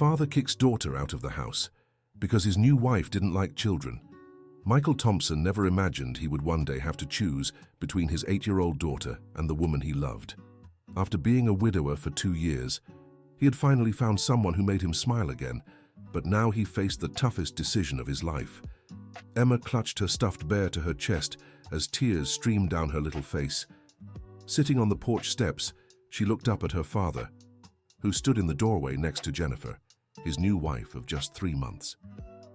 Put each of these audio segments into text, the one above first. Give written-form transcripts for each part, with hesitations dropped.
Father kicks daughter out of the house because his new wife didn't like children. Michael Thompson never imagined he would one day have to choose between his 8-year-old daughter and the woman he loved. After being a widower for 2 years, he had finally found someone who made him smile again, but now he faced the toughest decision of his life. Emma clutched her stuffed bear to her chest as tears streamed down her little face. Sitting on the porch steps, she looked up at her father, who stood in the doorway next to Jennifer, his new wife of just 3 months.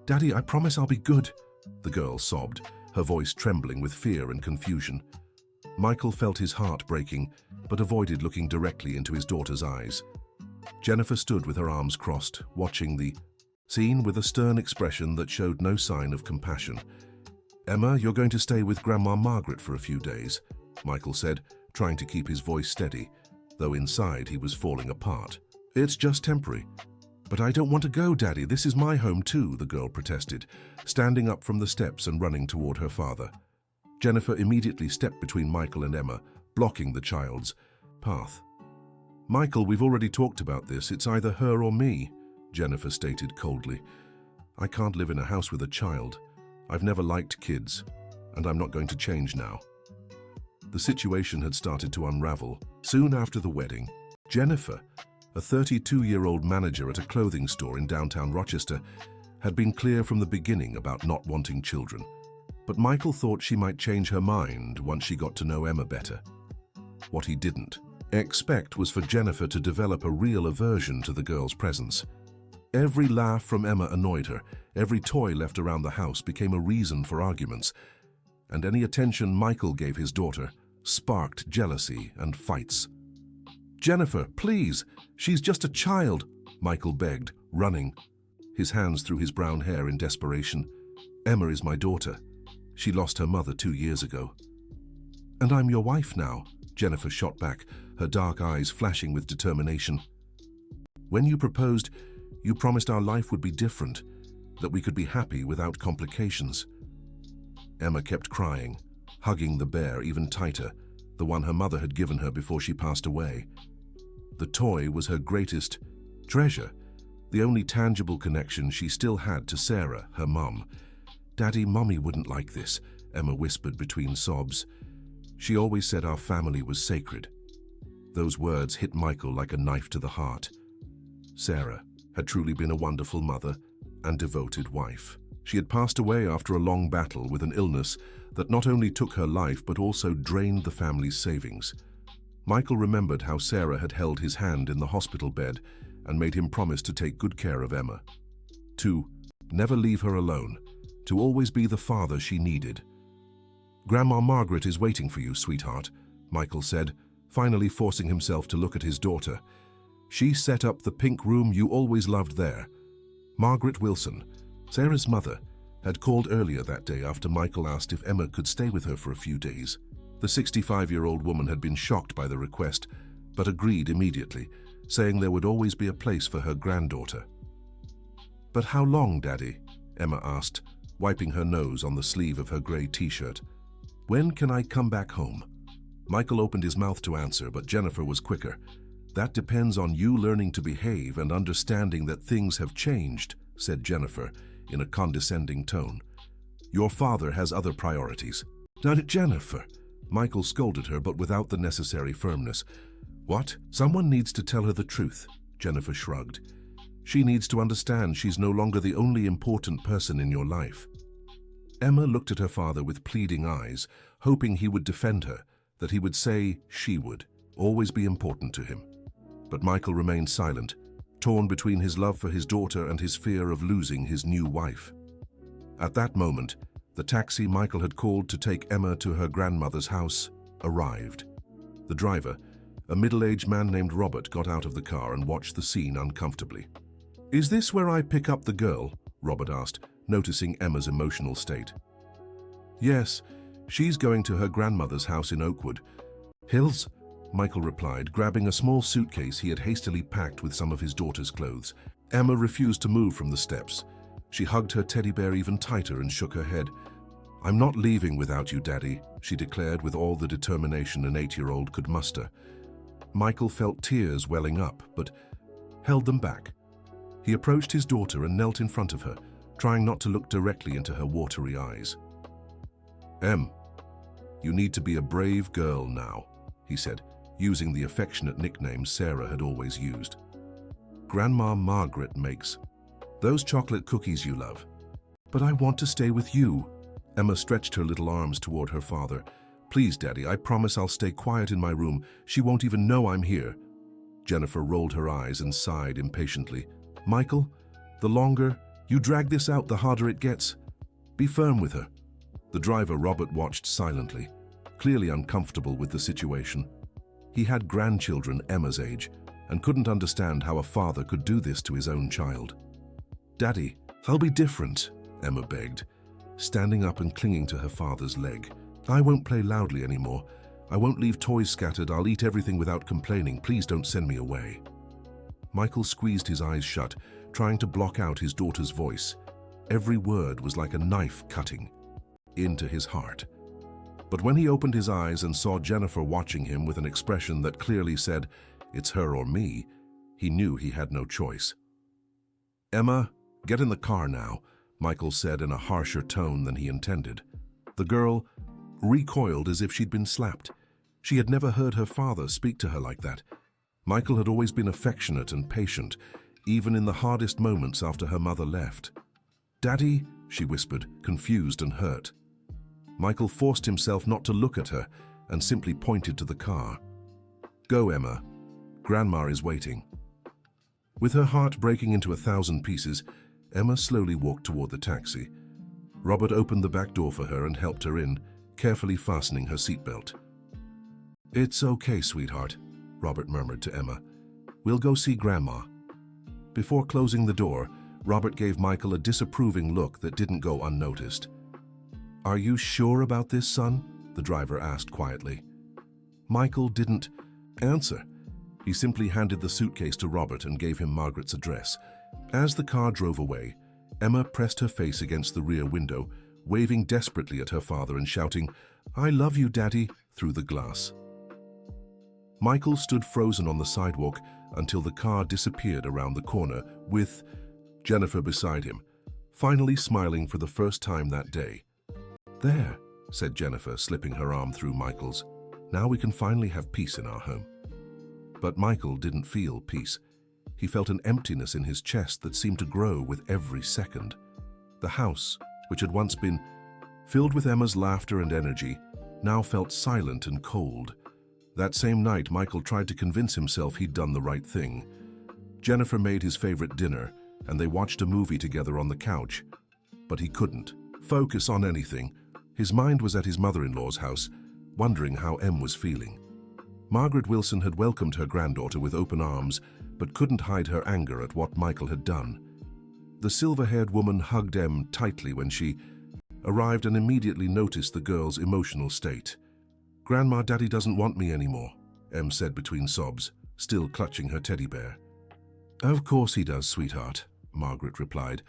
"Daddy, I promise I'll be good," the girl sobbed, her voice trembling with fear and confusion. Michael felt his heart breaking, but avoided looking directly into his daughter's eyes. Jennifer stood with her arms crossed, watching the scene with a stern expression that showed no sign of compassion. "Emma, you're going to stay with Grandma Margaret for a few days," Michael said, trying to keep his voice steady, though inside he was falling apart. "It's just temporary." "But I don't want to go, Daddy. This is my home too," the girl protested, standing up from the steps and running toward her father. Jennifer immediately stepped between Michael and Emma, blocking the child's path. "Michael, we've already talked about this. It's either her or me," Jennifer stated coldly. "I can't live in a house with a child. I've never liked kids, and I'm not going to change now." The situation had started to unravel. Soon after the wedding, Jennifer, a 32-year-old manager at a clothing store in downtown Rochester, had been clear from the beginning about not wanting children. But Michael thought she might change her mind once she got to know Emma better. What he didn't expect was for Jennifer to develop a real aversion to the girl's presence. Every laugh from Emma annoyed her. Every toy left around the house became a reason for arguments. And any attention Michael gave his daughter sparked jealousy and fights. "Jennifer, please, she's just a child," Michael begged, running, his hands through his brown hair in desperation. "Emma is my daughter. She lost her mother 2 years ago." "And I'm your wife now," Jennifer shot back, her dark eyes flashing with determination. "When you proposed, you promised our life would be different, that we could be happy without complications." Emma kept crying, hugging the bear even tighter, the one her mother had given her before she passed away. The toy was her greatest treasure, the only tangible connection she still had to Sarah, her mum. "Daddy, Mommy wouldn't like this," Emma whispered between sobs. "She always said our family was sacred." Those words hit Michael like a knife to the heart. Sarah had truly been a wonderful mother and devoted wife. She had passed away after a long battle with an illness that not only took her life but also drained the family's savings. Michael remembered how Sarah had held his hand in the hospital bed and made him promise to take good care of Emma, to never leave her alone, to always be the father she needed. "Grandma Margaret is waiting for you, sweetheart," Michael said, finally forcing himself to look at his daughter. "She set up the pink room you always loved there." Margaret Wilson, Sarah's mother, had called earlier that day after Michael asked if Emma could stay with her for a few days. The 65-year-old woman had been shocked by the request, but agreed immediately, saying there would always be a place for her granddaughter. "But how long, Daddy?" Emma asked, wiping her nose on the sleeve of her grey t-shirt. "When can I come back home?" Michael opened his mouth to answer, but Jennifer was quicker. "That depends on you learning to behave and understanding that things have changed," said Jennifer in a condescending tone. "Your father has other priorities." "Now, Jennifer," Michael scolded her, but without the necessary firmness. "What? Someone needs to tell her the truth," Jennifer shrugged. "She needs to understand she's no longer the only important person in your life." Emma looked at her father with pleading eyes, hoping he would defend her, that he would say she would always be important to him. But Michael remained silent, torn between his love for his daughter and his fear of losing his new wife. At that moment, the taxi Michael had called to take Emma to her grandmother's house arrived. The driver, a middle-aged man named Robert, got out of the car and watched the scene uncomfortably. "Is this where I pick up the girl?" Robert asked, noticing Emma's emotional state. "Yes, she's going to her grandmother's house in Oakwood Hills," Michael replied, grabbing a small suitcase he had hastily packed with some of his daughter's clothes. Emma refused to move from the steps. She hugged her teddy bear even tighter and shook her head. "I'm not leaving without you, Daddy," she declared with all the determination an 8-year-old could muster. Michael felt tears welling up, but held them back. He approached his daughter and knelt in front of her, trying not to look directly into her watery eyes. "Em, you need to be a brave girl now," he said, using the affectionate nickname Sarah had always used. "Grandma Margaret makes those chocolate cookies you love." "But I want to stay with you." Emma stretched her little arms toward her father. "Please, Daddy, I promise I'll stay quiet in my room. She won't even know I'm here." Jennifer rolled her eyes and sighed impatiently. "Michael, the longer you drag this out, the harder it gets. Be firm with her." The driver, Robert, watched silently, clearly uncomfortable with the situation. He had grandchildren Emma's age and couldn't understand how a father could do this to his own child. "Daddy, I'll be different," Emma begged, standing up and clinging to her father's leg. "I won't play loudly anymore. I won't leave toys scattered. I'll eat everything without complaining. Please don't send me away." Michael squeezed his eyes shut, trying to block out his daughter's voice. Every word was like a knife cutting into his heart. But when he opened his eyes and saw Jennifer watching him with an expression that clearly said, "It's her or me," he knew he had no choice. "Emma, get in the car now," Michael said in a harsher tone than he intended. The girl recoiled as if she'd been slapped. She had never heard her father speak to her like that. Michael had always been affectionate and patient, even in the hardest moments after her mother left. "Daddy," she whispered, confused and hurt. Michael forced himself not to look at her and simply pointed to the car. "Go, Emma. Grandma is waiting." With her heart breaking into 1,000 pieces, Emma slowly walked toward the taxi. Robert opened the back door for her and helped her in, carefully fastening her seatbelt. "It's okay, sweetheart," Robert murmured to Emma. "We'll go see Grandma." Before closing the door, Robert gave Michael a disapproving look that didn't go unnoticed. "Are you sure about this, son?" the driver asked quietly. Michael didn't answer. He simply handed the suitcase to Robert and gave him Margaret's address. As the car drove away, Emma pressed her face against the rear window, waving desperately at her father and shouting, "I love you, Daddy," through the glass. Michael stood frozen on the sidewalk until the car disappeared around the corner, with Jennifer beside him, finally smiling for the first time that day. "There," said Jennifer, slipping her arm through Michael's. "Now we can finally have peace in our home." But Michael didn't feel peace. He felt an emptiness in his chest that seemed to grow with every second. The house, which had once been filled with Emma's laughter and energy, now felt silent and cold. That same night, Michael tried to convince himself he'd done the right thing. Jennifer made his favorite dinner, and they watched a movie together on the couch. But he couldn't focus on anything. His mind was at his mother-in-law's house, wondering how Em was feeling. Margaret Wilson had welcomed her granddaughter with open arms, but couldn't hide her anger at what Michael had done. The silver-haired woman hugged Em tightly when she arrived and immediately noticed the girl's emotional state. "Grandma, Daddy doesn't want me anymore," Em said between sobs, still clutching her teddy bear. "Of course he does, sweetheart," Margaret replied,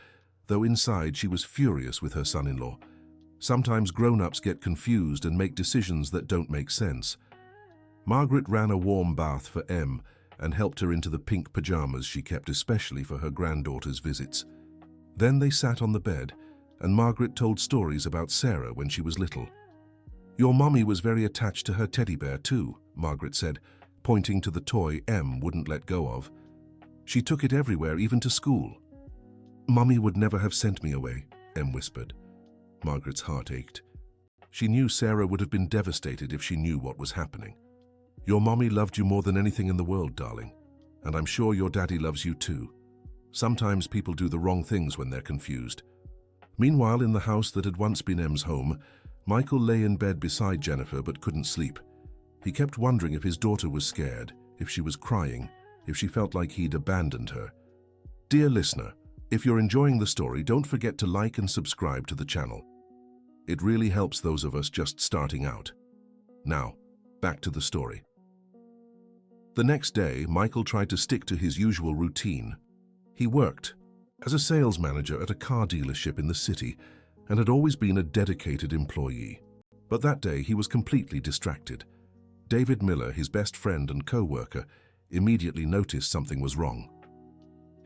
though inside she was furious with her son-in-law. Sometimes grown-ups get confused and make decisions that don't make sense. Margaret ran a warm bath for Em and helped her into the pink pajamas she kept especially for her granddaughter's visits. Then they sat on the bed, and Margaret told stories about Sarah when she was little. "Your mommy was very attached to her teddy bear too," Margaret said, pointing to the toy Em wouldn't let go of. "She took it everywhere, even to school." "Mommy would never have sent me away," Em whispered. Margaret's heart ached. She knew Sarah would have been devastated if she knew what was happening. "Your mommy loved you more than anything in the world, darling, and I'm sure your daddy loves you too. Sometimes people do the wrong things when they're confused." Meanwhile, in the house that had once been Em's home, Michael lay in bed beside Jennifer but couldn't sleep. He kept wondering if his daughter was scared, if she was crying, if she felt like he'd abandoned her. Dear listener, if you're enjoying the story, don't forget to like and subscribe to the channel. It really helps those of us just starting out. Now, back to the story. The next day, Michael tried to stick to his usual routine. He worked as a sales manager at a car dealership in the city and had always been a dedicated employee. But that day, he was completely distracted. David Miller, his best friend and co-worker, immediately noticed something was wrong.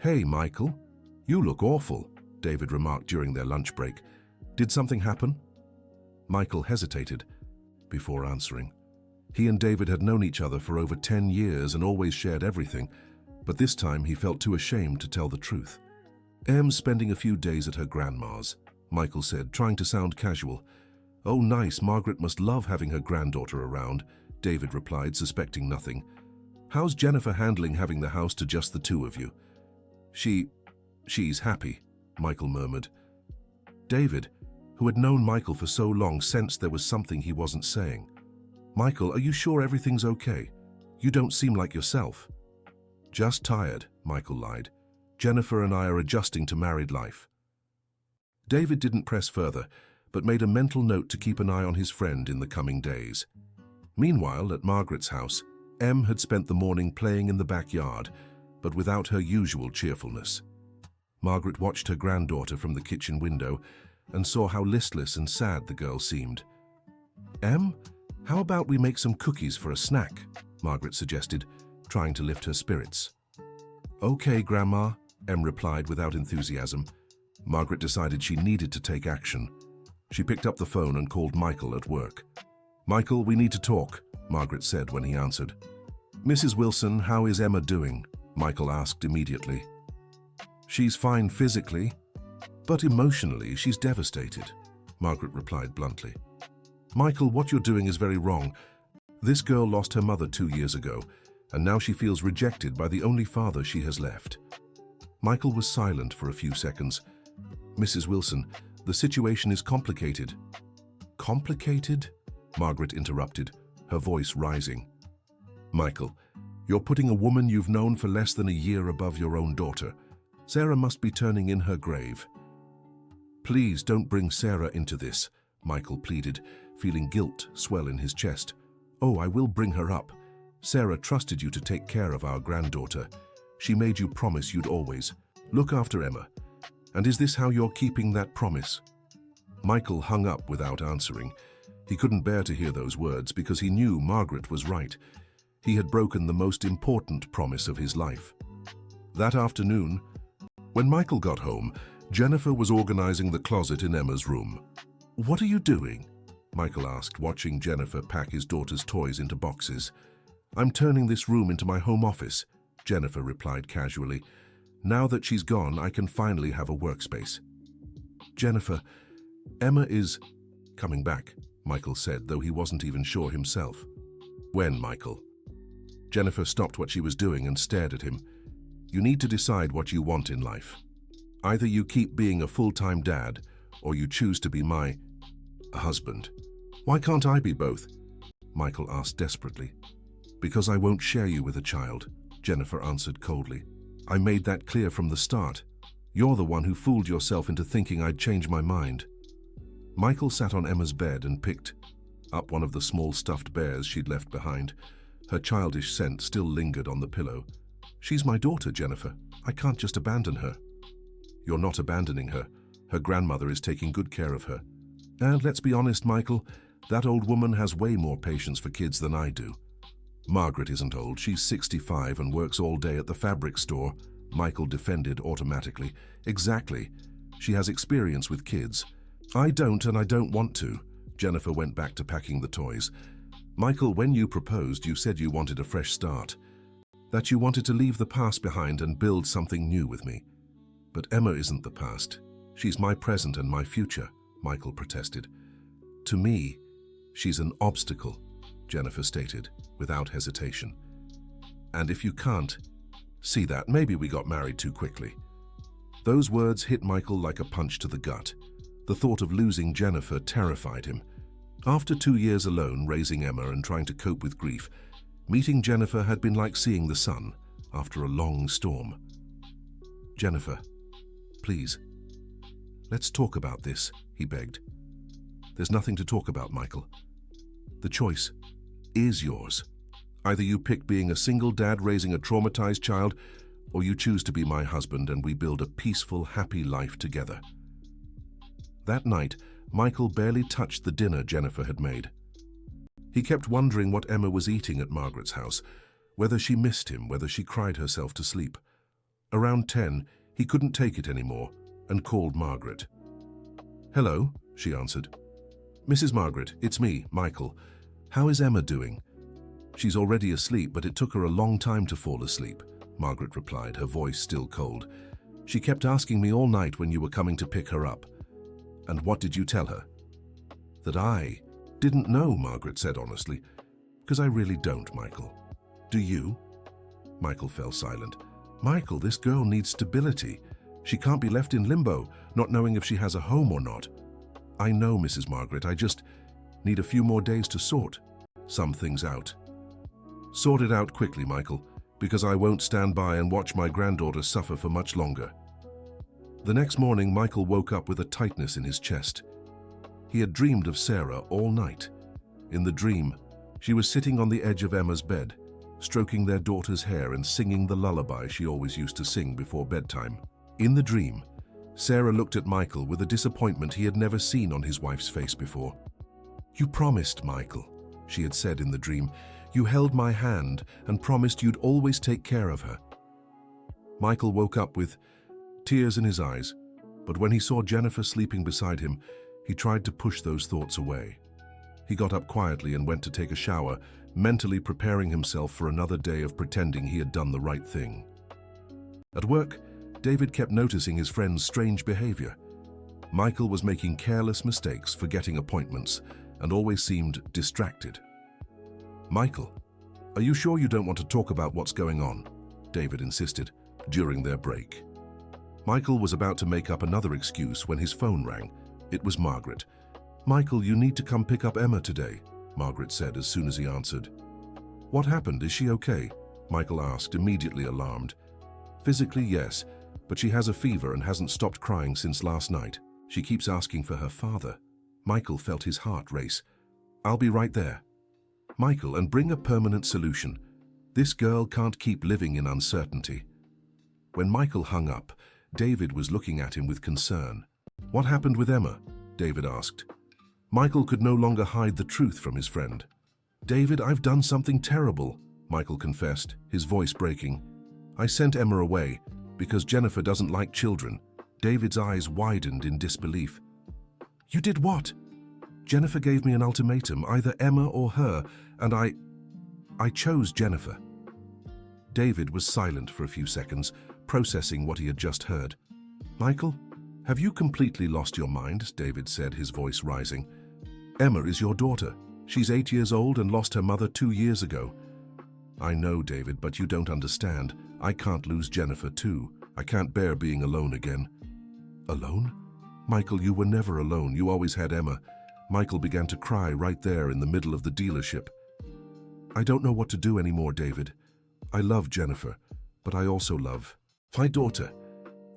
"Hey, Michael, you look awful," David remarked during their lunch break. "Did something happen?" Michael hesitated before answering. He and David had known each other for over 10 years and always shared everything, but this time he felt too ashamed to tell the truth. "Em's spending a few days at her grandma's," Michael said, trying to sound casual. "Oh, nice, Margaret must love having her granddaughter around," David replied, suspecting nothing. "How's Jennifer handling having the house to just the two of you?" She's happy," Michael murmured. David, who had known Michael for so long, sensed there was something he wasn't saying. "Michael, are you sure everything's okay? You don't seem like yourself." "Just tired," Michael lied. "Jennifer and I are adjusting to married life." David didn't press further, but made a mental note to keep an eye on his friend in the coming days. Meanwhile, at Margaret's house, Em had spent the morning playing in the backyard, but without her usual cheerfulness. Margaret watched her granddaughter from the kitchen window and saw how listless and sad the girl seemed. "Em, how about we make some cookies for a snack?" Margaret suggested, trying to lift her spirits. "Okay, Grandma," Em replied without enthusiasm. Margaret decided she needed to take action. She picked up the phone and called Michael at work. "Michael, we need to talk," Margaret said when he answered. "Mrs. Wilson, how is Emma doing?" Michael asked immediately. "She's fine physically, but emotionally she's devastated," Margaret replied bluntly. "Michael, what you're doing is very wrong. This girl lost her mother 2 years ago, and now she feels rejected by the only father she has left." Michael was silent for a few seconds. "Mrs. Wilson, the situation is complicated." "Complicated?" Margaret interrupted, her voice rising. "Michael, you're putting a woman you've known for less than a year above your own daughter. Sarah must be turning in her grave." "Please don't bring Sarah into this," Michael pleaded, feeling guilt swell in his chest. "Oh, I will bring her up. Sarah trusted you to take care of our granddaughter. She made you promise you'd always look after Emma. And is this how you're keeping that promise?" Michael hung up without answering. He couldn't bear to hear those words because he knew Margaret was right. He had broken the most important promise of his life. That afternoon, when Michael got home, Jennifer was organizing the closet in Emma's room. "What are you doing?" Michael asked, watching Jennifer pack his daughter's toys into boxes. "I'm turning this room into my home office," Jennifer replied casually. "Now that she's gone, I can finally have a workspace." "Jennifer, Emma is coming back," Michael said, though he wasn't even sure himself. "When, Michael?" Jennifer stopped what she was doing and stared at him. "You need to decide what you want in life. Either you keep being a full-time dad, or you choose to be my husband." "Why can't I be both?" Michael asked desperately. "Because I won't share you with a child," Jennifer answered coldly. "I made that clear from the start. You're the one who fooled yourself into thinking I'd change my mind." Michael sat on Emma's bed and picked up one of the small stuffed bears she'd left behind. Her childish scent still lingered on the pillow. "She's my daughter, Jennifer. I can't just abandon her." "You're not abandoning her. Her grandmother is taking good care of her. And let's be honest, Michael, that old woman has way more patience for kids than I do." "Margaret isn't old. She's 65 and works all day at the fabric store," Michael defended automatically. "Exactly. She has experience with kids. I don't, and I don't want to." Jennifer went back to packing the toys. "Michael, when you proposed, you said you wanted a fresh start. That you wanted to leave the past behind and build something new with me. But Emma isn't the past. She's my present and my future," Michael protested. "To me, she's an obstacle," Jennifer stated, without hesitation. "And if you can't see that, maybe we got married too quickly." Those words hit Michael like a punch to the gut. The thought of losing Jennifer terrified him. After 2 years alone raising Emma and trying to cope with grief, meeting Jennifer had been like seeing the sun after a long storm. "Jennifer, please, let's talk about this," he begged. "There's nothing to talk about, Michael. The choice is yours. Either you pick being a single dad raising a traumatized child, or you choose to be my husband and we build a peaceful, happy life together." That night, Michael barely touched the dinner Jennifer had made. He kept wondering what Emma was eating at Margaret's house, whether she missed him, whether she cried herself to sleep. Around 10, he couldn't take it anymore and called Margaret. "Hello," she answered. "Mrs. Margaret, it's me, Michael. How is Emma doing?" "She's already asleep, but it took her a long time to fall asleep," Margaret replied, her voice still cold. "She kept asking me all night when you were coming to pick her up." "And what did you tell her?" "That I didn't know," Margaret said honestly. "Because I really don't, Michael. Do you?" Michael fell silent. "Michael, this girl needs stability. She can't be left in limbo, not knowing if she has a home or not." "I know, Mrs. Margaret. I just need a few more days to sort some things out." "Sort it out quickly, Michael, because I won't stand by and watch my granddaughter suffer for much longer." The next morning, Michael woke up with a tightness in his chest. He had dreamed of Sarah all night. In the dream, she was sitting on the edge of Emma's bed, stroking their daughter's hair and singing the lullaby she always used to sing before bedtime. In the dream, Sarah looked at Michael with a disappointment he had never seen on his wife's face before. "You promised, Michael," she had said in the dream. "You held my hand and promised you'd always take care of her." Michael woke up with tears in his eyes, but when he saw Jennifer sleeping beside him, he tried to push those thoughts away. He got up quietly and went to take a shower, mentally preparing himself for another day of pretending he had done the right thing. At work, David kept noticing his friend's strange behavior. Michael was making careless mistakes, forgetting appointments, and always seemed distracted. "Michael, are you sure you don't want to talk about what's going on?" David insisted during their break. Michael was about to make up another excuse when his phone rang. It was Margaret. "Michael, you need to come pick up Emma today," Margaret said as soon as he answered. "What happened? Is she okay?" Michael asked, immediately alarmed. "Physically, yes, but she has a fever and hasn't stopped crying since last night. She keeps asking for her father." Michael felt his heart race. "I'll be right there." "Michael, and bring a permanent solution. This girl can't keep living in uncertainty." When Michael hung up, David was looking at him with concern. "What happened with Emma?" David asked. Michael could no longer hide the truth from his friend. "David, I've done something terrible," Michael confessed, his voice breaking. "I sent Emma away because Jennifer doesn't like children." David's eyes widened in disbelief. "You did what?" "Jennifer gave me an ultimatum, either Emma or her, and I chose Jennifer." David was silent for a few seconds, processing what he had just heard. "Michael, have you completely lost your mind?" David said, his voice rising. "Emma is your daughter. She's 8 years old and lost her mother 2 years ago." "I know, David, but you don't understand. I can't lose Jennifer too. I can't bear being alone again." "Alone?" "Michael, you were never alone. You always had Emma." Michael began to cry right there in the middle of the dealership. "I don't know what to do anymore, David. I love Jennifer, but I also love my daughter.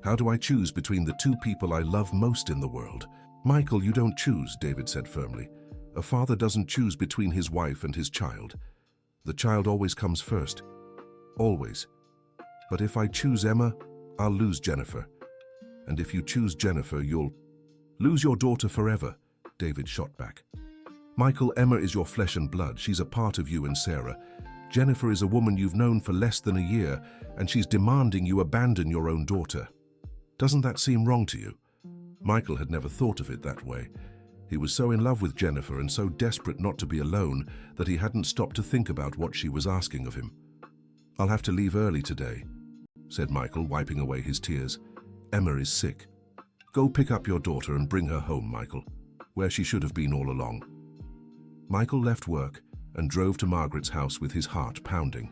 How do I choose between the two people I love most in the world?" "Michael, you don't choose," David said firmly. "A father doesn't choose between his wife and his child. The child always comes first. Always. But if I choose Emma, I'll lose Jennifer. And if you choose Jennifer, you'll lose your daughter forever," David shot back. "Michael, Emma is your flesh and blood. She's a part of you and Sarah. Jennifer is a woman you've known for less than a year, and she's demanding you abandon your own daughter. Doesn't that seem wrong to you?" Michael had never thought of it that way. He was so in love with Jennifer and so desperate not to be alone that he hadn't stopped to think about what she was asking of him. "I'll have to leave early today," said Michael, wiping away his tears. "Emma is sick. Go pick up your daughter and bring her home, Michael, where she should have been all along." Michael left work and drove to Margaret's house with his heart pounding.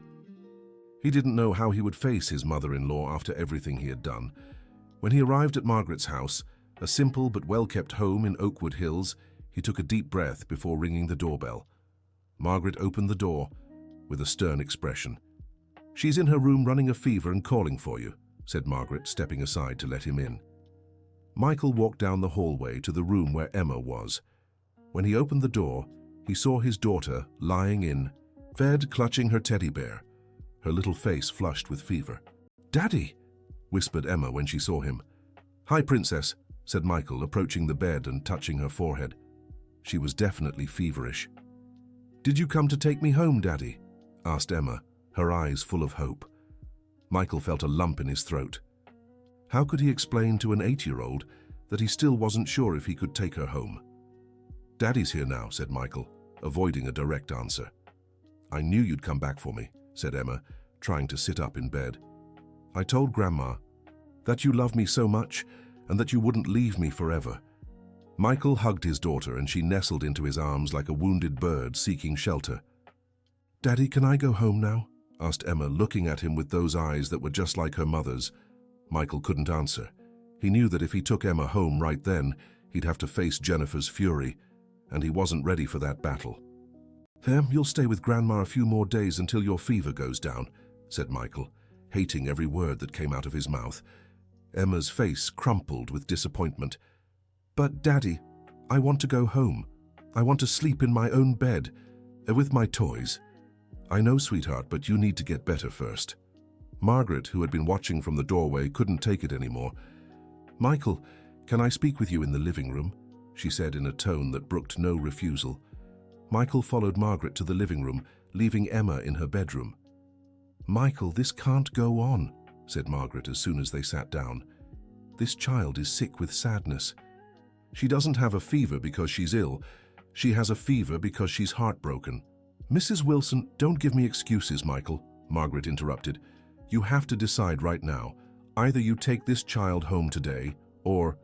He didn't know how he would face his mother-in-law after everything he had done. When he arrived at Margaret's house, a simple but well-kept home in Oakwood Hills, he took a deep breath before ringing the doorbell. Margaret opened the door with a stern expression. "She's in her room running a fever and calling for you," said Margaret, stepping aside to let him in. Michael walked down the hallway to the room where Emma was. When he opened the door, he saw his daughter lying in bed, clutching her teddy bear, her little face flushed with fever. "Daddy," whispered Emma when she saw him. "Hi, Princess," said Michael, approaching the bed and touching her forehead. She was definitely feverish. "Did you come to take me home, Daddy?" asked Emma, her eyes full of hope. Michael felt a lump in his throat. How could he explain to an 8-year-old that he still wasn't sure if he could take her home? "Daddy's here now," said Michael, avoiding a direct answer. "I knew you'd come back for me," said Emma, trying to sit up in bed. "I told Grandma that you love me so much and that you wouldn't leave me forever." Michael hugged his daughter and she nestled into his arms like a wounded bird seeking shelter. "Daddy, can I go home now?" asked Emma, looking at him with those eyes that were just like her mother's. Michael couldn't answer. He knew that if he took Emma home right then, he'd have to face Jennifer's fury, and he wasn't ready for that battle. "You'll stay with Grandma a few more days until your fever goes down," said Michael, hating every word that came out of his mouth. Emma's face crumpled with disappointment. "But, Daddy, I want to go home. I want to sleep in my own bed, with my toys." "I know, sweetheart, but you need to get better first." Margaret, who had been watching from the doorway, couldn't take it anymore. "Michael, can I speak with you in the living room?" she said in a tone that brooked no refusal. Michael followed Margaret to the living room, leaving Emma in her bedroom. "Michael, this can't go on," said Margaret as soon as they sat down. "This child is sick with sadness. She doesn't have a fever because she's ill. She has a fever because she's heartbroken." "Mrs. Wilson, don't give me excuses, Michael," Margaret interrupted. "You have to decide right now. Either you take this child home today, or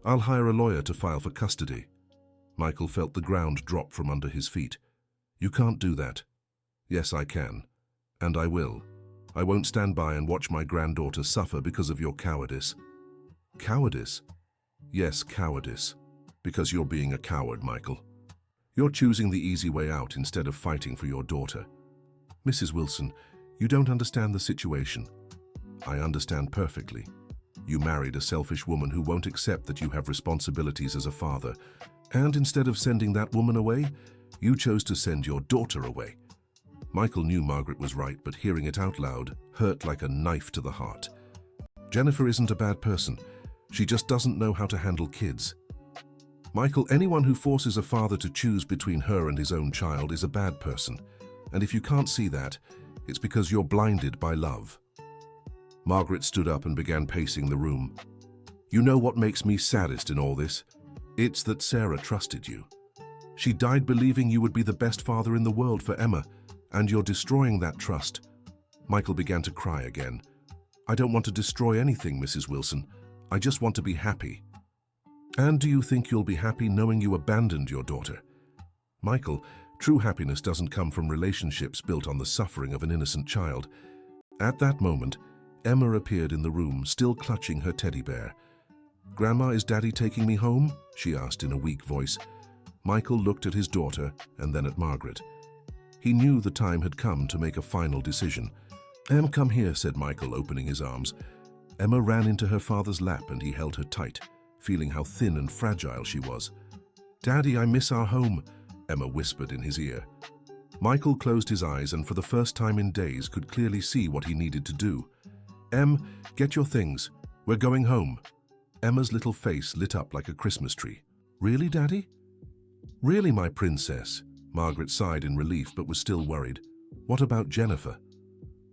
I'll hire a lawyer to file for custody." Michael felt the ground drop from under his feet. "You can't do that." "Yes, I can. And I will. I won't stand by and watch my granddaughter suffer because of your cowardice." "Cowardice?" "Yes, cowardice. Because you're being a coward, Michael. You're choosing the easy way out instead of fighting for your daughter." "Mrs. Wilson, you don't understand the situation." "I understand perfectly. You married a selfish woman who won't accept that you have responsibilities as a father, and instead of sending that woman away, you chose to send your daughter away." Michael knew Margaret was right, but hearing it out loud hurt like a knife to the heart. "Jennifer isn't a bad person. She just doesn't know how to handle kids." "Michael, anyone who forces a father to choose between her and his own child is a bad person. And if you can't see that, it's because you're blinded by love." Margaret stood up and began pacing the room. "You know what makes me saddest in all this? It's that Sarah trusted you. She died believing you would be the best father in the world for Emma, and you're destroying that trust." Michael began to cry again. "I don't want to destroy anything, Mrs. Wilson. I just want to be happy." "And do you think you'll be happy knowing you abandoned your daughter?" "Michael, true happiness doesn't come from relationships built on the suffering of an innocent child." At that moment, Emma appeared in the room, still clutching her teddy bear. "Grandma, is Daddy taking me home?" she asked in a weak voice. Michael looked at his daughter and then at Margaret. He knew the time had come to make a final decision. "Em, come here," said Michael, opening his arms. Emma ran into her father's lap and he held her tight, feeling how thin and fragile she was. "Daddy, I miss our home," Emma whispered in his ear. Michael closed his eyes and for the first time in days could clearly see what he needed to do. "Em, get your things. We're going home." Emma's little face lit up like a Christmas tree. "Really, Daddy?" "Really, my princess?" Margaret sighed in relief but was still worried. "What about Jennifer?"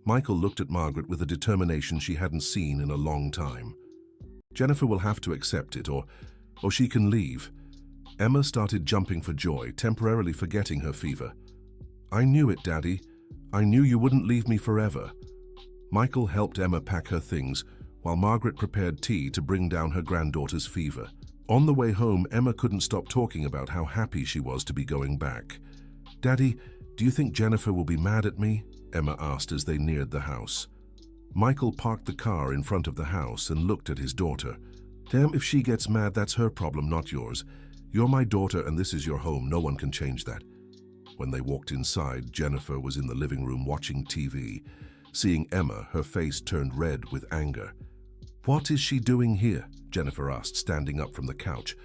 Michael looked at Margaret with a determination she hadn't seen in a long time. "Jennifer will have to accept it, or she can leave." Emma started jumping for joy, temporarily forgetting her fever. "I knew it, Daddy. I knew you wouldn't leave me forever." Michael helped Emma pack her things, while Margaret prepared tea to bring down her granddaughter's fever. On the way home, Emma couldn't stop talking about how happy she was to be going back. "Daddy, do you think Jennifer will be mad at me?" Emma asked as they neared the house. Michael parked the car in front of the house and looked at his daughter. "Damn, if she gets mad, that's her problem, not yours. You're my daughter and this is your home. No one can change that." When they walked inside, Jennifer was in the living room watching TV. Seeing Emma, her face turned red with anger. "What is she doing here?" Jennifer asked, standing up from the couch.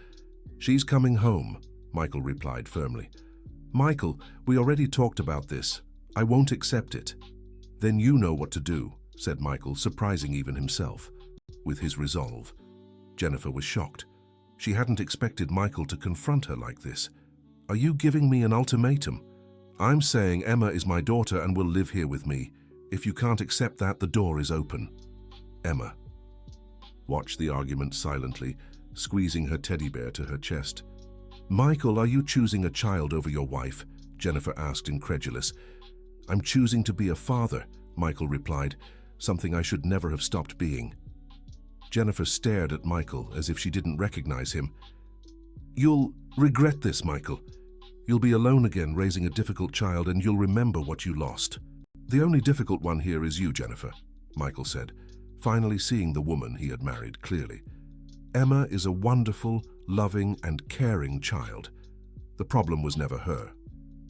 "She's coming home," Michael replied firmly. "Michael, we already talked about this. I won't accept it." "Then you know what to do," said Michael, surprising even himself with his resolve. Jennifer was shocked. She hadn't expected Michael to confront her like this. "Are you giving me an ultimatum?" "I'm saying Emma is my daughter and will live here with me. If you can't accept that, the door is open. Emma watched the argument silently, squeezing her teddy bear to her chest. Michael, are you choosing a child over your wife? Jennifer asked, incredulous. I'm choosing to be a father, Michael replied, something I should never have stopped being. Jennifer stared at Michael as if she didn't recognize him. You'll regret this, Michael. You'll be alone again raising a difficult child, and you'll remember what you lost. The only difficult one here is you, Jennifer, Michael said, finally seeing the woman he had married clearly. Emma is a wonderful, loving, and caring child. The problem was never her.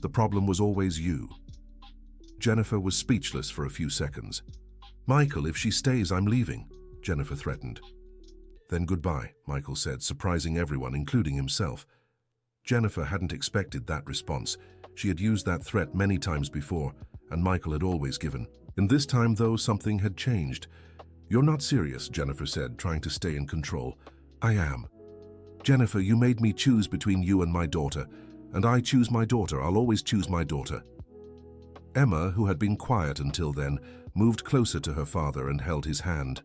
The problem was always you. Jennifer was speechless for a few seconds. Michael, if she stays, I'm leaving, Jennifer threatened. Then goodbye, Michael said, surprising everyone, including himself. Jennifer hadn't expected that response. She had used that threat many times before, and Michael had always given. And this time, though, something had changed. You're not serious, Jennifer said, trying to stay in control. I am. Jennifer, you made me choose between you and my daughter, and I choose my daughter. I'll always choose my daughter. Emma, who had been quiet until then, moved closer to her father and held his hand.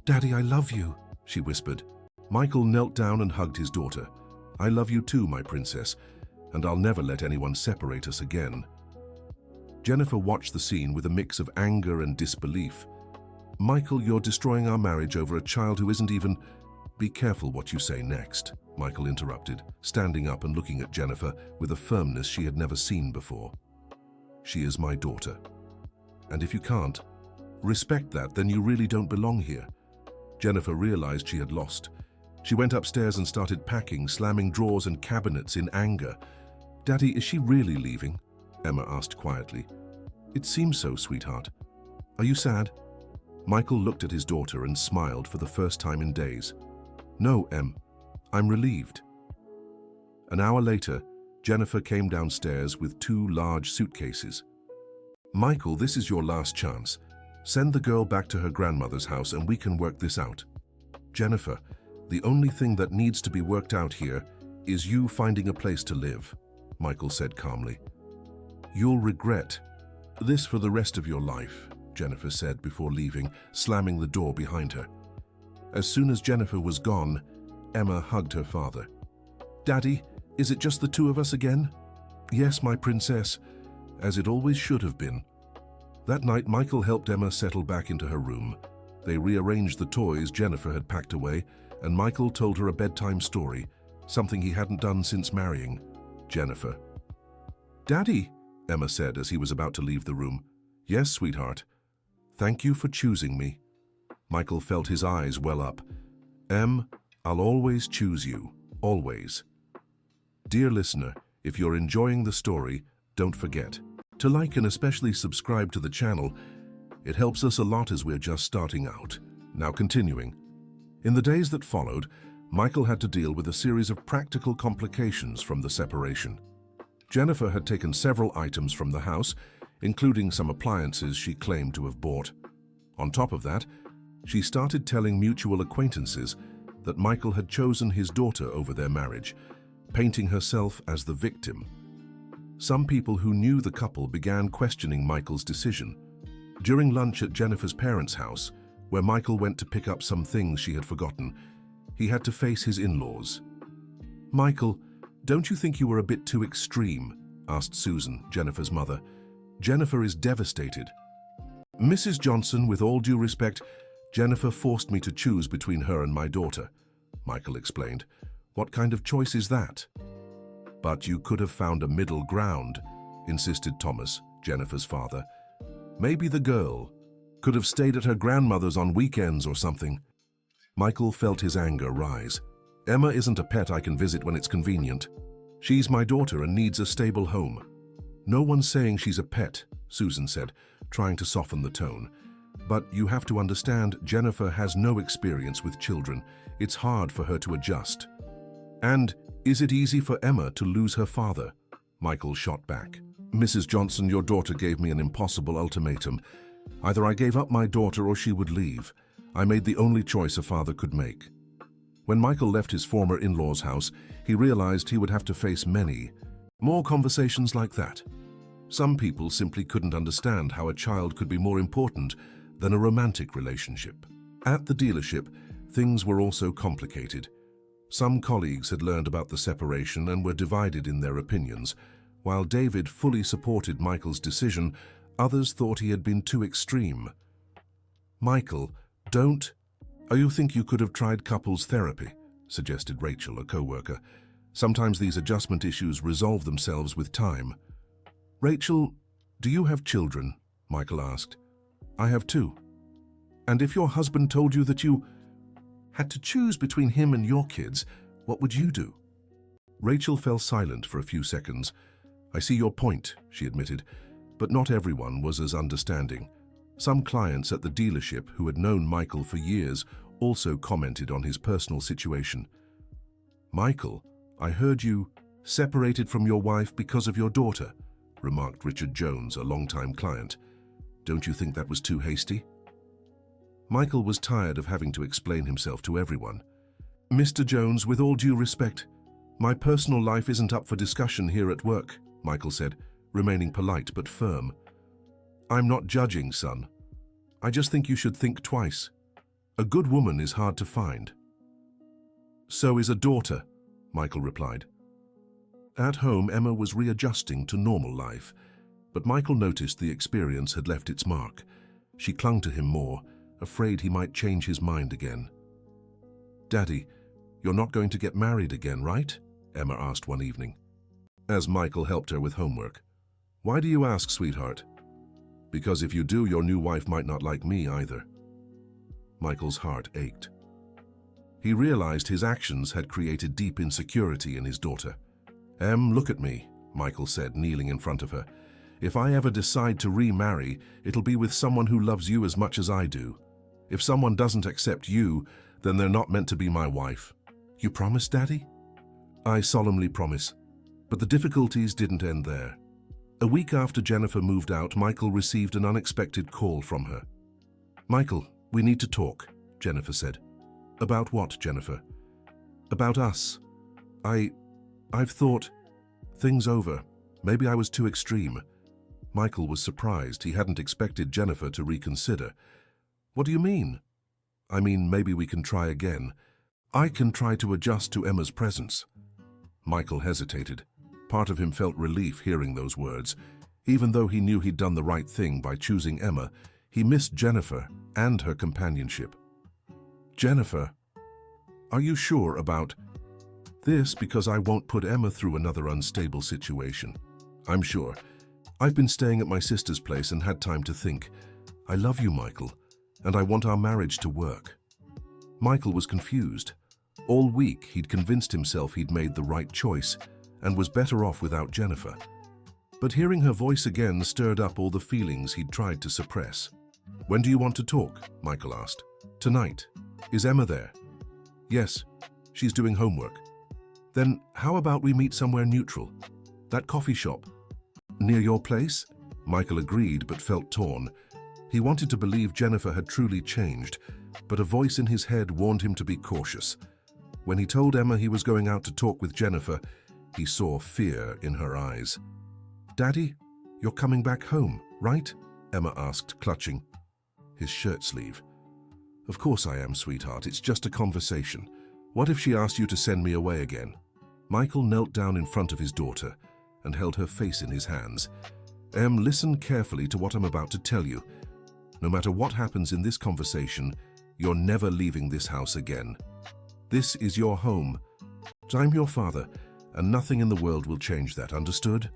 Daddy, I love you, she whispered. Michael knelt down and hugged his daughter. I love you too, my princess, and I'll never let anyone separate us again. Jennifer watched the scene with a mix of anger and disbelief. Michael, you're destroying our marriage over a child who isn't even... Be careful what you say next, Michael interrupted, standing up and looking at Jennifer with a firmness she had never seen before. She is my daughter. And if you can't respect that, then you really don't belong here. Jennifer realized she had lost. She went upstairs and started packing, slamming drawers and cabinets in anger. Daddy, is she really leaving? Emma asked quietly. It seems so, sweetheart. Are you sad? Michael looked at his daughter and smiled for the first time in days. No, Em. I'm relieved. An hour later, Jennifer came downstairs with 2 large suitcases. Michael, this is your last chance. Send the girl back to her grandmother's house and we can work this out. Jennifer, the only thing that needs to be worked out here is you finding a place to live, Michael said calmly. You'll regret this for the rest of your life, Jennifer said before leaving, slamming the door behind her. As soon as Jennifer was gone, Emma hugged her father. Daddy, is it just the 2 of us again? Yes, my princess, as it always should have been. That night, Michael helped Emma settle back into her room. They rearranged the toys Jennifer had packed away, and Michael told her a bedtime story, something he hadn't done since marrying Jennifer. Daddy, Emma said as he was about to leave the room. Yes, sweetheart. Thank you for choosing me. Michael felt his eyes well up. Em, I'll always choose you, always. Dear listener, if you're enjoying the story, don't forget to like and especially subscribe to the channel. It helps us a lot as we're just starting out. Now continuing. In the days that followed, Michael had to deal with a series of practical complications from the separation. Jennifer had taken several items from the house, including some appliances she claimed to have bought. On top of that, she started telling mutual acquaintances that Michael had chosen his daughter over their marriage, painting herself as the victim. Some people who knew the couple began questioning Michael's decision. During lunch at Jennifer's parents' house, where Michael went to pick up some things she had forgotten, he had to face his in-laws. Michael, don't you think you were a bit too extreme? Asked Susan, Jennifer's mother. Jennifer is devastated. Mrs. Johnson, with all due respect, Jennifer forced me to choose between her and my daughter, Michael explained. What kind of choice is that? But you could have found a middle ground, insisted Thomas, Jennifer's father. Maybe the girl could have stayed at her grandmother's on weekends or something. Michael felt his anger rise. Emma isn't a pet I can visit when it's convenient. She's my daughter and needs a stable home. No one's saying she's a pet, Susan said, trying to soften the tone. But you have to understand, Jennifer has no experience with children. It's hard for her to adjust. And is it easy for Emma to lose her father? Michael shot back. Mrs. Johnson, your daughter gave me an impossible ultimatum. Either I gave up my daughter or she would leave. I made the only choice a father could make. When Michael left his former in-law's house, he realized he would have to face many more conversations like that. Some people simply couldn't understand how a child could be more important than a romantic relationship. At the dealership, things were also complicated. Some colleagues had learned about the separation and were divided in their opinions. While David fully supported Michael's decision, others thought he had been too extreme. "Michael, don't... You think you could have tried couples therapy?" suggested Rachel, a co-worker. "Sometimes these adjustment issues resolve themselves with time." "Rachel, do you have children?" Michael asked. "I have 2. And if your husband told you that you had to choose between him and your kids, what would you do?" Rachel fell silent for a few seconds. "I see your point," she admitted, but not everyone was as understanding. Some clients at the dealership who had known Michael for years also commented on his personal situation. "Michael, I heard you separated from your wife because of your daughter," remarked Richard Jones, a longtime client. "Don't you think that was too hasty?" Michael was tired of having to explain himself to everyone. "Mr. Jones, with all due respect, my personal life isn't up for discussion here at work," Michael said, remaining polite but firm. "I'm not judging, son. I just think you should think twice. A good woman is hard to find." "So is a daughter," Michael replied. At home, Emma was readjusting to normal life, but Michael noticed the experience had left its mark. She clung to him more, afraid he might change his mind again. "Daddy, you're not going to get married again, right?" Emma asked one evening, as Michael helped her with homework. "Why do you ask, sweetheart?" "Because if you do, your new wife might not like me either." Michael's heart ached. He realized his actions had created deep insecurity in his daughter. Look at me," Michael said, kneeling in front of her. "If I ever decide to remarry, it'll be with someone who loves you as much as I do. If someone doesn't accept you, then they're not meant to be my wife." "You promise, Daddy?" "I solemnly promise." But the difficulties didn't end there. A week after Jennifer moved out, Michael received an unexpected call from her. "Michael, we need to talk," Jennifer said. "About what, Jennifer?" "About us. I've thought things over. Maybe I was too extreme." Michael was surprised. He hadn't expected Jennifer to reconsider. "What do you mean?" "I mean, maybe we can try again. I can try to adjust to Emma's presence." Michael hesitated. Part of him felt relief hearing those words. Even though he knew he'd done the right thing by choosing Emma, he missed Jennifer and her companionship. "Jennifer, are you sure about this? Because I won't put Emma through another unstable situation." "I'm sure. I've been staying at my sister's place and had time to think. I love you, Michael, and I want our marriage to work." Michael was confused. All week, he'd convinced himself he'd made the right choice and was better off without Jennifer. But hearing her voice again stirred up all the feelings he'd tried to suppress. "When do you want to talk?" Michael asked. "Tonight. Is Emma there?" "Yes, she's doing homework." "Then how about we meet somewhere neutral? That coffee shop. Near your place?" Michael agreed but felt torn. He wanted to believe Jennifer had truly changed, but a voice in his head warned him to be cautious. When he told Emma he was going out to talk with Jennifer, he saw fear in her eyes. "Daddy, you're coming back home, right?" Emma asked, clutching his shirt sleeve. "Of course I am, sweetheart. It's just a conversation. What if she asked you to send me away again?" Michael knelt down in front of his daughter and held her face in his hands. Listen carefully to what I'm about to tell you. No matter what happens in this conversation, you're never leaving this house again. This is your home. I'm your father, and nothing in the world will change that, understood?"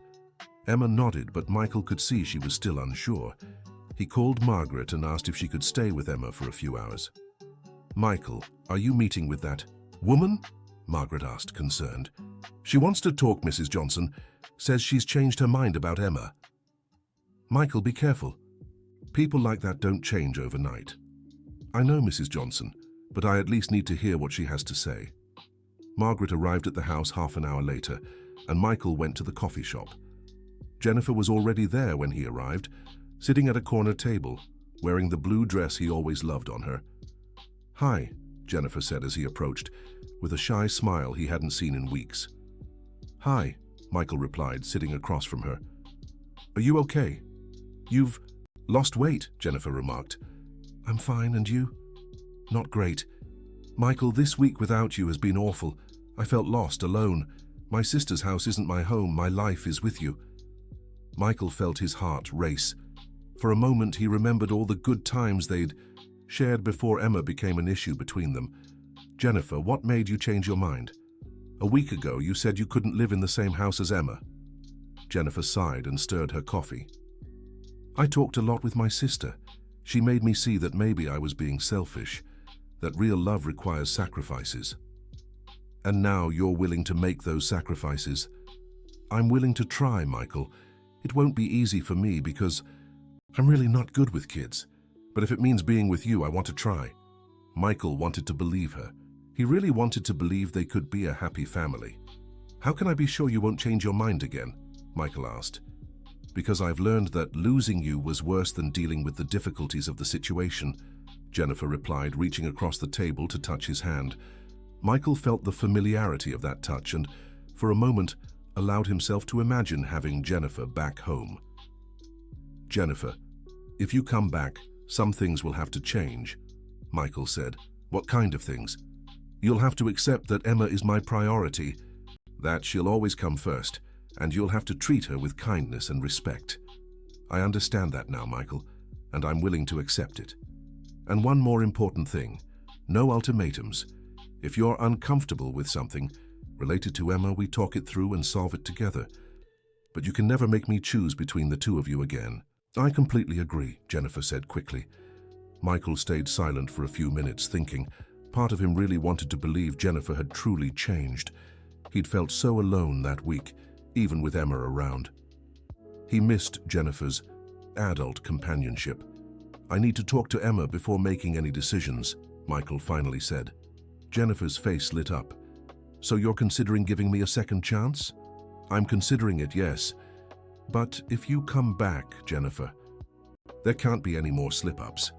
Emma nodded, but Michael could see she was still unsure. He called Margaret and asked if she could stay with Emma for a few hours. "Michael, are you meeting with that woman?" Margaret asked, concerned. "She wants to talk, Mrs. Johnson. Says she's changed her mind about Emma." "Michael, be careful. People like that don't change overnight." "I know, Mrs. Johnson, but I at least need to hear what she has to say." Margaret arrived at the house half an hour later, and Michael went to the coffee shop. Jennifer was already there when he arrived, sitting at a corner table, wearing the blue dress he always loved on her. "Hi," Jennifer said as he approached, with a shy smile he hadn't seen in weeks. "Hi," Michael replied, sitting across from her. Are you okay? You've lost weight, Jennifer remarked. I'm fine, and you? Not great. Michael, this week without you has been awful. I felt lost, alone. My sister's house isn't my home, my life is with you. Michael felt his heart race. For a moment he remembered all the good times they'd shared before Emma became an issue between them. Jennifer, what made you change your mind? A week ago you said you couldn't live in the same house as Emma. Jennifer sighed and stirred her coffee. I talked a lot with my sister. She made me see that maybe I was being selfish, that real love requires sacrifices. And now you're willing to make those sacrifices. I'm willing to try, Michael. It won't be easy for me because I'm really not good with kids. But if it means being with you, I want to try. Michael wanted to believe her. He really wanted to believe they could be a happy family. How can I be sure you won't change your mind again? Michael asked. Because I've learned that losing you was worse than dealing with the difficulties of the situation, Jennifer replied, reaching across the table to touch his hand. Michael felt the familiarity of that touch and, for a moment, allowed himself to imagine having Jennifer back home. Jennifer, if you come back, some things will have to change, Michael said. What kind of things? You'll have to accept that Emma is my priority, that she'll always come first, and you'll have to treat her with kindness and respect. I understand that now, Michael, and I'm willing to accept it. And one more important thing, no ultimatums. If you're uncomfortable with something related to Emma, we talk it through and solve it together. But you can never make me choose between the two of you again. I completely agree, Jennifer said quickly. Michael stayed silent for a few minutes, thinking. Part of him really wanted to believe Jennifer had truly changed. He'd felt so alone that week, even with Emma around. He missed Jennifer's adult companionship. I need to talk to Emma before making any decisions, Michael finally said. Jennifer's face lit up. So you're considering giving me a second chance? I'm considering it, yes. But if you come back, Jennifer, there can't be any more slip-ups.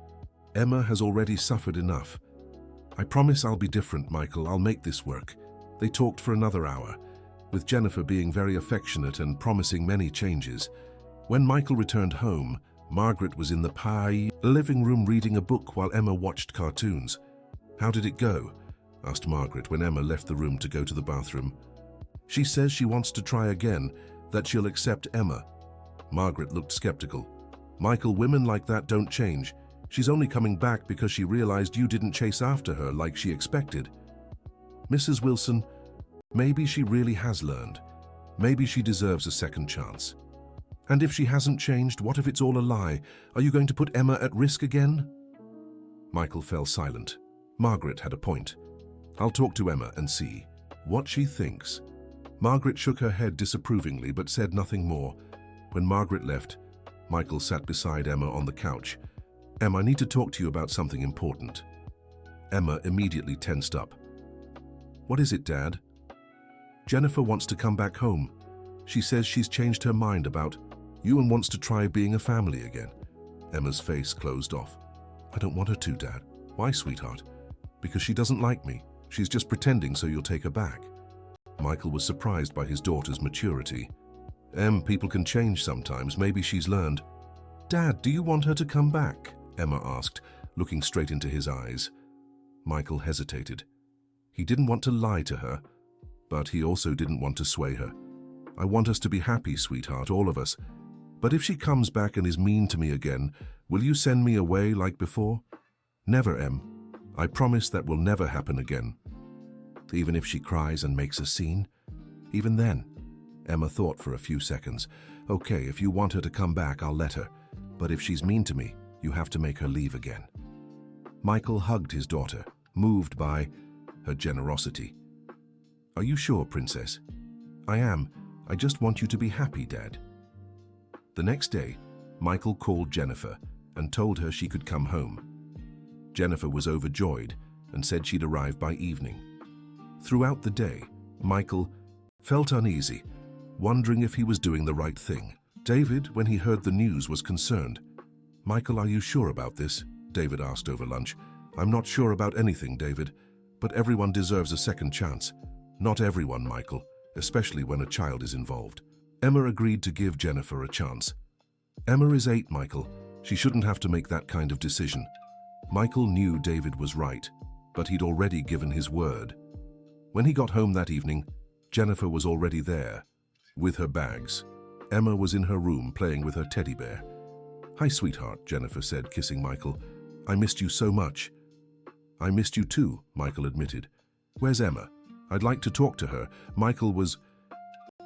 Emma has already suffered enough. I promise I'll be different, Michael. I'll make this work. They talked for another hour, with Jennifer being very affectionate and promising many changes. When Michael returned home, Margaret was in the living room reading a book while Emma watched cartoons. How did it go? Asked Margaret when Emma left the room to go to the bathroom. She says she wants to try again, that she'll accept Emma. Margaret looked skeptical. Michael, women like that don't change. She's only coming back because she realized you didn't chase after her like she expected. Mrs. Wilson, maybe she really has learned. Maybe she deserves a second chance. And if she hasn't changed, what if it's all a lie? Are you going to put Emma at risk again? Michael fell silent. Margaret had a point. I'll talk to Emma and see what she thinks. Margaret shook her head disapprovingly but said nothing more. When Margaret left, Michael sat beside Emma on the couch. Emma, I need to talk to you about something important. Emma immediately tensed up. What is it, Dad? Jennifer wants to come back home. She says she's changed her mind about you and wants to try being a family again. Emma's face closed off. I don't want her to, Dad. Why, sweetheart? Because she doesn't like me. She's just pretending so you'll take her back. Michael was surprised by his daughter's maturity. People can change sometimes. Maybe she's learned. Dad, do you want her to come back? Emma asked, looking straight into his eyes. Michael hesitated. He didn't want to lie to her, but he also didn't want to sway her. I want us to be happy, sweetheart, all of us. But if she comes back and is mean to me again, will you send me away like before? Never, Em. I promise that will never happen again. Even if she cries and makes a scene? Even then? Emma thought for a few seconds. Okay, if you want her to come back, I'll let her. But if she's mean to me, you have to make her leave again. Michael hugged his daughter, moved by her generosity. Are you sure, Princess? I am. I just want you to be happy, Dad. The next day, Michael called Jennifer and told her she could come home. Jennifer was overjoyed and said she'd arrive by evening. Throughout the day, Michael felt uneasy, wondering if he was doing the right thing. David, when he heard the news, was concerned. Michael, are you sure about this? David asked over lunch. I'm not sure about anything, David, but everyone deserves a second chance. Not everyone, Michael, especially when a child is involved. Emma agreed to give Jennifer a chance. Emma is 8, Michael. She shouldn't have to make that kind of decision. Michael knew David was right, but he'd already given his word. When he got home that evening, Jennifer was already there, with her bags. Emma was in her room playing with her teddy bear. "Hi, sweetheart," Jennifer said, kissing Michael. "I missed you so much." "I missed you too," Michael admitted. "Where's Emma? I'd like to talk to her." Michael was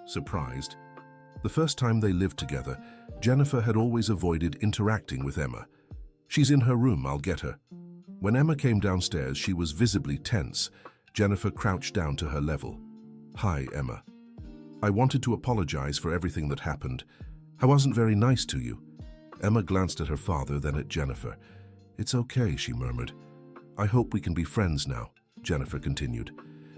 surprised. The first time they lived together, Jennifer had always avoided interacting with Emma. "She's in her room, I'll get her." When Emma came downstairs, she was visibly tense. Jennifer crouched down to her level. "Hi, Emma. I wanted to apologize for everything that happened. I wasn't very nice to you." Emma glanced at her father, then at Jennifer. "It's okay," she murmured. "I hope we can be friends now," Jennifer continued.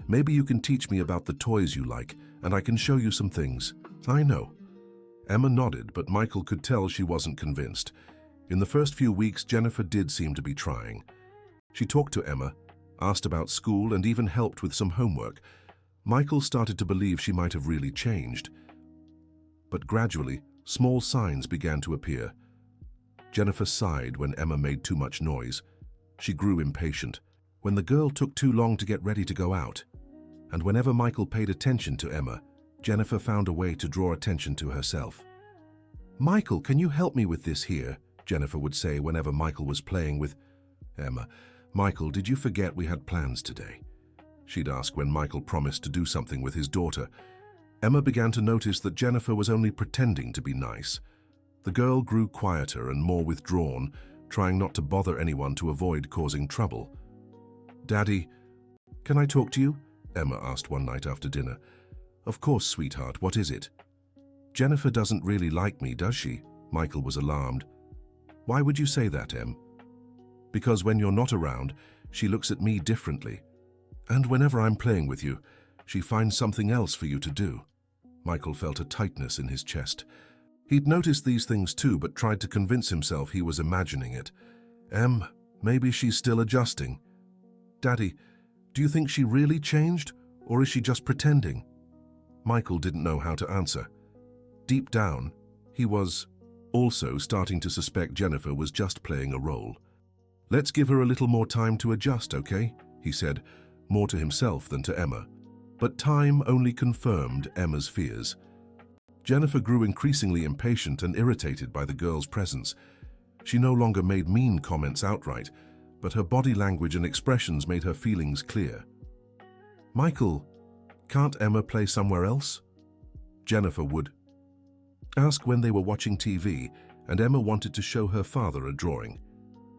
"Maybe you can teach me about the toys you like, and I can show you some things." "I know." Emma nodded, but Michael could tell she wasn't convinced. In the first few weeks, Jennifer did seem to be trying. She talked to Emma, asked about school, and even helped with some homework. Michael started to believe she might have really changed. But gradually, small signs began to appear. Jennifer sighed when Emma made too much noise. She grew impatient. When the girl took too long to get ready to go out. And whenever Michael paid attention to Emma, Jennifer found a way to draw attention to herself. "Michael, can you help me with this here?" Jennifer would say whenever Michael was playing with Emma. "Michael, did you forget we had plans today?" She'd ask when Michael promised to do something with his daughter. Emma began to notice that Jennifer was only pretending to be nice. The girl grew quieter and more withdrawn, trying not to bother anyone to avoid causing trouble. "Daddy, can I talk to you?" Emma asked one night after dinner. "Of course, sweetheart, what is it?" "Jennifer doesn't really like me, does she?" Michael was alarmed. "Why would you say that, Em?" "Because when you're not around, she looks at me differently. And whenever I'm playing with you, she finds something else for you to do." Michael felt a tightness in his chest. He'd noticed these things too, but tried to convince himself he was imagining it. "Em, maybe she's still adjusting." "Daddy, do you think she really changed, or is she just pretending?" Michael didn't know how to answer. Deep down, he was also starting to suspect Jennifer was just playing a role. "Let's give her a little more time to adjust, okay?" he said, more to himself than to Emma. But time only confirmed Emma's fears. Jennifer grew increasingly impatient and irritated by the girl's presence. She no longer made mean comments outright, but her body language and expressions made her feelings clear. "Michael, can't Emma play somewhere else?" Jennifer would ask when they were watching TV, and Emma wanted to show her father a drawing.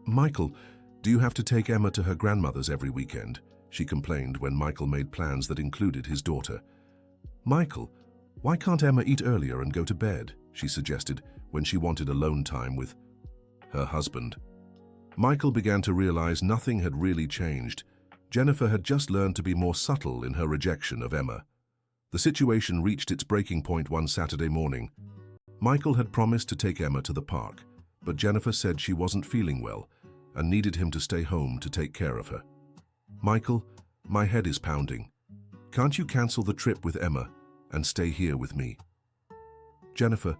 "Michael, do you have to take Emma to her grandmother's every weekend?" she complained when Michael made plans that included his daughter. "Michael, why can't Emma eat earlier and go to bed?" she suggested when she wanted alone time with her husband. Michael began to realize nothing had really changed. Jennifer had just learned to be more subtle in her rejection of Emma. The situation reached its breaking point one Saturday morning. Michael had promised to take Emma to the park, but Jennifer said she wasn't feeling well and needed him to stay home to take care of her. "Michael, my head is pounding. Can't you cancel the trip with Emma and stay here with me?" Jennifer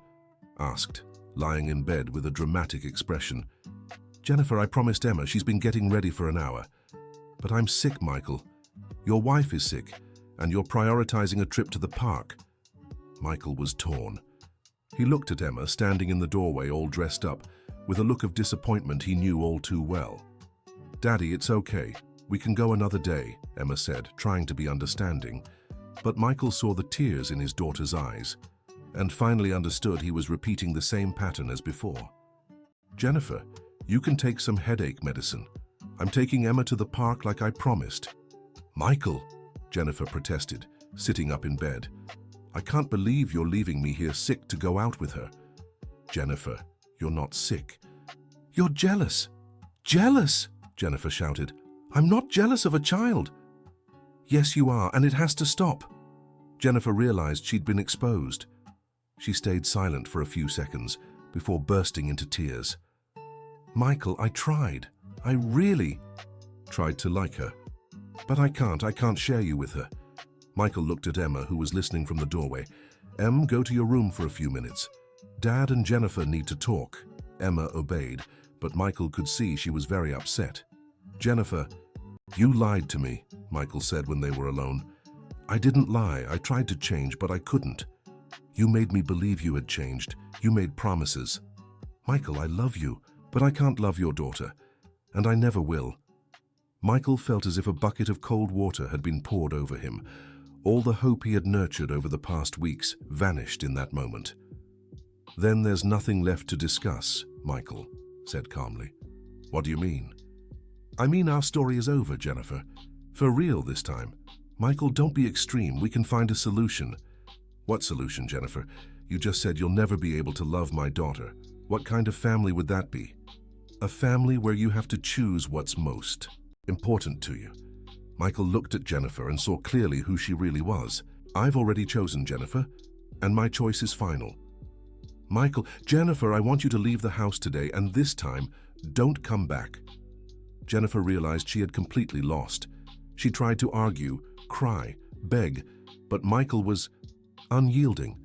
asked, lying in bed with a dramatic expression. "Jennifer, I promised Emma. She's been getting ready for an hour. But I'm sick, Michael. Your wife is sick, and you're prioritizing a trip to the park." Michael was torn. He looked at Emma, standing in the doorway all dressed up, with a look of disappointment he knew all too well. "Daddy, it's okay. We can go another day," Emma said, trying to be understanding. But Michael saw the tears in his daughter's eyes, and finally understood he was repeating the same pattern as before. "Jennifer, you can take some headache medicine. I'm taking Emma to the park like I promised." "Michael," Jennifer protested, sitting up in bed. "I can't believe you're leaving me here sick to go out with her." "Jennifer, you're not sick." "You're jealous." "Jealous?" Jennifer shouted. "I'm not jealous of a child." "Yes, you are, and it has to stop." Jennifer realized she'd been exposed. She stayed silent for a few seconds before bursting into tears. "Michael, I tried. I really tried to like her. But I can't share you with her." Michael looked at Emma, who was listening from the doorway. "Em, go to your room for a few minutes." Dad and Jennifer need to talk. Emma obeyed, but Michael could see she was very upset. Jennifer, you lied to me, Michael said when they were alone. I didn't lie. I tried to change, but I couldn't. You made me believe you had changed. You made promises. Michael, I love you, but I can't love your daughter, and I never will. Michael felt as if a bucket of cold water had been poured over him. All the hope he had nurtured over the past weeks vanished in that moment. Then there's nothing left to discuss, Michael said calmly. What do you mean? I mean our story is over, Jennifer. For real this time. Michael, don't be extreme. We can find a solution. What solution, Jennifer? You just said you'll never be able to love my daughter. What kind of family would that be? A family where you have to choose what's most important to you. Michael looked at Jennifer and saw clearly who she really was. I've already chosen Jennifer, and my choice is final. Michael, Jennifer, I want you to leave the house today, and this time, don't come back. Jennifer realized she had completely lost. She tried to argue, cry, beg, but Michael was unyielding.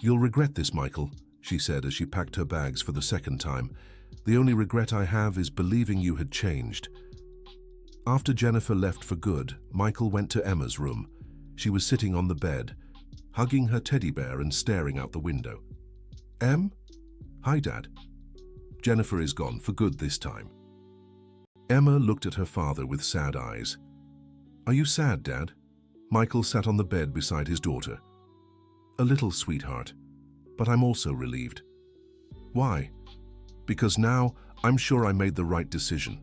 You'll regret this, Michael, she said as she packed her bags for the second time. The only regret I have is believing you had changed. After Jennifer left for good, Michael went to Emma's room. She was sitting on the bed, hugging her teddy bear and staring out the window. Em? Hi, Dad. Jennifer is gone for good this time. Emma looked at her father with sad eyes. Are you sad, Dad? Michael sat on the bed beside his daughter. A little, sweetheart, but I'm also relieved. Why? Because now I'm sure I made the right decision.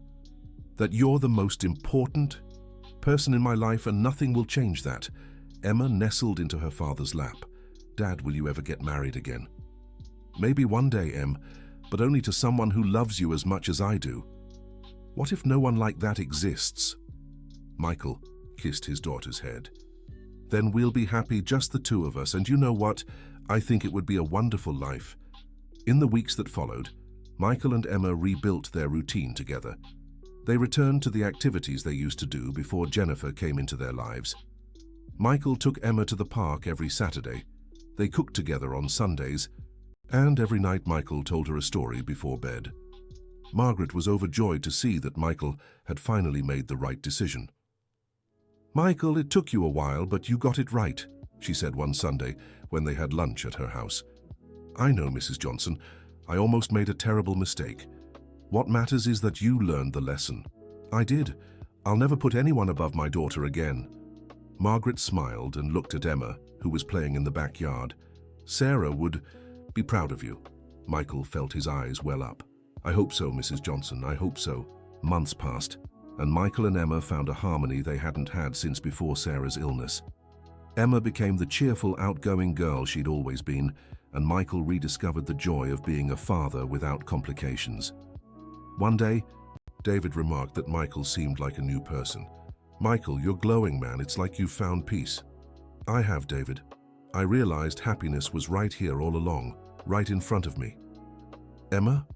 That you're the most important person in my life and nothing will change that. Emma nestled into her father's lap. Dad, will you ever get married again? Maybe one day, Em, but only to someone who loves you as much as I do. What if no one like that exists? Michael kissed his daughter's head. Then we'll be happy, just the two of us, and you know what? I think it would be a wonderful life. In the weeks that followed, Michael and Emma rebuilt their routine together. They returned to the activities they used to do before Jennifer came into their lives. Michael took Emma to the park every Saturday. They cooked together on Sundays, and every night Michael told her a story before bed. Margaret was overjoyed to see that Michael had finally made the right decision. Michael, it took you a while, but you got it right, she said one Sunday when they had lunch at her house. I know, Mrs. Johnson. I almost made a terrible mistake. What matters is that you learned the lesson. I did. I'll never put anyone above my daughter again. Margaret smiled and looked at Emma, who was playing in the backyard. Sarah would be proud of you. Michael felt his eyes well up. I hope so, Mrs. Johnson, I hope so. Months passed, and Michael and Emma found a harmony they hadn't had since before Sarah's illness. Emma became the cheerful, outgoing girl she'd always been, and Michael rediscovered the joy of being a father without complications. One day, David remarked that Michael seemed like a new person. Michael, you're glowing, man. It's like you've found peace. I have, David. I realized happiness was right here all along, right in front of me. Emma?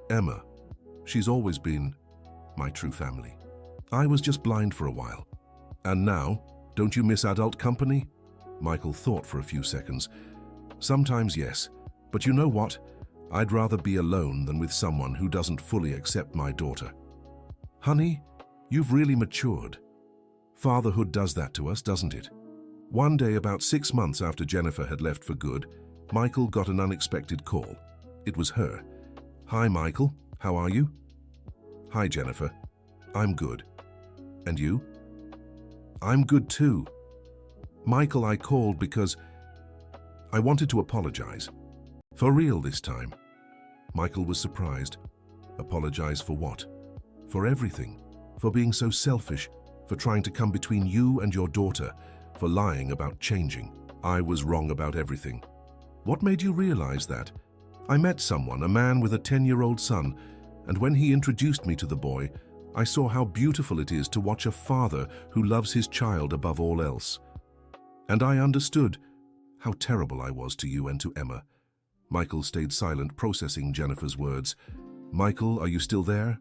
Emma. She's always been my true family. I was just blind for a while. And now, don't you miss adult company? Michael thought for a few seconds. Sometimes, yes. But you know what? I'd rather be alone than with someone who doesn't fully accept my daughter. Honey, you've really matured. Fatherhood does that to us, doesn't it? One day, about 6 months after Jennifer had left for good, Michael got an unexpected call. It was her. Hi, Michael. How are you? Hi, Jennifer. I'm good. And you? I'm good too. Michael, I called because I wanted to apologize. For real this time. Michael was surprised. Apologize for what? For everything. For being so selfish. For trying to come between you and your daughter. For lying about changing. I was wrong about everything. What made you realize that? I met someone, a man with a 10-year-old son, and when he introduced me to the boy, I saw how beautiful it is to watch a father who loves his child above all else. And I understood how terrible I was to you and to Emma. Michael stayed silent, processing Jennifer's words. Michael, are you still there?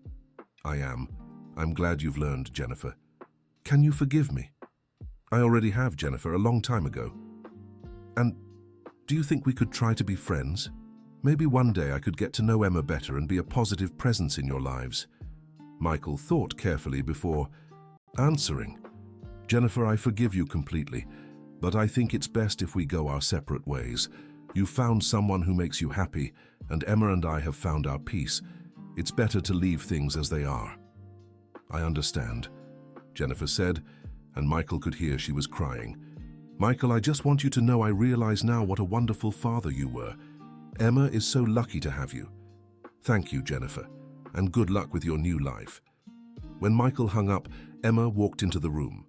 I am. I'm glad you've learned, Jennifer. Can you forgive me? I already have, Jennifer, a long time ago. And do you think we could try to be friends? Maybe one day I could get to know Emma better and be a positive presence in your lives. Michael thought carefully before answering. Jennifer, I forgive you completely, but I think it's best if we go our separate ways. You've found someone who makes you happy, and Emma and I have found our peace. It's better to leave things as they are. I understand, Jennifer said, and Michael could hear she was crying. Michael, I just want you to know I realize now what a wonderful father you were. Emma is so lucky to have you. Thank you, Jennifer, and good luck with your new life. When Michael hung up, Emma walked into the room.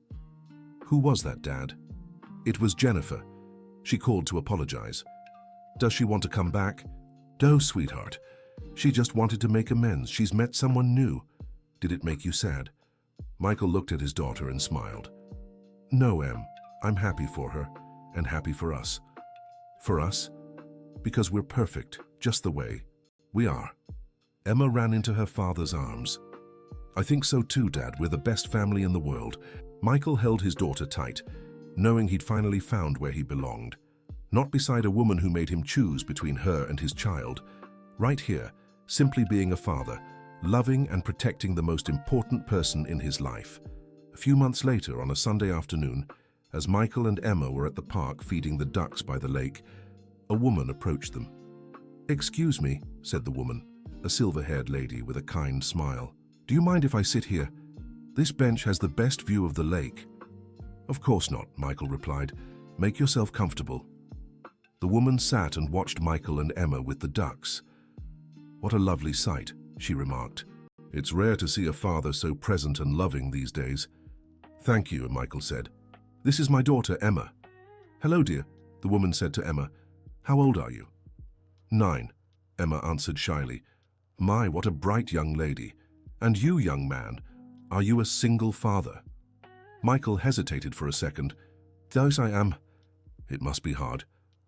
Who was that, Dad? It was Jennifer. She called to apologize. Does she want to come back? No, sweetheart. She just wanted to make amends. She's met someone new. Did it make you sad? Michael looked at his daughter and smiled. No, Em. I'm happy for her, and happy for us. For us? Because we're perfect, just the way we are. Emma ran into her father's arms. I think so too, Dad. We're the best family in the world. Michael held his daughter tight, knowing he'd finally found where he belonged. Not beside a woman who made him choose between her and his child. Right here, simply being a father, loving and protecting the most important person in his life. A few months later, on a Sunday afternoon, as Michael and Emma were at the park feeding the ducks by the lake, a woman approached them. Excuse me, said the woman, a silver-haired lady with a kind smile. Do you mind if I sit here? This bench has the best view of the lake. Of course not, Michael replied. Make yourself comfortable. The woman sat and watched Michael and Emma with the ducks. What a lovely sight, she remarked. It's rare to see a father so present and loving these days. Thank you, Michael said. This is my daughter, Emma. Hello, dear, the woman said to Emma. How old are you? 9, Emma answered shyly. My, what a bright young lady. And you, young man, are you a single father? Michael hesitated for a second. Yes, I am. It must be hard,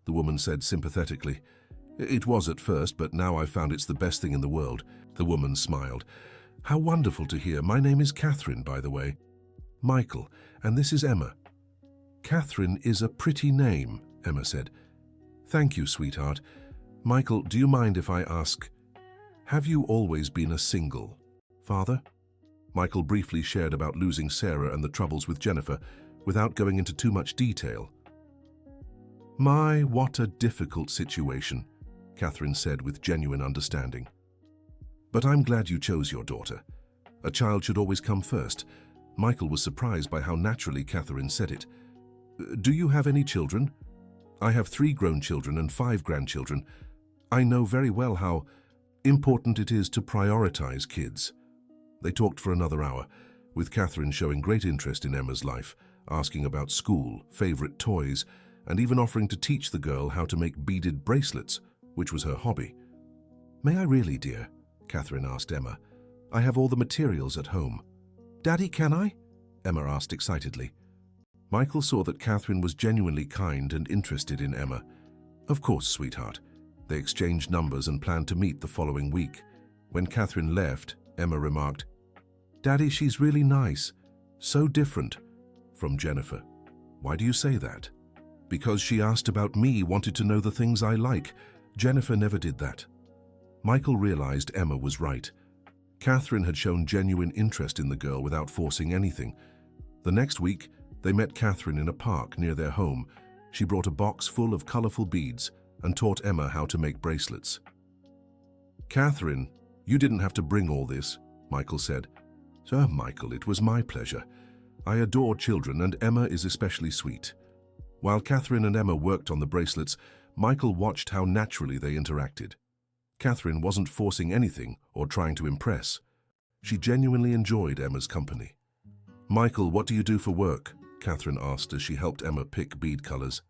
the woman said sympathetically. It was at first, but now I've found it's the best thing in the world. The woman smiled. How wonderful to hear. My name is Catherine, by the way. Michael, and this is Emma. Catherine is a pretty name, Emma said. Thank you, sweetheart. Michael, do you mind if I ask, have you always been a single father? Michael briefly shared about losing Sarah and the troubles with Jennifer, without going into too much detail. My, what a difficult situation, Catherine said with genuine understanding. But I'm glad you chose your daughter. A child should always come first. Michael was surprised by how naturally Catherine said it. Do you have any children? I have 3 grown children and 5 grandchildren. I know very well how important it is to prioritize kids. They talked for another hour, with Catherine showing great interest in Emma's life, asking about school, favorite toys, and even offering to teach the girl how to make beaded bracelets, which was her hobby. May I really, dear? Catherine asked Emma. I have all the materials at home. Daddy, can I? Emma asked excitedly. Michael saw that Catherine was genuinely kind and interested in Emma. Of course, sweetheart. They exchanged numbers and planned to meet the following week. When Catherine left, Emma remarked, Daddy, she's really nice. So different from Jennifer. Why do you say that? Because she asked about me, wanted to know the things I like. Jennifer never did that. Michael realized Emma was right. Catherine had shown genuine interest in the girl without forcing anything. The next week, they met Catherine in a park near their home. She brought a box full of colorful beads and taught Emma how to make bracelets. Catherine, you didn't have to bring all this, Michael said. Sir Michael, it was my pleasure. I adore children, and Emma is especially sweet. While Catherine and Emma worked on the bracelets, Michael watched how naturally they interacted. Catherine wasn't forcing anything or trying to impress. She genuinely enjoyed Emma's company. Michael, what do you do for work? Catherine asked as she helped Emma pick bead colors.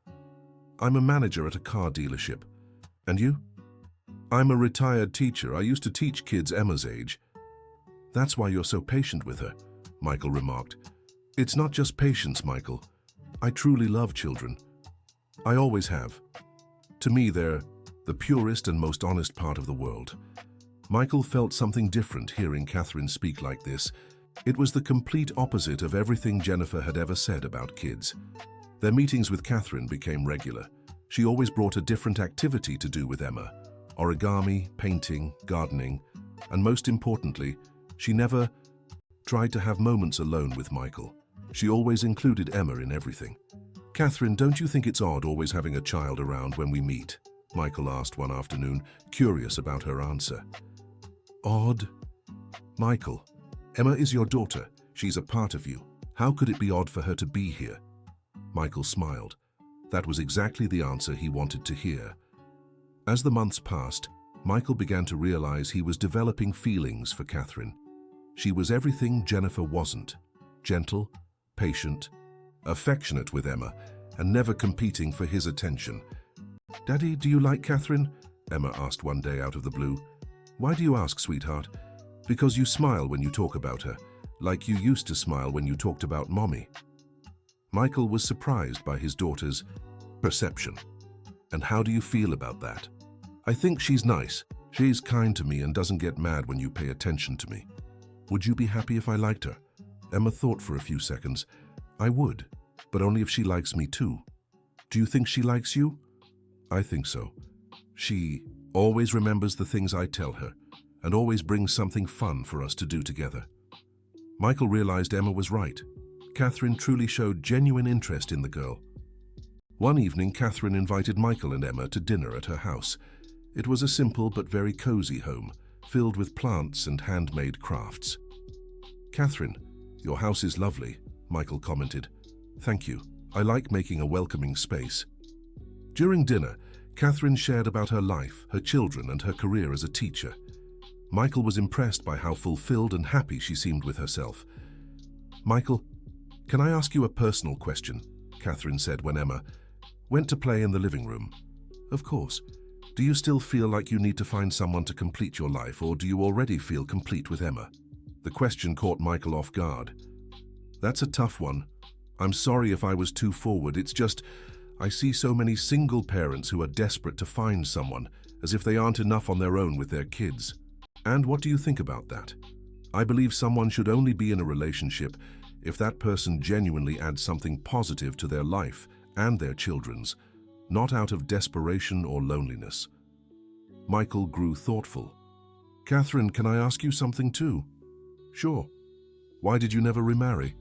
I'm a manager at a car dealership. And you? I'm a retired teacher. I used to teach kids Emma's age. That's why you're so patient with her, Michael remarked. It's not just patience, Michael. I truly love children. I always have. To me, they're the purest and most honest part of the world. Michael felt something different hearing Catherine speak like this. It was the complete opposite of everything Jennifer had ever said about kids. Their meetings with Catherine became regular. She always brought a different activity to do with Emma. origami, painting, gardening, and most importantly, she never tried to have moments alone with Michael. She always included Emma in everything. "Catherine, don't you think it's odd always having a child around when we meet?" Michael asked one afternoon, curious about her answer. "Odd? Michael, Emma is your daughter. She's a part of you. How could it be odd for her to be here?" Michael smiled. That was exactly the answer he wanted to hear. As the months passed, Michael began to realize he was developing feelings for Catherine. She was everything Jennifer wasn't: gentle, patient, affectionate with Emma, and never competing for his attention. "Daddy, do you like Catherine?" Emma asked one day out of the blue. "Why do you ask, sweetheart?" "Because you smile when you talk about her, like you used to smile when you talked about Mommy." Michael was surprised by his daughter's perception. "And how do you feel about that?" "I think she's nice. She's kind to me and doesn't get mad when you pay attention to me." "Would you be happy if I liked her?" Emma thought for a few seconds. "I would, but only if she likes me too." "Do you think she likes you?" "I think so. She always remembers the things I tell her and always brings something fun for us to do together." Michael realized Emma was right. Catherine truly showed genuine interest in the girl. One evening, Catherine invited Michael and Emma to dinner at her house. It was a simple but very cozy home, filled with plants and handmade crafts. "Catherine, your house is lovely," Michael commented. "Thank you. I like making a welcoming space." During dinner, Catherine shared about her life, her children, and her career as a teacher. Michael was impressed by how fulfilled and happy she seemed with herself. "Michael, can I ask you a personal question?" Catherine said when Emma went to play in the living room. "Of course. Do you still feel like you need to find someone to complete your life, or do you already feel complete with Emma?" The question caught Michael off guard. "That's a tough one. I'm sorry if I was too forward. It's just, I see so many single parents who are desperate to find someone, as if they aren't enough on their own with their kids. And what do you think about that? I believe someone should only be in a relationship if that person genuinely adds something positive to their life and their children's, not out of desperation or loneliness." Michael grew thoughtful. "Catherine, can I ask you something too?" "Sure. Why did you never remarry?"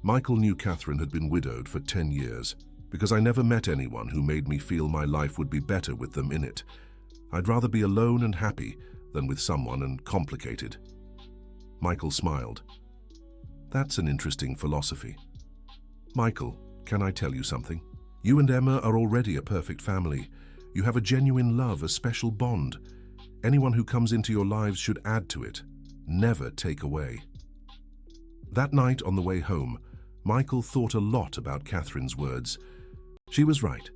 Michael knew Catherine had been widowed for 10 years. "Because I never met anyone who made me feel my life would be better with them in it. I'd rather be alone and happy than with someone and complicated." Michael smiled. "That's an interesting philosophy." "Michael, can I tell you something? You and Emma are already a perfect family. You have a genuine love, a special bond. Anyone who comes into your lives should add to it, never take away." That night on the way home, Michael thought a lot about Catherine's words. She was right.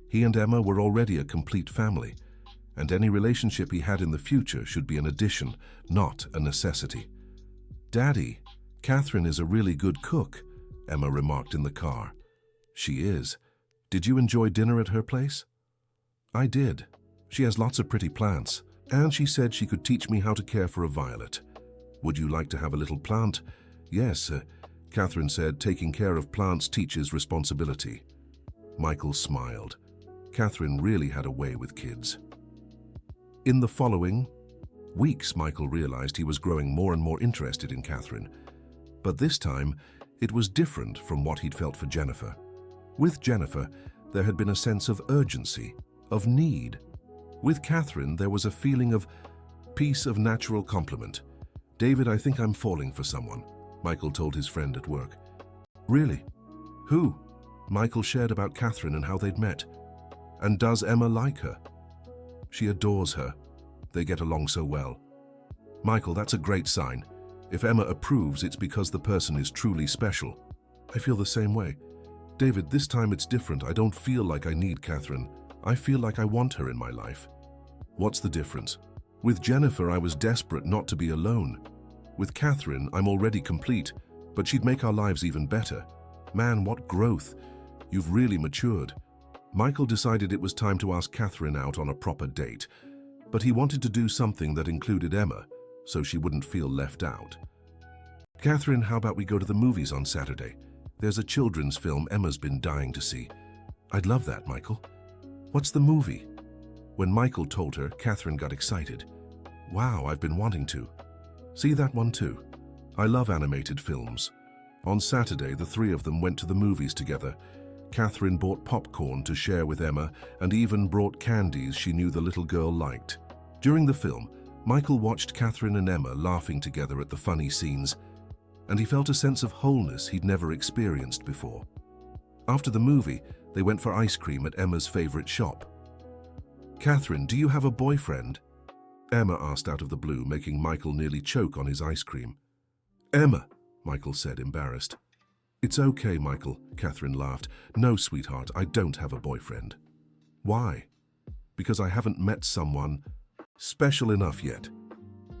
He and Emma were already a complete family, and any relationship he had in the future should be an addition, not a necessity. "Daddy, Catherine is a really good cook," Emma remarked in the car. "She is. Did you enjoy dinner at her place?" "I did. She has lots of pretty plants, and she said she could teach me how to care for a violet." "Would you like to have a little plant?" "Yes," Catherine said, "taking care of plants teaches responsibility." Michael smiled. Catherine really had a way with kids. In the following weeks, Michael realized he was growing more and more interested in Catherine. But this time, it was different from what he'd felt for Jennifer. With Jennifer, there had been a sense of urgency, of need. With Catherine, there was a feeling of peace, of natural complement. "David, I think I'm falling for someone," Michael told his friend at work. "Really? Who?" Michael shared about Catherine and how they'd met. "And does Emma like her?" "She adores her. They get along so well." "Michael, that's a great sign. If Emma approves, it's because the person is truly special." "I feel the same way. David, this time it's different. I don't feel like I need Catherine. I feel like I want her in my life." "What's the difference?" "With Jennifer, I was desperate not to be alone. With Catherine, I'm already complete, but she'd make our lives even better." "Man, what growth. You've really matured." Michael decided it was time to ask Catherine out on a proper date, but he wanted to do something that included Emma, so she wouldn't feel left out. "Catherine, how about we go to the movies on Saturday? There's a children's film Emma's been dying to see." "I'd love that, Michael." "What's the movie?" When Michael told her, Catherine got excited. Wow, I've been wanting to. See that one too? I love animated films. On Saturday, the three of them went to the movies together. Catherine bought popcorn to share with Emma and even brought candies she knew the little girl liked. During the film, Michael watched Catherine and Emma laughing together at the funny scenes, and he felt a sense of wholeness he'd never experienced before. After the movie, they went for ice cream at Emma's favorite shop. "Catherine, do you have a boyfriend?" Emma asked out of the blue, making Michael nearly choke on his ice cream. "Emma," Michael said, embarrassed. "It's okay, Michael," Catherine laughed. "No, sweetheart, I don't have a boyfriend." "Why?" "Because I haven't met someone special enough yet."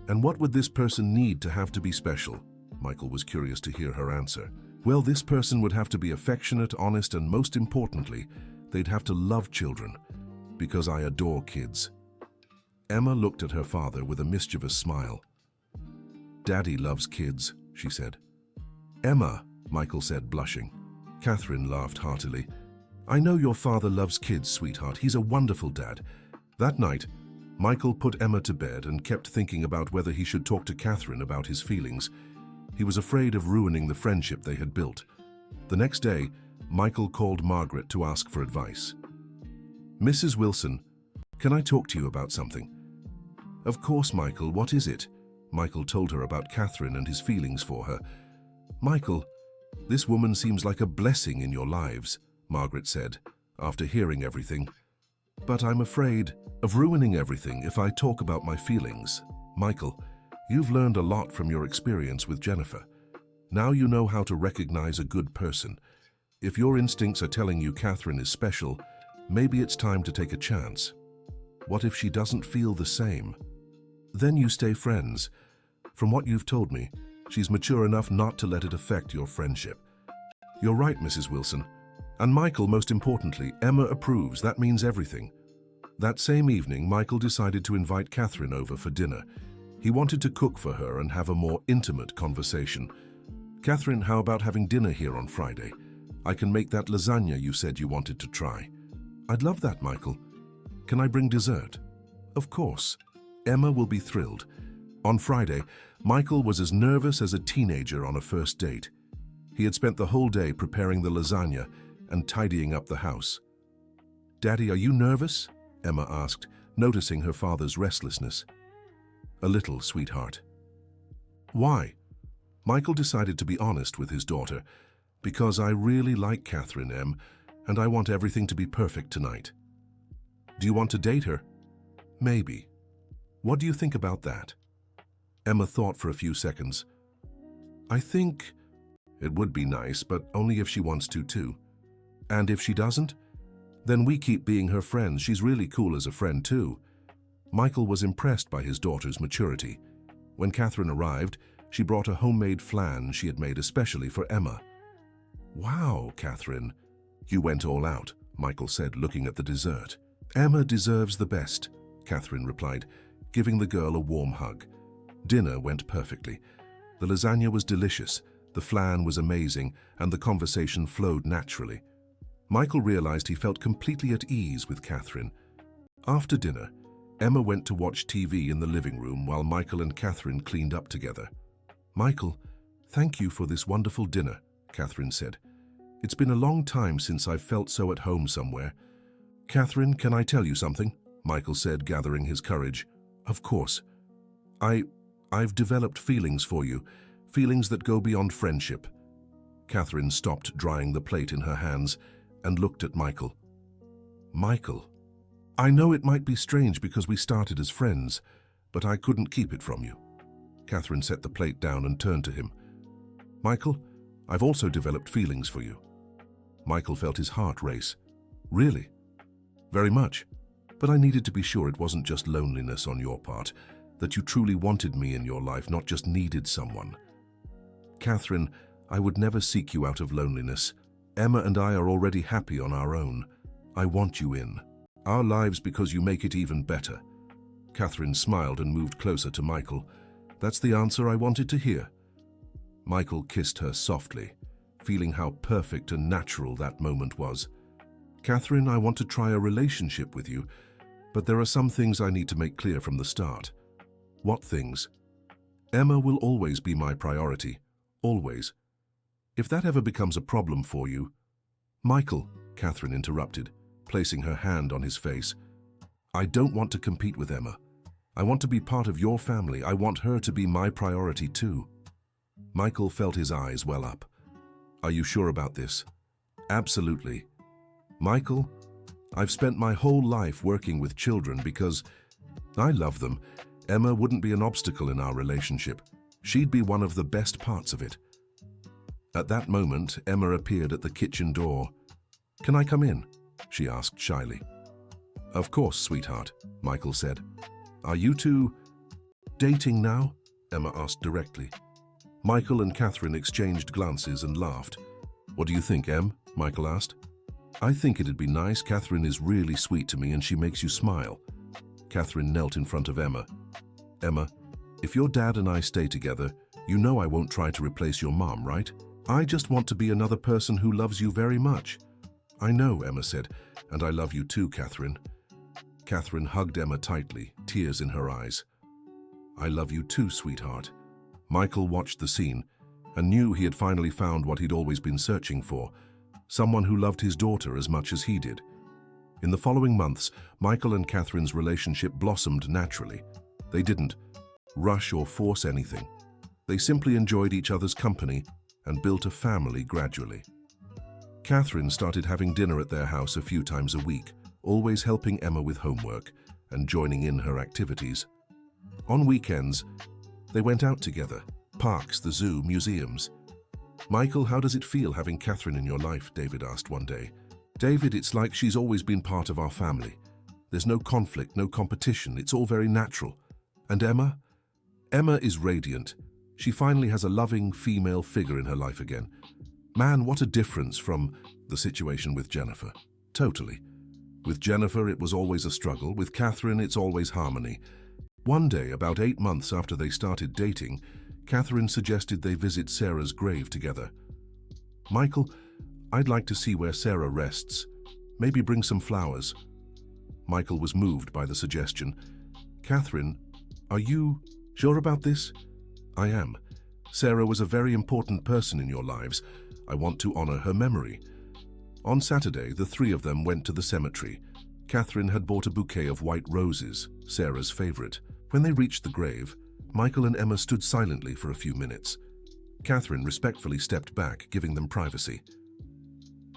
"And what would this person need to have to be special?" Michael was curious to hear her answer. "Well, this person would have to be affectionate, honest, and most importantly, they'd have to love children, because I adore kids." Emma looked at her father with a mischievous smile. "Daddy loves kids," she said. "Emma," Michael said, blushing. Catherine laughed heartily. "I know your father loves kids, sweetheart. He's a wonderful dad." That night, Michael put Emma to bed and kept thinking about whether he should talk to Catherine about his feelings. He was afraid of ruining the friendship they had built. The next day, Michael called Margaret to ask for advice. "Mrs. Wilson, can I talk to you about something?" "Of course, Michael. What is it?" Michael told her about Catherine and his feelings for her. "Michael, this woman seems like a blessing in your lives," Margaret said, after hearing everything. "But I'm afraid of ruining everything if I talk about my feelings. Michael, you've learned a lot from your experience with Jennifer. Now you know how to recognize a good person. If your instincts are telling you Catherine is special, maybe it's time to take a chance. What if she doesn't feel the same? Then you stay friends. From what you've told me, she's mature enough not to let it affect your friendship." "You're right, Mrs. Wilson. And Michael, most importantly, Emma approves. That means everything." That same evening, Michael decided to invite Catherine over for dinner. He wanted to cook for her and have a more intimate conversation. "Catherine, how about having dinner here on Friday? I can make that lasagna you said you wanted to try." "I'd love that, Michael. Can I bring dessert?" "Of course." Emma will be thrilled. On Friday, Michael was as nervous as a teenager on a first date. He had spent the whole day preparing the lasagna and tidying up the house. "Daddy, are you nervous?" Emma asked, noticing her father's restlessness. "A little, sweetheart." "Why?" Michael decided to be honest with his daughter. "Because I really like Catherine, Em, and I want everything to be perfect tonight." "Do you want to date her?" "Maybe." "What do you think about that?" Emma thought for a few seconds. "I think it would be nice, but only if she wants to too. And if she doesn't? Then we keep being her friends. She's really cool as a friend too." Michael was impressed by his daughter's maturity. When Catherine arrived, she brought a homemade flan she had made especially for Emma. "Wow, Catherine, you went all out," Michael said, looking at the dessert. "Emma deserves the best," Catherine replied, giving the girl a warm hug. Dinner went perfectly. The lasagna was delicious, the flan was amazing, and the conversation flowed naturally. Michael realized he felt completely at ease with Catherine. After dinner, Emma went to watch TV in the living room while Michael and Catherine cleaned up together. "Michael, thank you for this wonderful dinner," Catherine said. "It's been a long time since I've felt so at home somewhere." "Catherine, can I tell you something?" Michael said, gathering his courage. "Of course. I've developed feelings for you, feelings that go beyond friendship." Catherine stopped drying the plate in her hands and looked at Michael. "Michael, I know it might be strange because we started as friends, but I couldn't keep it from you." Catherine set the plate down and turned to him. "Michael, I've also developed feelings for you." Michael felt his heart race. "Really?" "Very much. But I needed to be sure it wasn't just loneliness on your part, that you truly wanted me in your life, not just needed someone." "Catherine, I would never seek you out of loneliness. Emma and I are already happy on our own. I want you in our lives because you make it even better." Catherine smiled and moved closer to Michael. "That's the answer I wanted to hear." Michael kissed her softly, feeling how perfect and natural that moment was. "Catherine, I want to try a relationship with you, But there are some things I need to make clear from the start. What things? Emma will always be my priority. Always. If that ever becomes a problem for you... Michael, Catherine interrupted, placing her hand on his face. I don't want to compete with Emma. I want to be part of your family. I want her to be my priority too. Michael felt his eyes well up. Are you sure about this? Absolutely. Michael, I've spent my whole life working with children because I love them. Emma wouldn't be an obstacle in our relationship. She'd be one of the best parts of it. At that moment, Emma appeared at the kitchen door. Can I come in? She asked shyly. Of course, sweetheart, Michael said. Are you two dating now? Emma asked directly. Michael and Catherine exchanged glances and laughed. What do you think, Em? Michael asked. I think it'd be nice. Catherine is really sweet to me and she makes you smile. Catherine knelt in front of Emma. Emma, if your dad and I stay together, you know I won't try to replace your mom, right? I just want to be another person who loves you very much. I know, Emma said, and I love you too, Catherine. Catherine hugged Emma tightly, tears in her eyes. I love you too, sweetheart. Michael watched the scene and knew he had finally found what he'd always been searching for, someone who loved his daughter as much as he did. In the following months, Michael and Catherine's relationship blossomed naturally. They didn't rush or force anything. They simply enjoyed each other's company and built a family gradually. Catherine started having dinner at their house a few times a week, always helping Emma with homework and joining in her activities. On weekends, they went out together, parks, the zoo, museums. Michael, how does it feel having Catherine in your life? David asked one day. David, it's like she's always been part of our family. There's no conflict, no competition, it's all very natural. And Emma? Emma is radiant. She finally has a loving female figure in her life again. Man, what a difference from the situation with Jennifer. Totally. With Jennifer, it was always a struggle. With Catherine, it's always harmony. One day, about 8 months after they started dating, Catherine suggested they visit Sarah's grave together. Michael, I'd like to see where Sarah rests. Maybe bring some flowers. Michael was moved by the suggestion. Catherine, are you sure about this? I am. Sarah was a very important person in your lives. I want to honor her memory. On Saturday, the three of them went to the cemetery. Catherine had bought a bouquet of white roses, Sarah's favorite. When they reached the grave, Michael and Emma stood silently for a few minutes. Catherine respectfully stepped back, giving them privacy.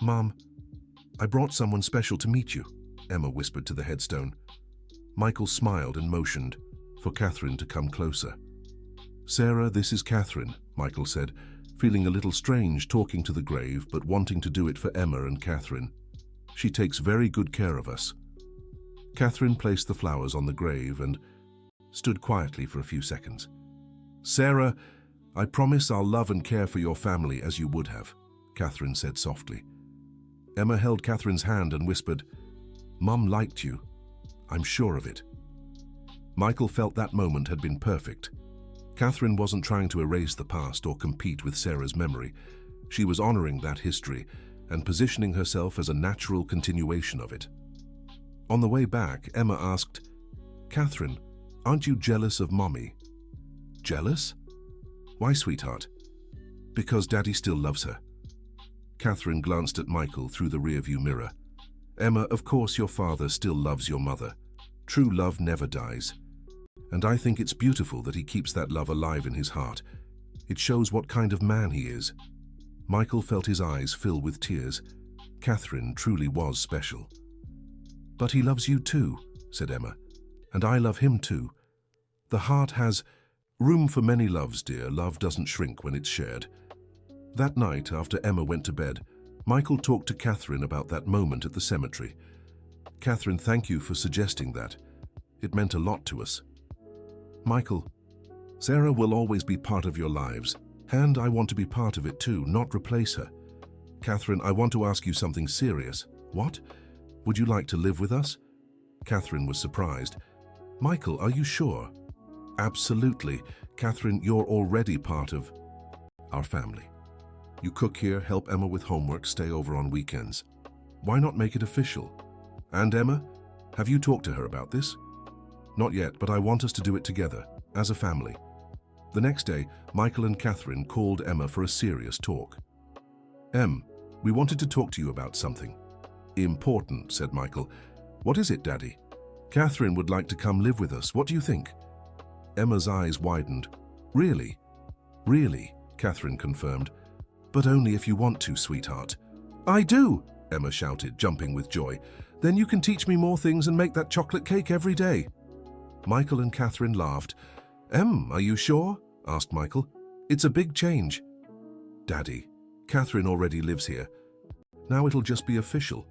Mom, I brought someone special to meet you, Emma whispered to the headstone. Michael smiled and motioned for Catherine to come closer. Sarah, this is Catherine, Michael said, feeling a little strange talking to the grave but wanting to do it for Emma and Catherine. She takes very good care of us. Catherine placed the flowers on the grave and stood quietly for a few seconds. Sarah, I promise I'll love and care for your family as you would have, Catherine said softly. Emma held Catherine's hand and whispered, Mum liked you. I'm sure of it. Michael felt that moment had been perfect. Catherine wasn't trying to erase the past or compete with Sarah's memory. She was honoring that history and positioning herself as a natural continuation of it. On the way back, Emma asked, Catherine, aren't you jealous of Mommy? Jealous? Why, sweetheart? Because Daddy still loves her. Catherine glanced at Michael through the rearview mirror. Emma, of course your father still loves your mother. True love never dies. And I think it's beautiful that he keeps that love alive in his heart. It shows what kind of man he is. Michael felt his eyes fill with tears. Catherine truly was special. But he loves you too, said Emma. And I love him too. The heart has room for many loves, dear. Love doesn't shrink when it's shared. That night, after Emma went to bed, Michael talked to Catherine about that moment at the cemetery. Catherine, thank you for suggesting that. It meant a lot to us. Michael, Sarah will always be part of your lives, and I want to be part of it too, not replace her. Catherine, I want to ask you something serious. What? Would you like to live with us? Catherine was surprised. Michael, are you sure? Absolutely. Catherine, you're already part of our family. You cook here, help Emma with homework, stay over on weekends. Why not make it official? And Emma, Have you talked to her about this? Not yet, but I want us to do it together, as a family. The next day, Michael and Catherine called Emma for a serious talk. "Em, we wanted to talk to you about something." "Important," said Michael. "What is it, Daddy?" "Catherine would like to come live with us. What do you think?" Emma's eyes widened. "Really?" "Really," Catherine confirmed. "But only if you want to, sweetheart." "I do!" Emma shouted, jumping with joy. "Then you can teach me more things and make that chocolate cake every day." Michael and Catherine laughed. "Em, are you sure?" asked Michael. "It's a big change." "Daddy, Catherine already lives here. Now it'll just be official."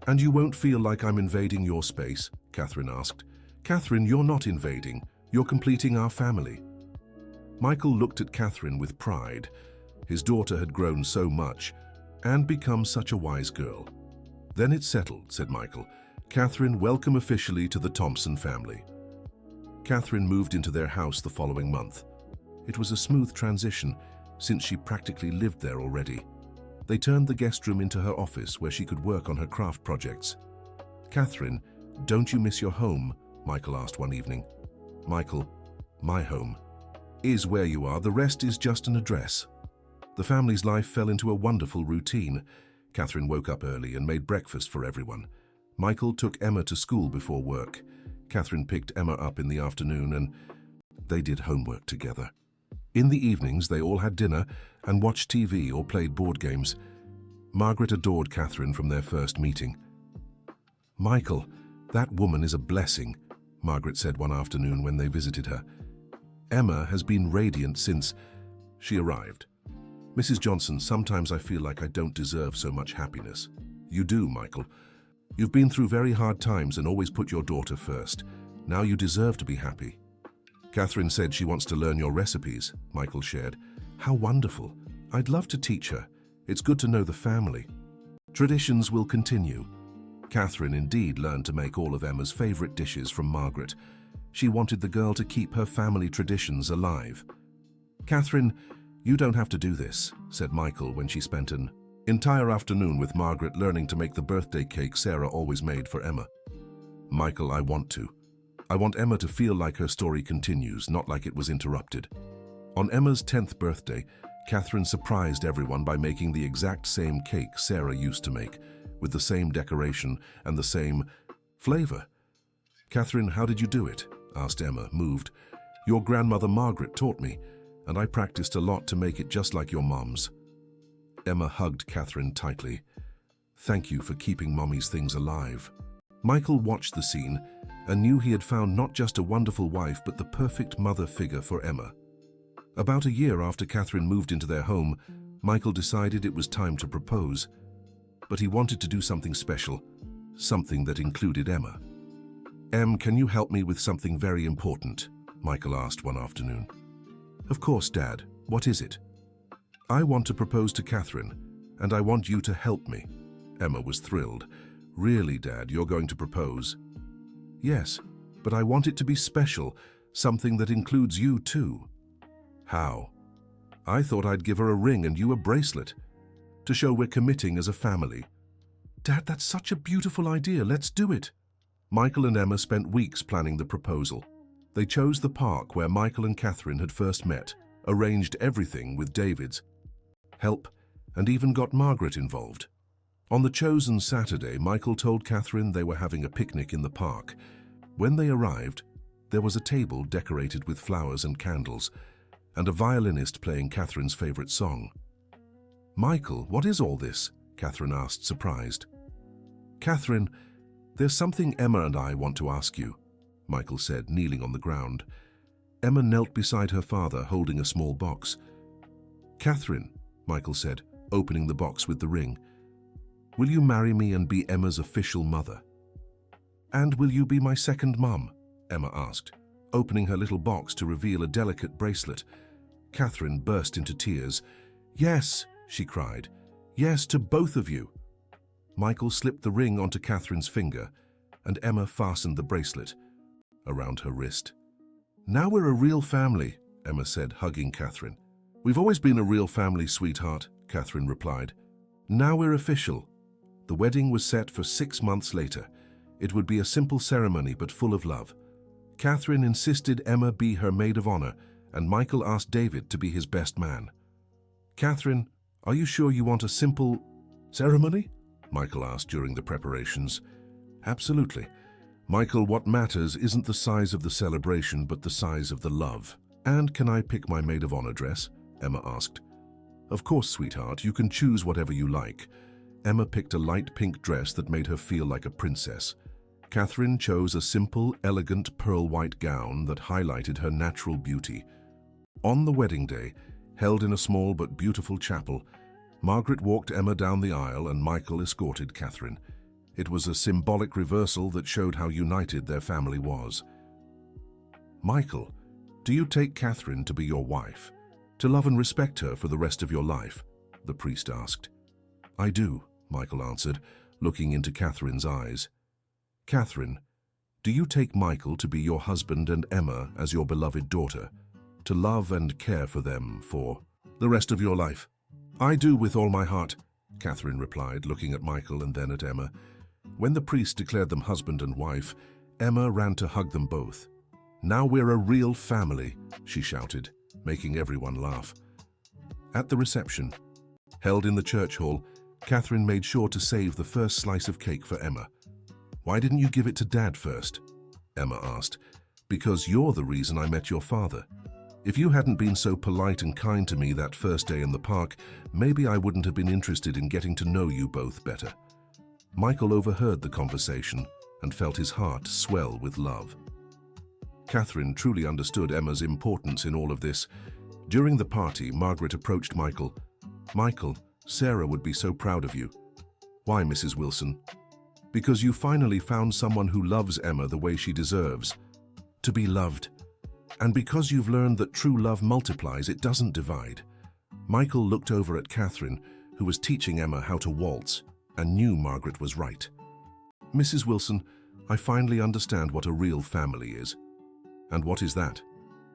"And you won't feel like I'm invading your space?" Catherine asked. "Catherine, you're not invading. You're completing our family." Michael looked at Catherine with pride. His daughter had grown so much and become such a wise girl. "Then it's settled," said Michael. "Catherine, welcome officially to the Thompson family." Catherine moved into their house the following month. It was a smooth transition, since she practically lived there already. They turned the guest room into her office where she could work on her craft projects. "Catherine, don't you miss your home?" Michael asked one evening. "Michael, my home is where you are. The rest is just an address." The family's life fell into a wonderful routine. Catherine woke up early and made breakfast for everyone. Michael took Emma to school before work. Catherine picked Emma up in the afternoon and they did homework together. In the evenings, they all had dinner and watched TV or played board games. Margaret adored Catherine from their first meeting. "Michael, that woman is a blessing," Margaret said one afternoon when they visited her. "Emma has been radiant since she arrived. Mrs. Johnson, sometimes I feel like I don't deserve so much happiness." "You do, Michael. You've been through very hard times and always put your daughter first. Now you deserve to be happy." "Catherine said she wants to learn your recipes," Michael shared. "How wonderful. I'd love to teach her. It's good to know the family. Traditions will continue." Catherine indeed learned to make all of Emma's favorite dishes from Margaret. She wanted the girl to keep her family traditions alive. "Catherine, you don't have to do this," said Michael when she spent an entire afternoon with Margaret learning to make the birthday cake Sarah always made for Emma. "Michael, I want to. I want Emma to feel like her story continues, not like it was interrupted." On Emma's 10th birthday, Catherine surprised everyone by making the exact same cake Sarah used to make, with the same decoration and the same flavor. "Catherine, how did you do it?" asked Emma, moved. "Your grandmother Margaret taught me, and I practiced a lot to make it just like your mom's." Emma hugged Catherine tightly. "Thank you for keeping Mommy's things alive." Michael watched the scene and knew he had found not just a wonderful wife but the perfect mother figure for Emma. About a year after Catherine moved into their home, Michael decided it was time to propose. But he wanted to do something special, something that included Emma. "Em, can you help me with something very important?" Michael asked one afternoon. "Of course, Dad. What is it?" "I want to propose to Catherine, and I want you to help me." Emma was thrilled. "Really, Dad, you're going to propose?" "Yes, but I want it to be special, something that includes you too." "How?" "I thought I'd give her a ring and you a bracelet, to show we're committing as a family." "Dad, that's such a beautiful idea. Let's do it." Michael and Emma spent weeks planning the proposal. They chose the park where Michael and Catherine had first met, arranged everything with David's help, and even got Margaret involved. On the chosen Saturday, Michael told Catherine they were having a picnic in the park. When they arrived, there was a table decorated with flowers and candles, and a violinist playing Catherine's favorite song. "Michael, what is all this?" Catherine asked, surprised. "Catherine, there's something Emma and I want to ask you," Michael said, kneeling on the ground. Emma knelt beside her father, holding a small box. "Catherine," Michael said, opening the box with the ring, "will you marry me and be Emma's official mother?" "And will you be my second mum?" Emma asked, opening her little box to reveal a delicate bracelet. Catherine burst into tears. "Yes," she cried. "Yes, to both of you." Michael slipped the ring onto Catherine's finger, and Emma fastened the bracelet around her wrist. "Now we're a real family," Emma said, hugging Catherine. "We've always been a real family, sweetheart," Catherine replied. "Now we're official." The wedding was set for 6 months later. It would be a simple ceremony but full of love. Catherine insisted Emma be her maid of honor, and Michael asked David to be his best man. "Catherine, are you sure you want a simple ceremony?" Michael asked during the preparations. "Absolutely. Michael, what matters isn't the size of the celebration, but the size of the love." "And can I pick my maid of honor dress?" Emma asked. "Of course, sweetheart, you can choose whatever you like." Emma picked a light pink dress that made her feel like a princess. Catherine chose a simple, elegant pearl-white gown that highlighted her natural beauty. On the wedding day, held in a small but beautiful chapel, Margaret walked Emma down the aisle and Michael escorted Catherine. It was a symbolic reversal that showed how united their family was. "Michael, do you take Catherine to be your wife, to love and respect her for the rest of your life?" the priest asked. "I do," Michael answered, looking into Catherine's eyes. "Catherine, do you take Michael to be your husband and Emma as your beloved daughter, to love and care for them for the rest of your life?" "I do with all my heart," Catherine replied, looking at Michael and then at Emma. When the priest declared them husband and wife, Emma ran to hug them both. "Now we're a real family," she shouted, making everyone laugh. At the reception, held in the church hall, Catherine made sure to save the first slice of cake for Emma. "Why didn't you give it to Dad first?" Emma asked. "Because you're the reason I met your father. If you hadn't been so polite and kind to me that first day in the park, maybe I wouldn't have been interested in getting to know you both better." Michael overheard the conversation and felt his heart swell with love. Catherine truly understood Emma's importance in all of this. During the party, Margaret approached Michael. "Michael, Sarah would be so proud of you." "Why, Mrs. Wilson?" "Because you finally found someone who loves Emma the way she deserves to be loved. And because you've learned that true love multiplies, it doesn't divide." Michael looked over at Catherine, who was teaching Emma how to waltz, and knew Margaret was right. "Mrs. Wilson, I finally understand what a real family is." "And what is that?"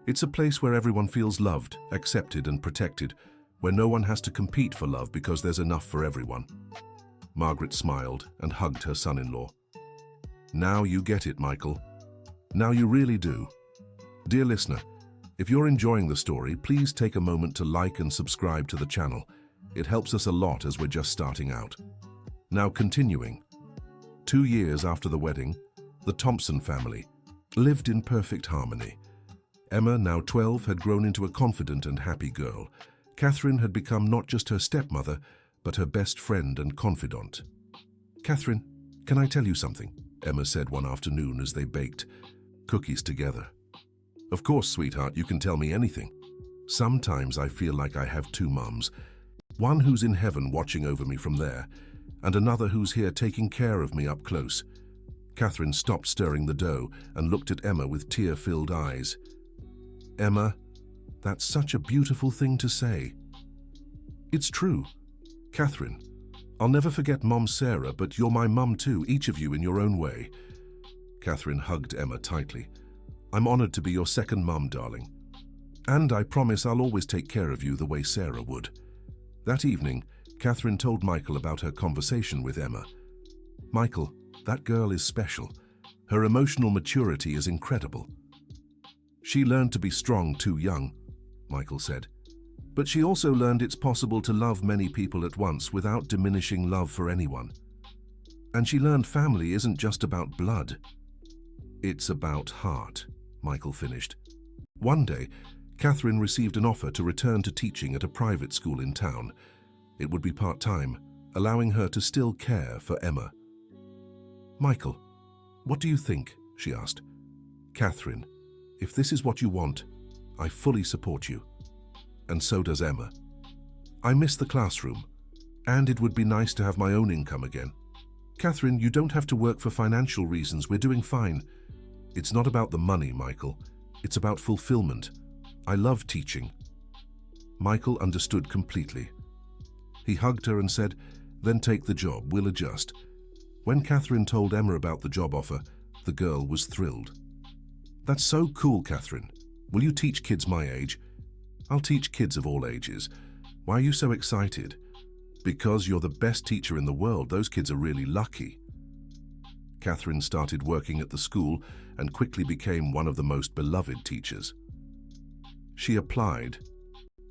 "It's a place where everyone feels loved, accepted, and protected, where no one has to compete for love because there's enough for everyone." Margaret smiled and hugged her son-in-law. "Now you get it, Michael. Now you really do." Dear listener, if you're enjoying the story, please take a moment to like and subscribe to the channel. It helps us a lot as we're just starting out. Now continuing. 2 years after the wedding, the Thompson family lived in perfect harmony. Emma, now 12, had grown into a confident and happy girl. Catherine had become not just her stepmother, but her best friend and confidant. "Catherine, can I tell you something?" Emma said one afternoon as they baked cookies together. "Of course, sweetheart, you can tell me anything. Sometimes I feel like I have two mums, one who's in heaven watching over me from there, and another who's here taking care of me up close." Catherine stopped stirring the dough and looked at Emma with tear-filled eyes. "Emma, that's such a beautiful thing to say." "It's true. Catherine, I'll never forget Mom Sarah, but you're my mum too, each of you in your own way." Catherine hugged Emma tightly. "I'm honored to be your second mum, darling. And I promise I'll always take care of you the way Sarah would." That evening, Catherine told Michael about her conversation with Emma. "Michael, that girl is special. Her emotional maturity is incredible." "She learned to be strong too young," Michael said. "But she also learned it's possible to love many people at once without diminishing love for anyone. And she learned family isn't just about blood. It's about heart," Michael finished. One day, Catherine received an offer to return to teaching at a private school in town. It would be part-time, allowing her to still care for Emma. "Michael, what do you think?" she asked. "Catherine, if this is what you want, I fully support you. And so does Emma. I miss the classroom, and it would be nice to have my own income again. Catherine, you don't have to work for financial reasons. We're doing fine. It's not about the money, Michael. It's about fulfillment. I love teaching." Michael understood completely. He hugged her and said, "Then take the job, we'll adjust." When Catherine told Emma about the job offer, the girl was thrilled. "That's so cool, Catherine. Will you teach kids my age?" "I'll teach kids of all ages. Why are you so excited?" "Because you're the best teacher in the world. Those kids are really lucky." Catherine started working at the school and quickly became one of the most beloved teachers. She applied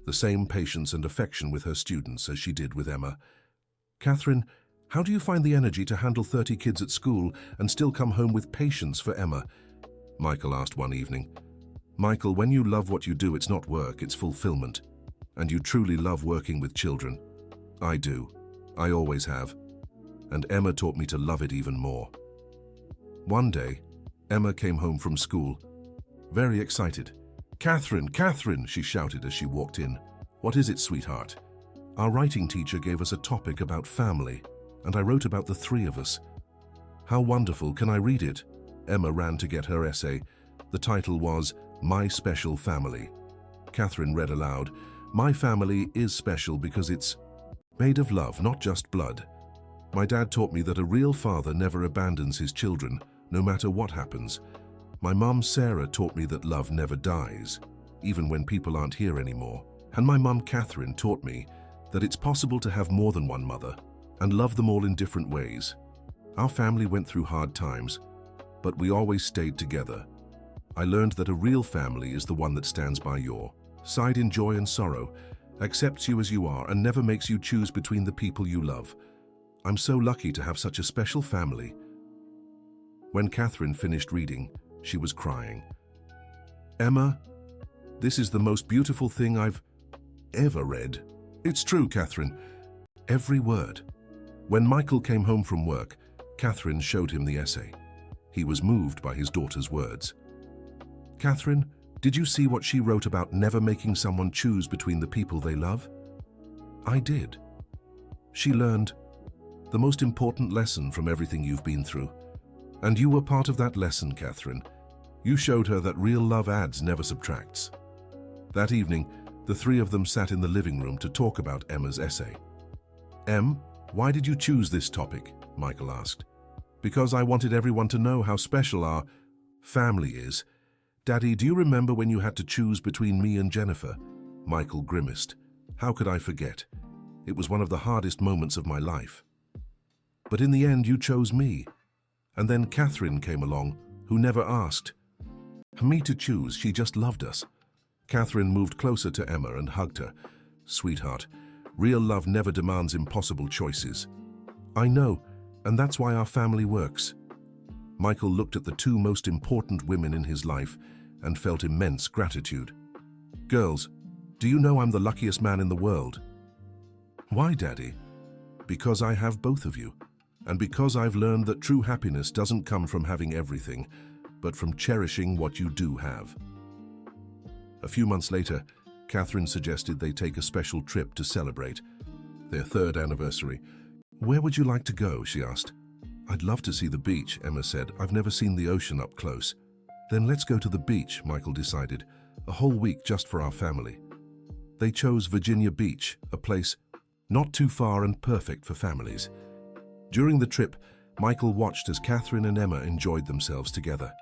the same patience and affection with her students as she did with Emma. "Catherine, how do you find the energy to handle 30 kids at school and still come home with patience for Emma?" Michael asked one evening. "Michael, when you love what you do, it's not work, it's fulfillment. And you truly love working with children." "I do. I always have. And Emma taught me to love it even more." One day, Emma came home from school, very excited. "Catherine, Catherine," she shouted as she walked in. "What is it, sweetheart?" "Our writing teacher gave us a topic about family, and I wrote about the three of us." "How wonderful, can I read it?" Emma ran to get her essay. The title was My Special Family. Catherine read aloud, "My family is special because it's made of love, not just blood. My dad taught me that a real father never abandons his children, no matter what happens. My mum, Sarah, taught me that love never dies, even when people aren't here anymore. And my mum, Catherine, taught me that it's possible to have more than one mother and love them all in different ways. Our family went through hard times, but we always stayed together. I learned that a real family is the one that stands by your side in joy and sorrow, accepts you as you are, and never makes you choose between the people you love. I'm so lucky to have such a special family." When Catherine finished reading, she was crying. "Emma, this is the most beautiful thing I've ever read." "It's true, Catherine. Every word." When Michael came home from work, Catherine showed him the essay. He was moved by his daughter's words. "Catherine, did you see what she wrote about never making someone choose between the people they love?" "I did. She learned the most important lesson from everything you've been through. And you were part of that lesson, Catherine. You showed her that real love adds, never subtracts." That evening, the three of them sat in the living room to talk about Emma's essay. "Em, why did you choose this topic?" Michael asked. "Because I wanted everyone to know how special our family is. Daddy, do you remember when you had to choose between me and Jennifer?" Michael grimaced. "How could I forget? It was one of the hardest moments of my life. But in the end, you chose me. And then Catherine came along, who never asked me to choose. She just loved us." Catherine moved closer to Emma and hugged her. "Sweetheart, real love never demands impossible choices." "I know, and that's why our family works." Michael looked at the two most important women in his life and felt immense gratitude. "Girls, do you know I'm the luckiest man in the world?" "Why, Daddy?" "Because I have both of you. And because I've learned that true happiness doesn't come from having everything, but from cherishing what you do have." A few months later, Catherine suggested they take a special trip to celebrate their 3rd anniversary. "Where would you like to go?" she asked. "I'd love to see the beach," Emma said. "I've never seen the ocean up close." "Then let's go to the beach," Michael decided. "A whole week just for our family." They chose Virginia Beach, a place not too far and perfect for families. During the trip, Michael watched as Catherine and Emma enjoyed themselves together.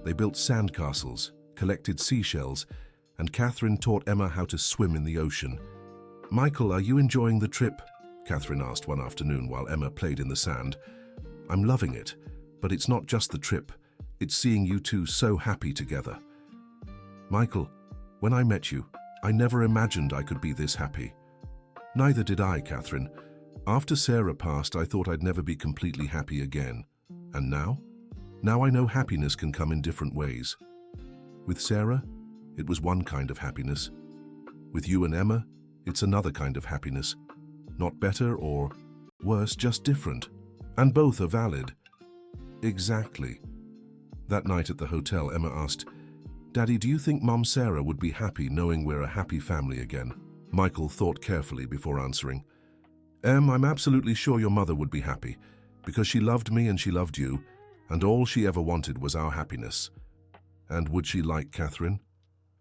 They built sandcastles, collected seashells, and Catherine taught Emma how to swim in the ocean. "Michael, are you enjoying the trip?" Catherine asked one afternoon while Emma played in the sand. "I'm loving it, but it's not just the trip. It's seeing you two so happy together." "Michael, when I met you, I never imagined I could be this happy." "Neither did I, Catherine. After Sarah passed, I thought I'd never be completely happy again. And now? Now I know happiness can come in different ways. With Sarah, it was one kind of happiness. With you and Emma, it's another kind of happiness. Not better or worse, just different. And both are valid." "Exactly." That night at the hotel, Emma asked, "Daddy, do you think Mom Sarah would be happy knowing we're a happy family again?" Michael thought carefully before answering. "I'm absolutely sure your mother would be happy, because she loved me and she loved you, and all she ever wanted was our happiness." "And would she like Catherine?"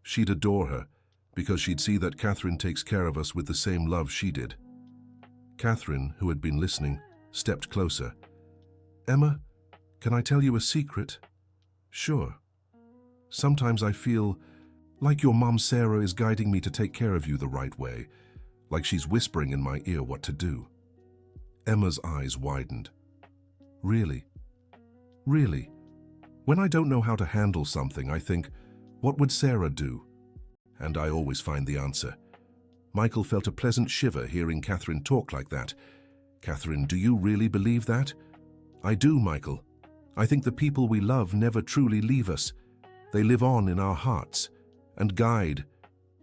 "She'd adore her, because she'd see that Catherine takes care of us with the same love she did." Catherine, who had been listening, stepped closer. "Emma, can I tell you a secret?" "Sure." "Sometimes I feel like your mom Sarah is guiding me to take care of you the right way, like she's whispering in my ear what to do." Emma's eyes widened. "Really? Really? When I don't know how to handle something, I think, what would Sarah do? And I always find the answer. Michael felt a pleasant shiver hearing Catherine talk like that. Catherine, do you really believe that? I do, Michael. I think the people we love never truly leave us. They live on in our hearts and guide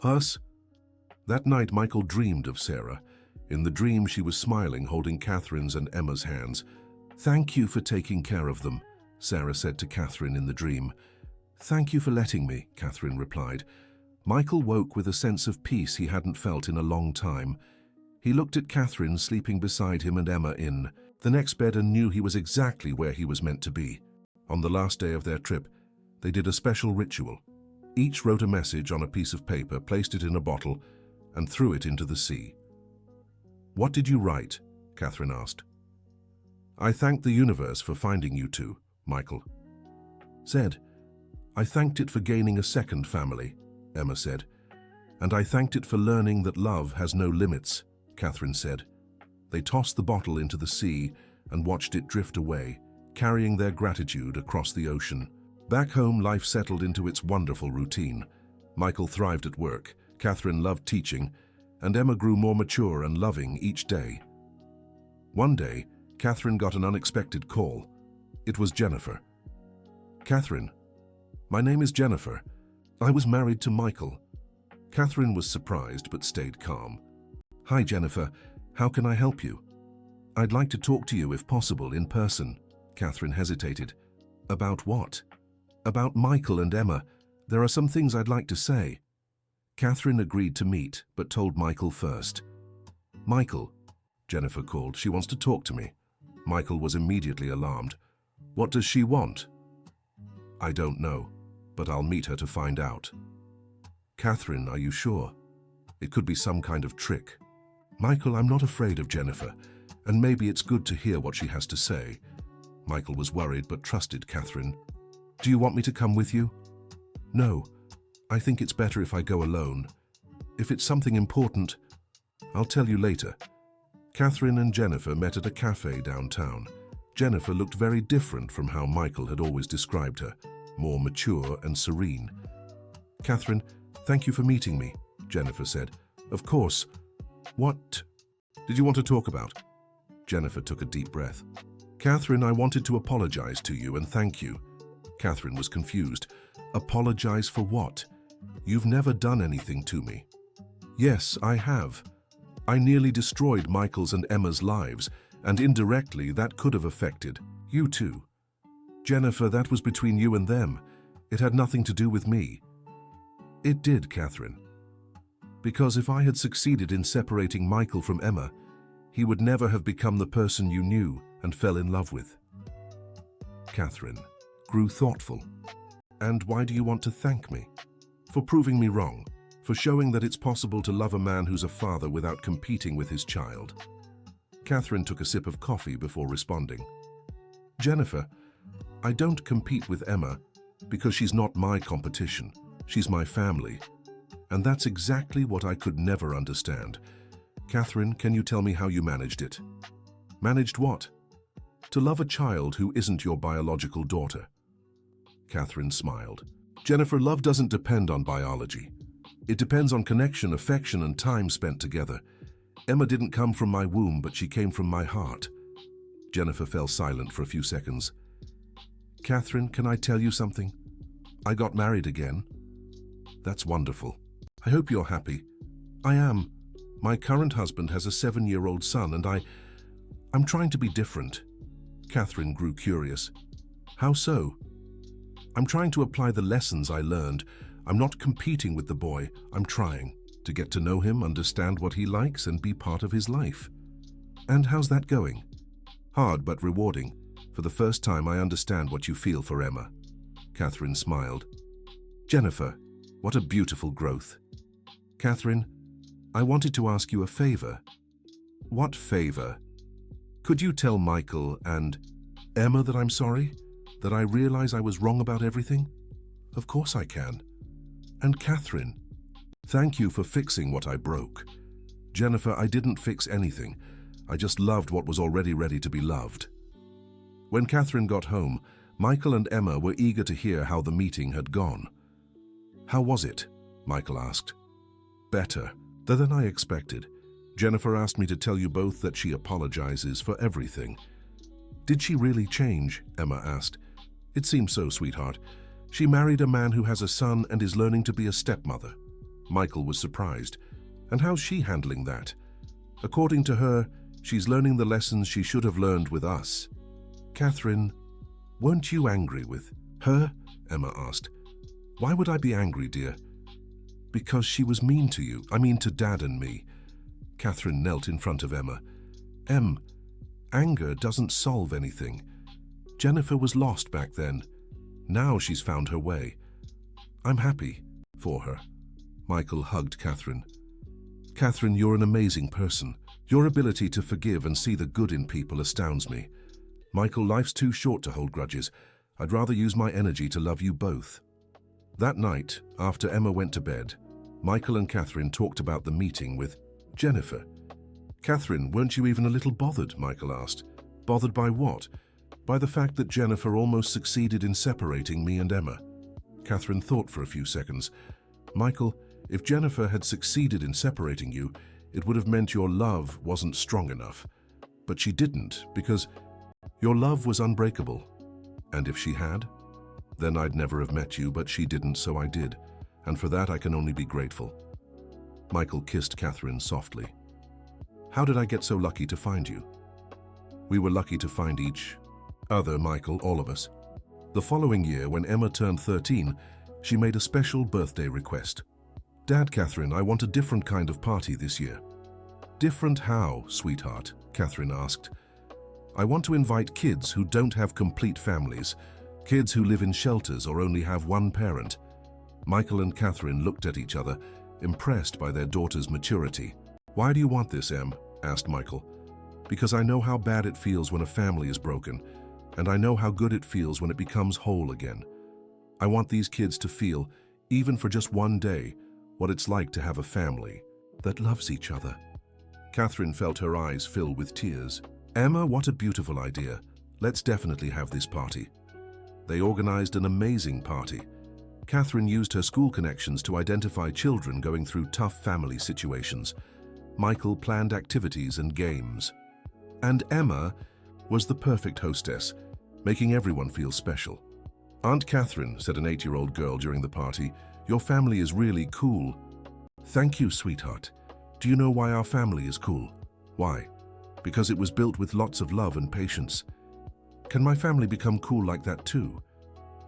us. That night, Michael dreamed of Sarah. In the dream, she was smiling, holding Catherine's and Emma's hands. "Thank you for taking care of them," Sarah said to Catherine in the dream. "Thank you for letting me," Catherine replied. Michael woke with a sense of peace he hadn't felt in a long time. He looked at Catherine sleeping beside him and Emma in the next bed and knew he was exactly where he was meant to be. On the last day of their trip, they did a special ritual. Each wrote a message on a piece of paper, placed it in a bottle, and threw it into the sea. "What did you write?" Catherine asked. "I thanked the universe for finding you two," Michael said. "I thanked it for gaining a second family," Emma said. "And I thanked it for learning that love has no limits," Catherine said. They tossed the bottle into the sea and watched it drift away, carrying their gratitude across the ocean. Back home, life settled into its wonderful routine. Michael thrived at work, Catherine loved teaching, and Emma grew more mature and loving each day. One day, Catherine got an unexpected call. It was Jennifer. "Catherine, my name is Jennifer. I was married to Michael." Catherine was surprised but stayed calm. "Hi, Jennifer. How can I help you?" "I'd like to talk to you if possible in person." Catherine hesitated. "About what?" "About Michael and Emma. There are some things I'd like to say." Catherine agreed to meet, but told Michael first. "Michael," Jennifer called. "She wants to talk to me." Michael was immediately alarmed. "What does she want?" "I don't know, but I'll meet her to find out." "Catherine, are you sure? It could be some kind of trick." "Michael, I'm not afraid of Jennifer, and maybe it's good to hear what she has to say." Michael was worried but trusted Catherine. "Do you want me to come with you?" "No, I think it's better if I go alone. If it's something important, I'll tell you later." Catherine and Jennifer met at a cafe downtown. Jennifer looked very different from how Michael had always described her, more mature and serene. "Catherine, thank you for meeting me," Jennifer said. "Of course. What did you want to talk about?" Jennifer took a deep breath. "Catherine, I wanted to apologize to you and thank you." Catherine was confused. "Apologize for what? You've never done anything to me." "Yes, I have. I nearly destroyed Michael's and Emma's lives, and indirectly that could have affected you too." "Jennifer, that was between you and them. It had nothing to do with me." "It did, Catherine. Because if I had succeeded in separating Michael from Emma, he would never have become the person you knew and fell in love with." Catherine grew thoughtful. "And why do you want to thank me?" "For proving me wrong, for showing that it's possible to love a man who's a father without competing with his child." Catherine took a sip of coffee before responding. "Jennifer, I don't compete with Emma because she's not my competition. She's my family. And that's exactly what I could never understand. Catherine, can you tell me how you managed it?" "Managed what?" "To love a child who isn't your biological daughter." Catherine smiled. "Jennifer, love doesn't depend on biology. It depends on connection, affection, and time spent together. Emma didn't come from my womb, but she came from my heart." Jennifer fell silent for a few seconds. "Catherine, can I tell you something? I got married again." "That's wonderful. I hope you're happy." "I am. My current husband has a 7-year-old son, and I'm trying to be different." Catherine grew curious. "How so?" "I'm trying to apply the lessons I learned. I'm not competing with the boy. I'm trying to get to know him, understand what he likes, and be part of his life." "And how's that going?" "Hard but rewarding. For the first time, I understand what you feel for Emma." Catherine smiled. "Jennifer, what a beautiful growth." "Catherine, I wanted to ask you a favor." "What favor?" "Could you tell Michael and Emma that I'm sorry? That I realize I was wrong about everything?" "Of course I can." "And Catherine, thank you for fixing what I broke." "Jennifer, I didn't fix anything. I just loved what was already ready to be loved." When Catherine got home, Michael and Emma were eager to hear how the meeting had gone. "How was it?" Michael asked. "Better than I expected. Jennifer asked me to tell you both that she apologizes for everything." "Did she really change?" Emma asked. "It seems so, sweetheart. She married a man who has a son and is learning to be a stepmother." Michael was surprised. "And how's she handling that?" "According to her, she's learning the lessons she should have learned with us." "Catherine, weren't you angry with her?" Emma asked. "Why would I be angry, dear?" "Because she was mean to you. I mean to Dad and me." Catherine knelt in front of Emma. Anger doesn't solve anything. Jennifer was lost back then. Now she's found her way. I'm happy for her." Michael hugged Catherine. "Catherine, you're an amazing person. Your ability to forgive and see the good in people astounds me. Michael, life's too short to hold grudges. I'd rather use my energy to love you both." That night, after Emma went to bed, Michael and Catherine talked about the meeting with Jennifer. "Catherine, weren't you even a little bothered?" Michael asked. "Bothered by what?" "By the fact that Jennifer almost succeeded in separating me and Emma." Catherine thought for a few seconds. "Michael, if Jennifer had succeeded in separating you, it would have meant your love wasn't strong enough. But she didn't, because your love was unbreakable. And if she had, then I'd never have met you, but she didn't, so I did. And for that I can only be grateful." Michael kissed Catherine softly. "How did I get so lucky to find you?" "We were lucky to find each other, Michael, all of us." The following year, when Emma turned 13, she made a special birthday request. "Dad, Catherine, I want a different kind of party this year." "Different how, sweetheart?" Catherine asked. "I want to invite kids who don't have complete families, kids who live in shelters or only have one parent." Michael and Catherine looked at each other, impressed by their daughter's maturity. "Why do you want this, Em?" asked Michael. "Because I know how bad it feels when a family is broken, and I know how good it feels when it becomes whole again. I want these kids to feel, even for just one day, what it's like to have a family that loves each other." Catherine felt her eyes fill with tears. "Emma, what a beautiful idea. Let's definitely have this party." They organized an amazing party. Catherine used her school connections to identify children going through tough family situations. Michael planned activities and games. And Emma was the perfect hostess, making everyone feel special. "Aunt Catherine," said an 8-year-old girl during the party, "your family is really cool." "Thank you, sweetheart. Do you know why our family is cool?" "Why?" "Because it was built with lots of love and patience." "Can my family become cool like that too?"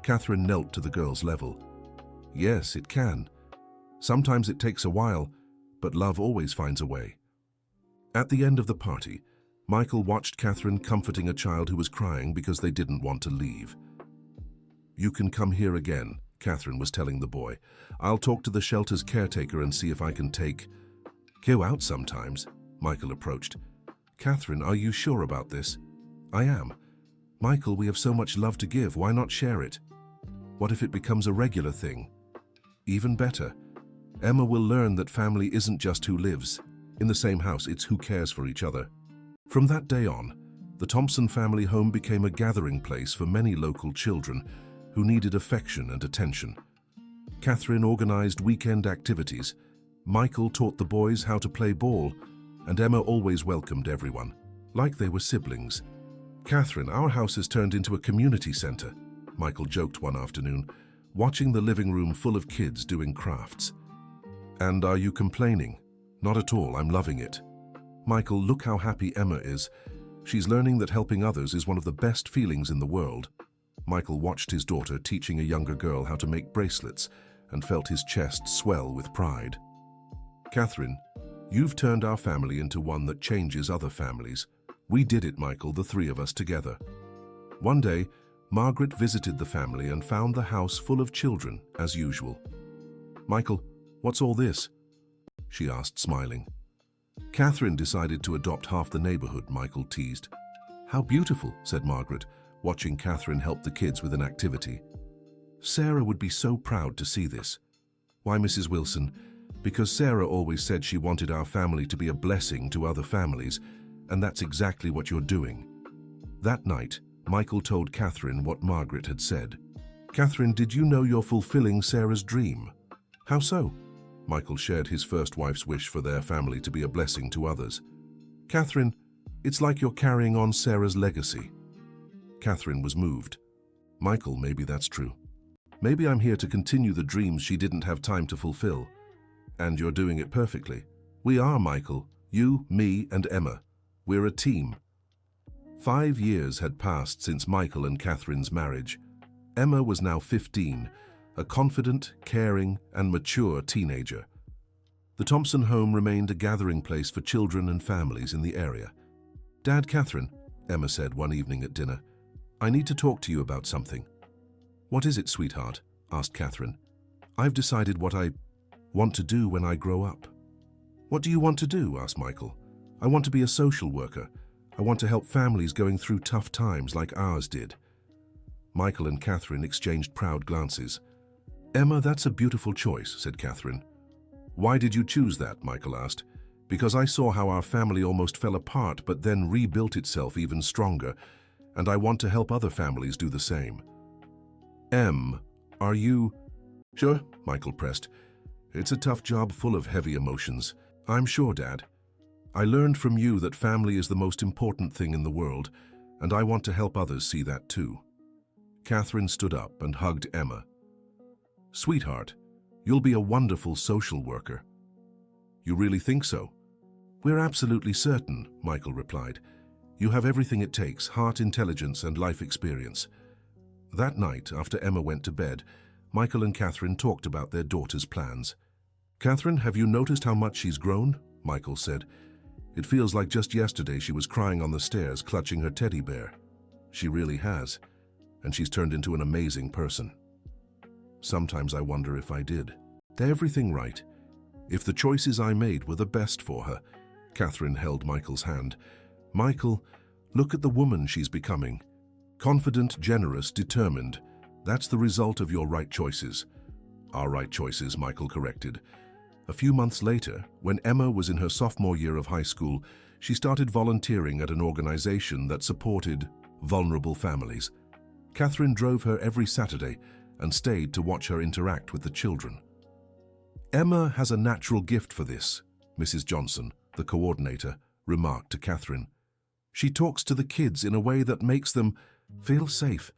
Catherine knelt to the girl's level. "Yes, it can. Sometimes it takes a while, but love always finds a way." At the end of the party, Michael watched Catherine comforting a child who was crying because they didn't want to leave. "You can come here again," Catherine was telling the boy. "I'll talk to the shelter's caretaker and see if I can go out sometimes." Michael approached. "Catherine, are you sure about this?" "I am. Michael, we have so much love to give. Why not share it? What if it becomes a regular thing?" "Even better. Emma will learn that family isn't just who lives in the same house, it's who cares for each other." From that day on, the Thompson family home became a gathering place for many local children who needed affection and attention. Catherine organized weekend activities, Michael taught the boys how to play ball, and Emma always welcomed everyone, like they were siblings. "Catherine, our house has turned into a community center," Michael joked one afternoon, watching the living room full of kids doing crafts. "And are you complaining?" "Not at all, I'm loving it." "Michael, look how happy Emma is. She's learning that helping others is one of the best feelings in the world." Michael watched his daughter teaching a younger girl how to make bracelets and felt his chest swell with pride. "Catherine, you've turned our family into one that changes other families. We did it, Michael, the three of us together." One day, Margaret visited the family and found the house full of children, as usual. "Michael, what's all this?" she asked, smiling. "Catherine decided to adopt half the neighborhood," Michael teased. "How beautiful," said Margaret, watching Catherine help the kids with an activity. "Sarah would be so proud to see this." "Why, Mrs. Wilson?" "Because Sarah always said she wanted our family to be a blessing to other families, and that's exactly what you're doing." That night, Michael told Catherine what Margaret had said. "Catherine, did you know you're fulfilling Sarah's dream?" "How so?" Michael shared his first wife's wish for their family to be a blessing to others. "Catherine, it's like you're carrying on Sarah's legacy." Catherine was moved. "Michael, maybe that's true. Maybe I'm here to continue the dreams she didn't have time to fulfill. And you're doing it perfectly." "We are, Michael. You, me, and Emma. We're a team." 5 years had passed since Michael and Catherine's marriage. Emma was now 15, a confident, caring, and mature teenager. The Thompson home remained a gathering place for children and families in the area. "Dad, Catherine," Emma said one evening at dinner, "I need to talk to you about something." "What is it, sweetheart?" asked Catherine. "I've decided what I want to do when I grow up." "What do you want to do?" asked Michael. "I want to be a social worker. I want to help families going through tough times like ours did." Michael and Catherine exchanged proud glances. "Emma, that's a beautiful choice," said Catherine. "Why did you choose that?" Michael asked. "Because I saw how our family almost fell apart but then rebuilt itself even stronger, and I want to help other families do the same." Are you—" "Sure," Michael pressed. "It's a tough job full of heavy emotions." "I'm sure, Dad. I learned from you that family is the most important thing in the world, and I want to help others see that too." Catherine stood up and hugged Emma. "Sweetheart, you'll be a wonderful social worker." "You really think so?" "We're absolutely certain," Michael replied. "You have everything it takes, heart, intelligence, and life experience." That night, after Emma went to bed, Michael and Catherine talked about their daughter's plans. "Catherine, have you noticed how much she's grown?" Michael said. "It feels like just yesterday she was crying on the stairs, clutching her teddy bear." "She really has, and she's turned into an amazing person." "Sometimes I wonder if I did everything right, if the choices I made were the best for her." Catherine held Michael's hand. "Michael, look at the woman she's becoming. Confident, generous, determined. That's the result of your right choices." "Our right choices," Michael corrected. A few months later, when Emma was in her sophomore year of high school, she started volunteering at an organization that supported vulnerable families. Catherine drove her every Saturday and stayed to watch her interact with the children. "Emma has a natural gift for this," Mrs. Johnson, the coordinator, remarked to Catherine. "She talks to the kids in a way that makes them feel safe."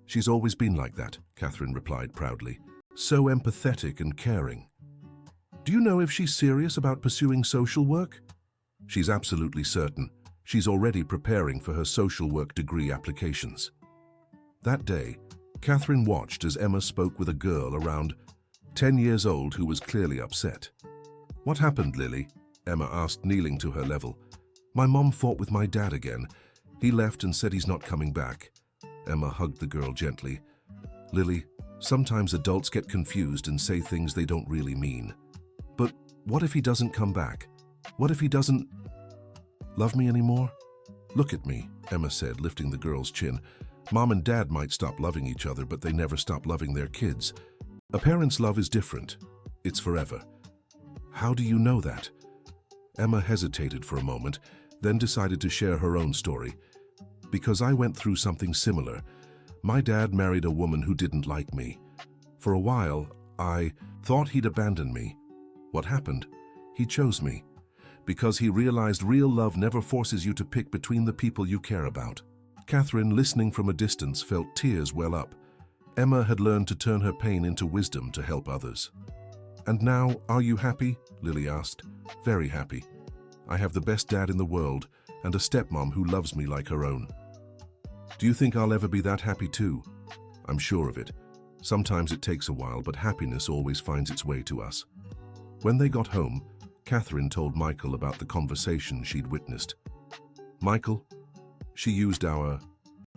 "She's always been like that," Catherine replied proudly. "So empathetic and caring." "Do you know if she's serious about pursuing social work?" "She's absolutely certain. She's already preparing for her social work degree applications." That day, Catherine watched as Emma spoke with a girl around 10 years old who was clearly upset. "What happened, Lily?" Emma asked, kneeling to her level. "My mom fought with my dad again. He left and said he's not coming back." Emma hugged the girl gently. "Lily, sometimes adults get confused and say things they don't really mean. But what if he doesn't come back? What if he doesn't love me anymore?" "Look at me," Emma said, lifting the girl's chin. "Mom and Dad might stop loving each other, but they never stop loving their kids. A parent's love is different. It's forever." "How do you know that?" Emma hesitated for a moment, then decided to share her own story. "Because I went through something similar. My dad married a woman who didn't like me. For a while, I thought he'd abandon me. What happened? He chose me. Because he realized real love never forces you to pick between the people you care about." Catherine, listening from a distance, felt tears well up. Emma had learned to turn her pain into wisdom to help others. "And now, are you happy?" Lily asked. "Very happy. I have the best dad in the world and a stepmom who loves me like her own." "Do you think I'll ever be that happy too?" "I'm sure of it. Sometimes it takes a while, but happiness always finds its way to us." When they got home, Catherine told Michael about the conversation she'd witnessed. "Michael, she used our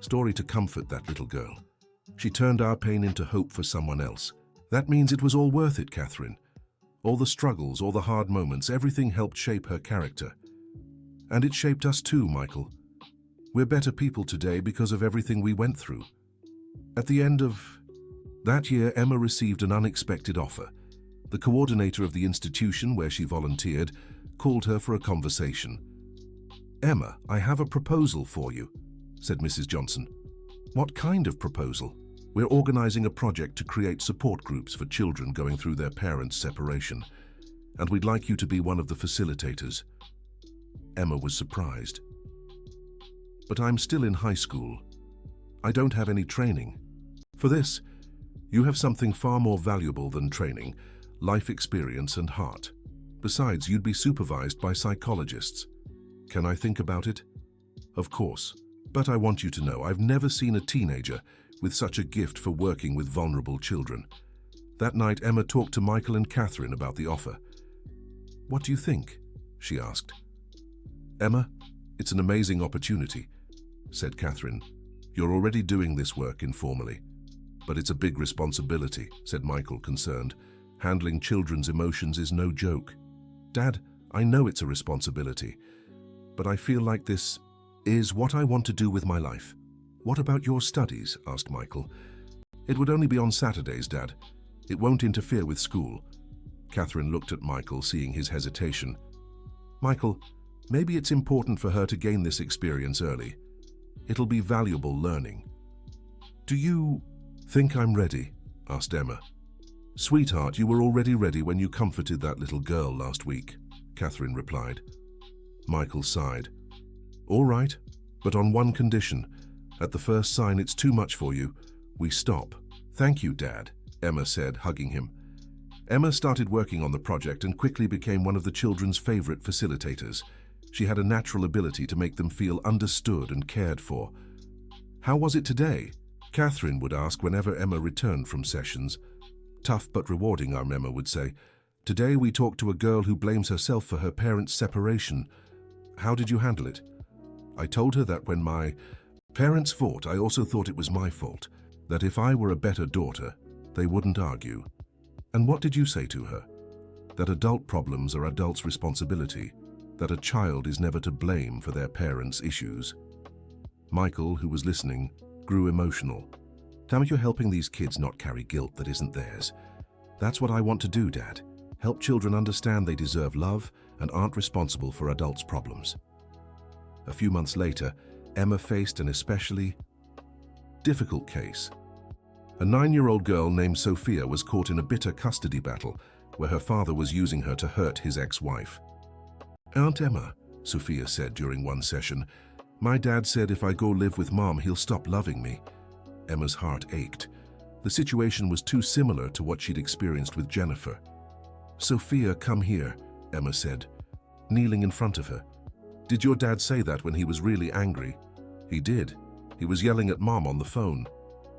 story to comfort that little girl. She turned our pain into hope for someone else. That means it was all worth it, Catherine. All the struggles, all the hard moments, everything helped shape her character. And it shaped us too, Michael. We're better people today because of everything we went through." At the end of that year, Emma received an unexpected offer. The coordinator of the institution where she volunteered called her for a conversation. "Emma, I have a proposal for you," said Mrs. Johnson. What kind of proposal? We're organizing a project to create support groups for children going through their parents' separation, and we'd like you to be one of the facilitators. Emma was surprised. But I'm still in high school. I don't have any training. For this, you have something far more valuable than training, life experience and heart. Besides, you'd be supervised by psychologists. Can I think about it? Of course. But I want you to know I've never seen a teenager with such a gift for working with vulnerable children. That night, Emma talked to Michael and Catherine about the offer. What do you think? She asked. Emma, it's an amazing opportunity, said Catherine. You're already doing this work informally. But it's a big responsibility, said Michael, concerned. Handling children's emotions is no joke. Dad, I know it's a responsibility, but I feel like this is what I want to do with my life. What about your studies? Asked Michael. It would only be on Saturdays, Dad. It won't interfere with school. Catherine looked at Michael, seeing his hesitation. Michael, maybe it's important for her to gain this experience early. It'll be valuable learning. Do you think I'm ready? Asked Emma. Sweetheart, you were already ready when you comforted that little girl last week, Catherine replied. Michael sighed. All right, but on one condition. At the first sign it's too much for you, we stop. Thank you, Dad, Emma said, hugging him. Emma started working on the project and quickly became one of the children's favorite facilitators. She had a natural ability to make them feel understood and cared for. How was it today? Catherine would ask whenever Emma returned from sessions. Tough but rewarding, our Emma would say. Today we talked to a girl who blames herself for her parents' separation. How did you handle it? I told her that when my parents fought, I also thought it was my fault, that if I were a better daughter, they wouldn't argue. And what did you say to her? That adult problems are adults' responsibility, that a child is never to blame for their parents' issues. Michael, who was listening, grew emotional. Damn it, you're helping these kids not carry guilt that isn't theirs. That's what I want to do, Dad. Help children understand they deserve love and aren't responsible for adults' problems. A few months later, Emma faced an especially difficult case. A 9-year-old girl named Sophia was caught in a bitter custody battle where her father was using her to hurt his ex-wife. Aunt Emma, Sophia said during one session, my dad said if I go live with Mom, he'll stop loving me. Emma's heart ached. The situation was too similar to what she'd experienced with Jennifer. Sophia, come here, Emma said, kneeling in front of her. Did your dad say that when he was really angry? He did. He was yelling at Mom on the phone.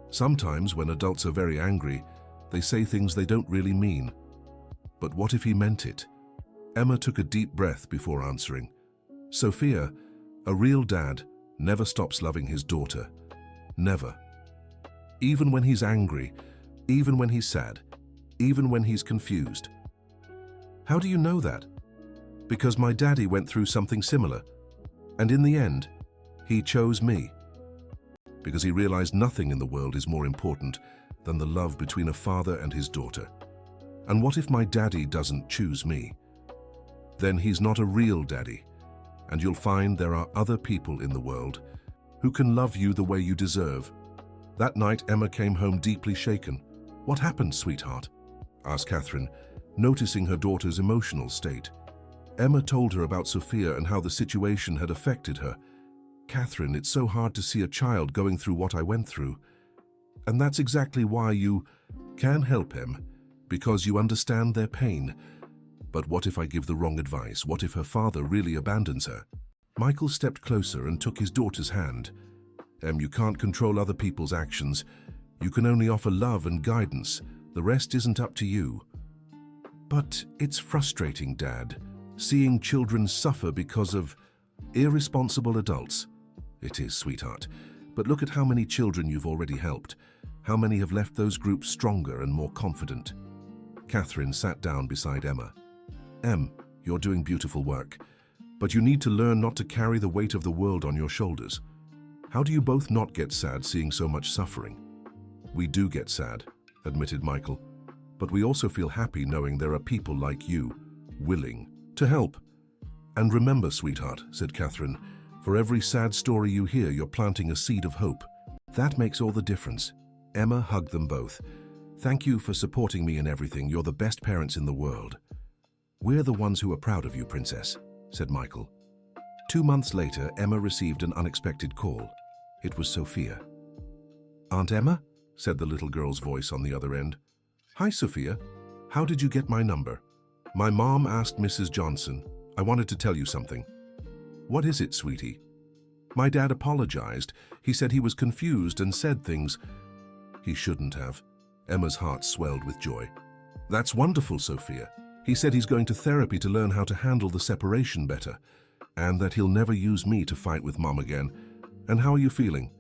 Sometimes when adults are very angry, they say things they don't really mean. But what if he meant it? Emma took a deep breath before answering. Sophia, a real dad never stops loving his daughter. Never. Even when he's angry, even when he's sad, even when he's confused. How do you know that? Because my daddy went through something similar, and in the end, he chose me. Because he realized nothing in the world is more important than the love between a father and his daughter. And what if my daddy doesn't choose me? Then he's not a real daddy, and you'll find there are other people in the world who can love you the way you deserve. That night, Emma came home deeply shaken. What happened, sweetheart? Asked Catherine, noticing her daughter's emotional state. Emma told her about Sophia and how the situation had affected her. Catherine, it's so hard to see a child going through what I went through. And that's exactly why you can help him, because you understand their pain. But what if I give the wrong advice? What if her father really abandons her? Michael stepped closer and took his daughter's hand. You can't control other people's actions. You can only offer love and guidance. The rest isn't up to you. But it's frustrating, Dad, seeing children suffer because of irresponsible adults. It is, sweetheart. But look at how many children you've already helped. How many have left those groups stronger and more confident. Catherine sat down beside Emma. Em, you're doing beautiful work, but you need to learn not to carry the weight of the world on your shoulders. How do you both not get sad seeing so much suffering? We do get sad, admitted Michael, but we also feel happy knowing there are people like you, willing to help. And remember, sweetheart, said Catherine, for every sad story you hear, you're planting a seed of hope. That makes all the difference. Emma hugged them both. Thank you for supporting me in everything. You're the best parents in the world. We're the ones who are proud of you, Princess, said Michael. 2 months later, Emma received an unexpected call. It was Sophia. Aunt Emma? Said the little girl's voice on the other end. Hi, Sophia. How did you get my number? My mom asked Mrs. Johnson. I wanted to tell you something. What is it, sweetie? My dad apologized. He said he was confused and said things he shouldn't have. Emma's heart swelled with joy. That's wonderful, Sophia. He said he's going to therapy to learn how to handle the separation better, and that he'll never use me to fight with Mom again. And how are you feeling?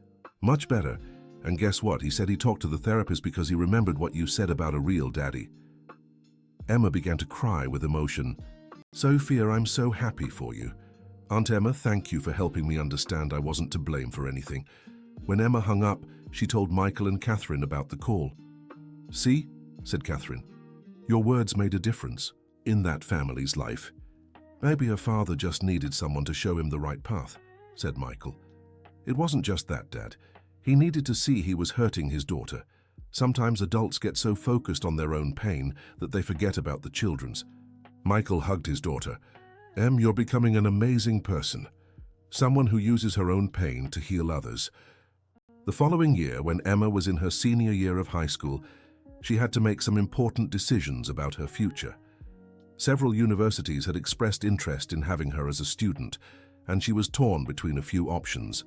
Much better. And guess what? He said he talked to the therapist because he remembered what you said about a real daddy. Emma began to cry with emotion. Sophia, I'm so happy for you. Aunt Emma, thank you for helping me understand I wasn't to blame for anything. When Emma hung up, she told Michael and Catherine about the call. See, said Catherine, your words made a difference in that family's life. Maybe her father just needed someone to show him the right path, said Michael. It wasn't just that, Dad. He needed to see he was hurting his daughter. Sometimes adults get so focused on their own pain that they forget about the children's. Michael hugged his daughter. Em, you're becoming an amazing person. Someone who uses her own pain to heal others. The following year, when Emma was in her senior year of high school, she had to make some important decisions about her future. Several universities had expressed interest in having her as a student, and she was torn between a few options.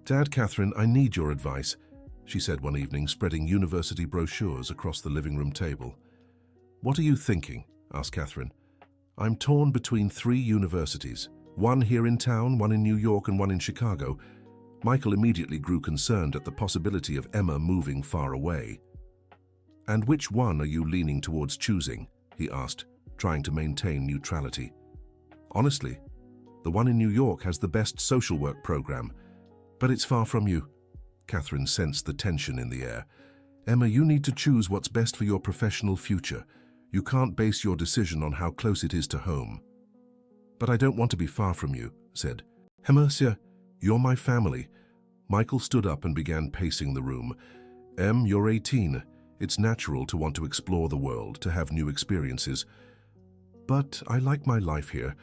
Dad, Catherine, I need your advice, she said one evening, spreading university brochures across the living room table. What are you thinking? Asked Catherine. I'm torn between 3 universities, one here in town, one in New York, and one in Chicago. Michael immediately grew concerned at the possibility of Emma moving far away. And which one are you leaning towards choosing? He asked, trying to maintain neutrality. Honestly, the one in New York has the best social work program, but it's far from you. Catherine sensed the tension in the air. Emma, you need to choose what's best for your professional future. You can't base your decision on how close it is to home. But I don't want to be far from you, said. Emma, you're my family. Michael stood up and began pacing the room. Em, you're 18. It's natural to want to explore the world, to have new experiences. But I like my life here.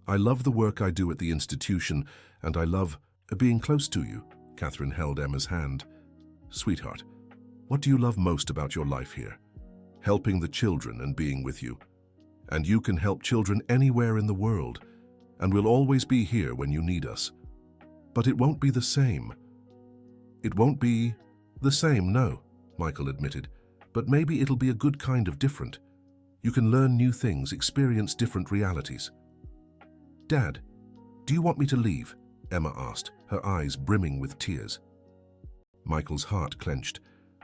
I love the work I do at the institution, and I love being close to you. Catherine held Emma's hand. Sweetheart, what do you love most about your life here? Helping the children and being with you. And you can help children anywhere in the world, and we'll always be here when you need us. But it won't be the same. It won't be the same, no, Michael admitted. But maybe it'll be a good kind of different. You can learn new things, experience different realities. Dad, do you want me to leave? Emma asked, her eyes brimming with tears. Michael's heart clenched.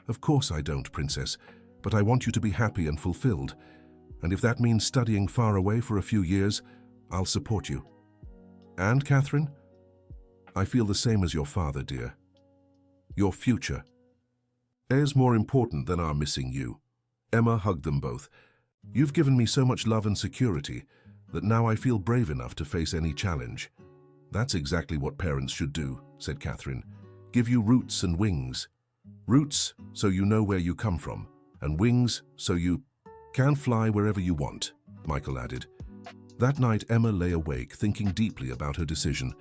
Of course I don't, Princess, but I want you to be happy and fulfilled. And if that means studying far away for a few years, I'll support you. And, Catherine? I feel the same as your father, dear. Your future is more important than our missing you. Emma hugged them both. You've given me so much love and security that now I feel brave enough to face any challenge. That's exactly what parents should do, said Catherine. Give you roots and wings. Roots so you know where you come from, and wings so you can fly wherever you want, Michael added. That night, Emma lay awake, thinking deeply about her decision.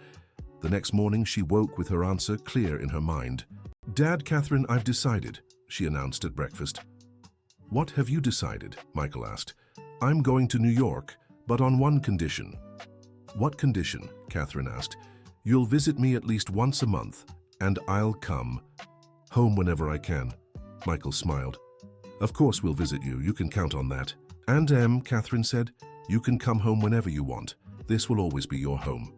The next morning, she woke with her answer clear in her mind. Dad, Catherine, I've decided, she announced at breakfast. What have you decided? Michael asked. I'm going to New York, but on one condition. What condition? Catherine asked. You'll visit me at least once a month, and I'll come home whenever I can. Michael smiled. Of course we'll visit you, you can count on that. And Catherine said, you can come home whenever you want. This will always be your home.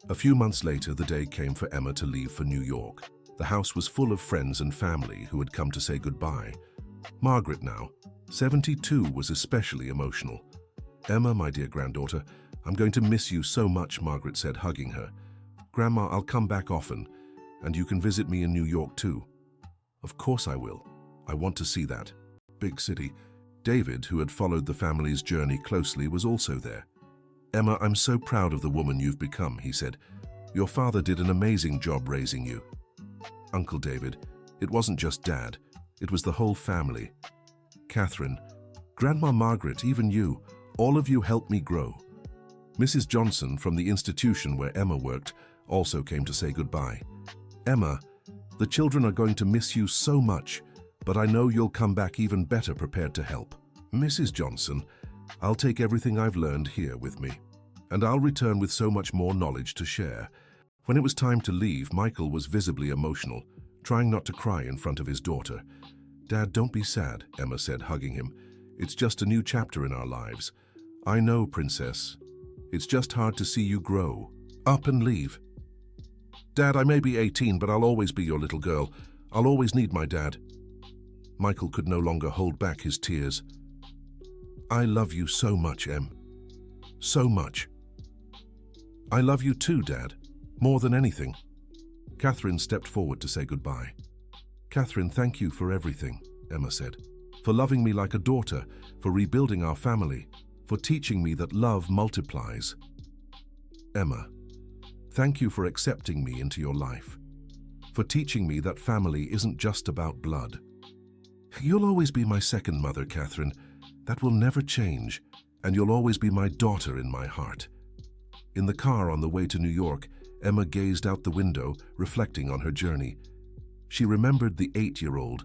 A few months later, the day came for Emma to leave for New York. The house was full of friends and family who had come to say goodbye. Margaret now, 72, was especially emotional. Emma, my dear granddaughter, I'm going to miss you so much, Margaret said, hugging her. Grandma, I'll come back often, and you can visit me in New York too. Of course I will. I want to see that big city. David, who had followed the family's journey closely, was also there. Emma, I'm so proud of the woman you've become, he said. Your father did an amazing job raising you. Uncle David, It wasn't just Dad. It was the whole family. Catherine, Grandma Margaret, even you, all of you helped me grow. Mrs. Johnson from the institution where Emma worked also came to say goodbye. Emma, the children are going to miss you so much, but I know you'll come back even better prepared to help. Mrs. Johnson, I'll take everything I've learned here with me, and I'll return with so much more knowledge to share. When it was time to leave, Michael was visibly emotional, trying not to cry in front of his daughter. Dad, don't be sad, Emma said, hugging him. It's just a new chapter in our lives. I know, Princess. It's just hard to see you grow. Up and leave. Dad, I may be 18, but I'll always be your little girl. I'll always need my dad. Michael could no longer hold back his tears. I love you so much, Em. So much. I love you too, Dad. More than anything. Catherine stepped forward to say goodbye. Catherine, thank you for everything, Emma said. For loving me like a daughter, for rebuilding our family, for teaching me that love multiplies. Emma, thank you for accepting me into your life, for teaching me that family isn't just about blood. You'll always be my second mother, Catherine. That will never change, and you'll always be my daughter in my heart. In the car on the way to New York, Emma gazed out the window, reflecting on her journey. She remembered the 8-year-old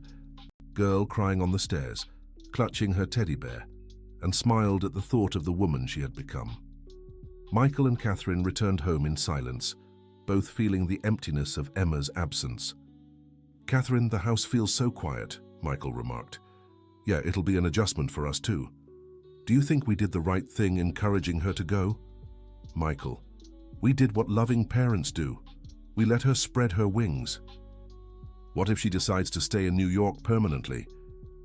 girl crying on the stairs, clutching her teddy bear, and smiled at the thought of the woman she had become. Michael and Catherine returned home in silence, both feeling the emptiness of Emma's absence. Catherine, the house feels so quiet, Michael remarked. Yeah, it'll be an adjustment for us too. Do you think we did the right thing encouraging her to go? Michael, we did what loving parents do. We let her spread her wings. What if she decides to stay in New York permanently?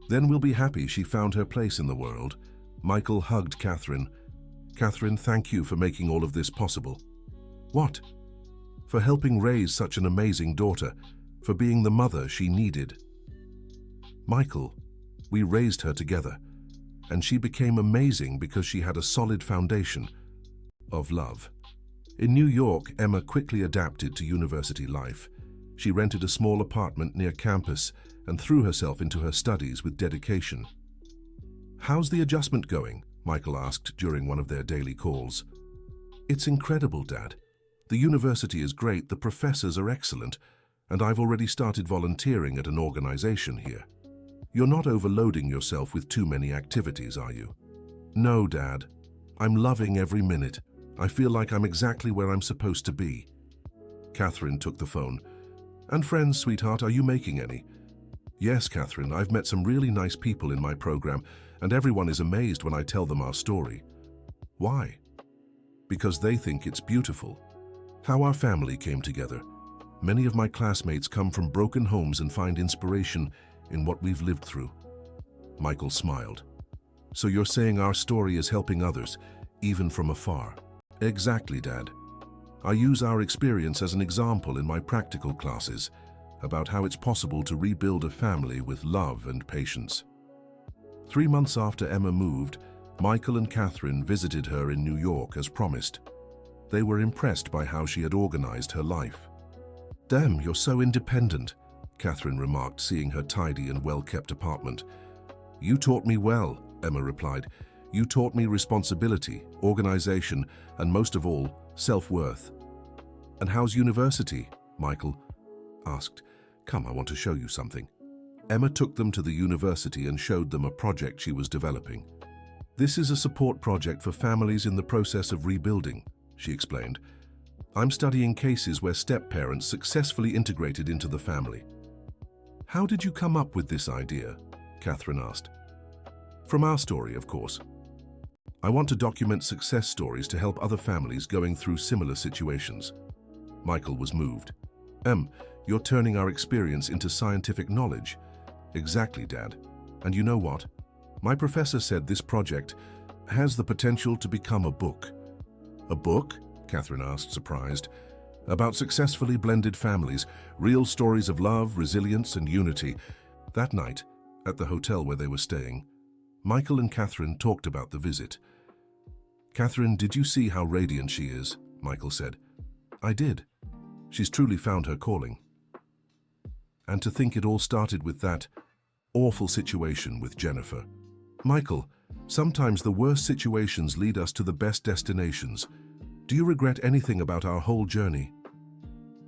Then we'll be happy she found her place in the world. Michael hugged Catherine. Catherine, thank you for making all of this possible. What? For helping raise such an amazing daughter, for being the mother she needed. Michael, we raised her together, and she became amazing because she had a solid foundation of love. In New York, Emma quickly adapted to university life. She rented a small apartment near campus and threw herself into her studies with dedication. How's the adjustment going? Michael asked during one of their daily calls. It's incredible, Dad. The university is great, the professors are excellent, and I've already started volunteering at an organization here. You're not overloading yourself with too many activities, are you? No, Dad. I'm loving every minute. I feel like I'm exactly where I'm supposed to be. Catherine took the phone. And friends, sweetheart, are you making any? Yes, Catherine, I've met some really nice people in my program, and everyone is amazed when I tell them our story. Why? Because they think it's beautiful. How our family came together. Many of my classmates come from broken homes and find inspiration in what we've lived through. Michael smiled. So you're saying our story is helping others, even from afar? Exactly, Dad. I use our experience as an example in my practical classes about how it's possible to rebuild a family with love and patience. 3 months after Emma moved, Michael and Catherine visited her in New York as promised. They were impressed by how she had organized her life. Damn, you're so independent, Catherine remarked, seeing her tidy and well-kept apartment. You taught me well, Emma replied. You taught me responsibility, organization, and most of all, self-worth. And how's university? Michael asked. Come, I want to show you something. Emma took them to the university and showed them a project she was developing. This is a support project for families in the process of rebuilding, she explained. I'm studying cases where step-parents successfully integrated into the family. How did you come up with this idea? Catherine asked. From our story, of course. I want to document success stories to help other families going through similar situations. Michael was moved. You're turning our experience into scientific knowledge. Exactly, Dad. And you know what? My professor said this project has the potential to become a book. A book? Catherine asked, surprised. About successfully blended families, real stories of love, resilience, and unity. That night, at the hotel where they were staying, Michael and Catherine talked about the visit. Catherine, did you see how radiant she is? Michael said. I did. She's truly found her calling. And to think it all started with that awful situation with Jennifer. Michael, sometimes the worst situations lead us to the best destinations. Do you regret anything about our whole journey?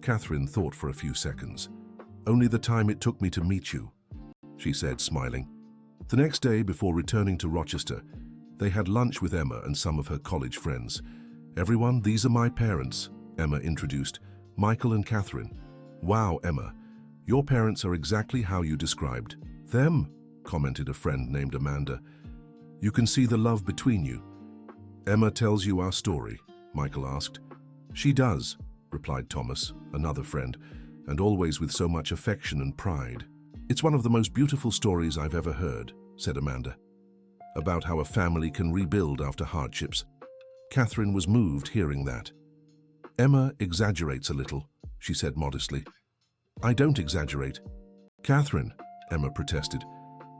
Catherine thought for a few seconds. Only the time it took me to meet you, she said, smiling. The next day, before returning to Rochester, they had lunch with Emma and some of her college friends. Everyone, these are my parents, Emma introduced, Michael and Catherine. Wow, Emma, your parents are exactly how you described them, commented a friend named Amanda. You can see the love between you. Emma tells you our story, Michael asked. She does, replied Thomas, another friend, and always with so much affection and pride. It's one of the most beautiful stories I've ever heard, said Amanda, about how a family can rebuild after hardships. Catherine was moved hearing that. Emma exaggerates a little, she said modestly. I don't exaggerate. Catherine, Emma protested,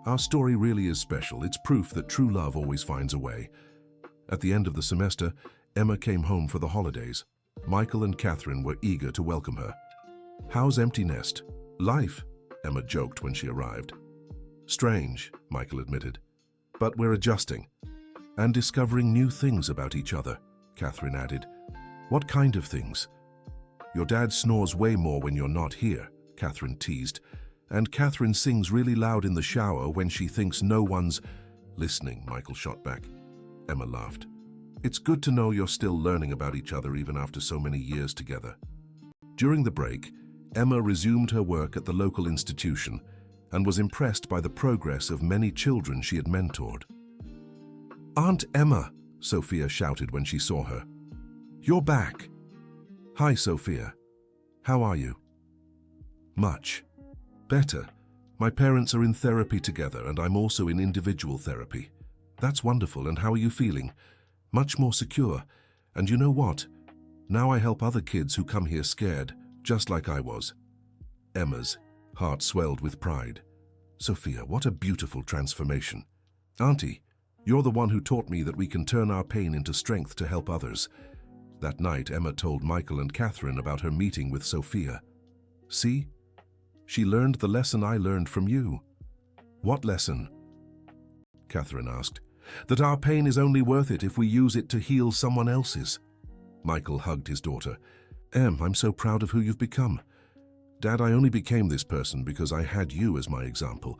our story really is special. It's proof that true love always finds a way. At the end of the semester, Emma came home for the holidays. Michael and Catherine were eager to welcome her. How's Empty Nest? Life, Emma joked when she arrived. Strange, Michael admitted. But we're adjusting. And discovering new things about each other, Catherine added. What kind of things? Your dad snores way more when you're not here, Catherine teased. And Catherine sings really loud in the shower when she thinks no one's listening, Michael shot back. Emma laughed. It's good to know you're still learning about each other even after so many years together. During the break, Emma resumed her work at the local institution and was impressed by the progress of many children she had mentored. Aunt Emma, Sophia shouted when she saw her. You're back. Hi, Sophia. How are you? Much better. My parents are in therapy together and I'm also in individual therapy. That's wonderful. And how are you feeling? Much more secure. And you know what? Now I help other kids who come here scared, just like I was. Emma's heart swelled with pride. Sophia, what a beautiful transformation. Auntie, you're the one who taught me that we can turn our pain into strength to help others. That night, Emma told Michael and Catherine about her meeting with Sophia. See? She learned the lesson I learned from you. What lesson? Catherine asked. That our pain is only worth it if we use it to heal someone else's. Michael hugged his daughter. Em, I'm so proud of who you've become. Dad, I only became this person because I had you as my example.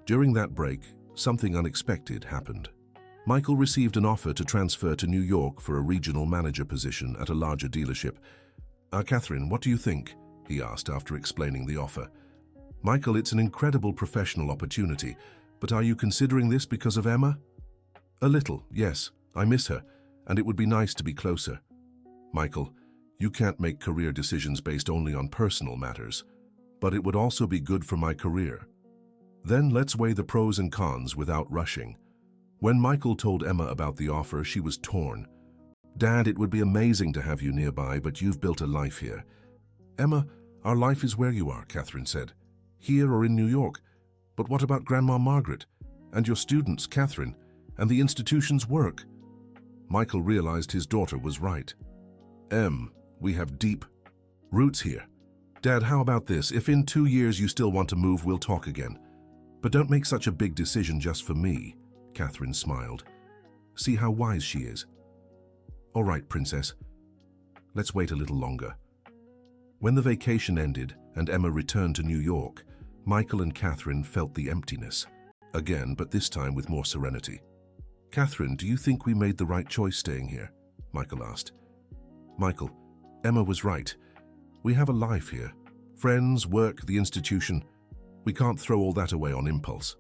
During that break, something unexpected happened. Michael received an offer to transfer to New York for a regional manager position at a larger dealership. Catherine, what do you think? He asked after explaining the offer. Michael, it's an incredible professional opportunity, but are you considering this because of Emma? A little, yes. I miss her, and it would be nice to be closer. Michael, you can't make career decisions based only on personal matters, but it would also be good for my career. Then let's weigh the pros and cons without rushing. When Michael told Emma about the offer, she was torn. Dad, it would be amazing to have you nearby, but you've built a life here. Emma, our life is where you are, Catherine said. Here or in New York. But what about Grandma Margaret? And your students, Catherine? And the institution's work? Michael realized his daughter was right. Em, we have deep roots here. Dad, how about this? If in 2 years you still want to move, we'll talk again. But don't make such a big decision just for me, Catherine smiled. See how wise she is. All right, Princess. Let's wait a little longer. When the vacation ended and Emma returned to New York, Michael and Catherine felt the emptiness. Again, but this time with more serenity. Catherine, do you think we made the right choice staying here? Michael asked. Michael, Emma was right. We have a life here. Friends, work, the institution. We can't throw all that away on impulse.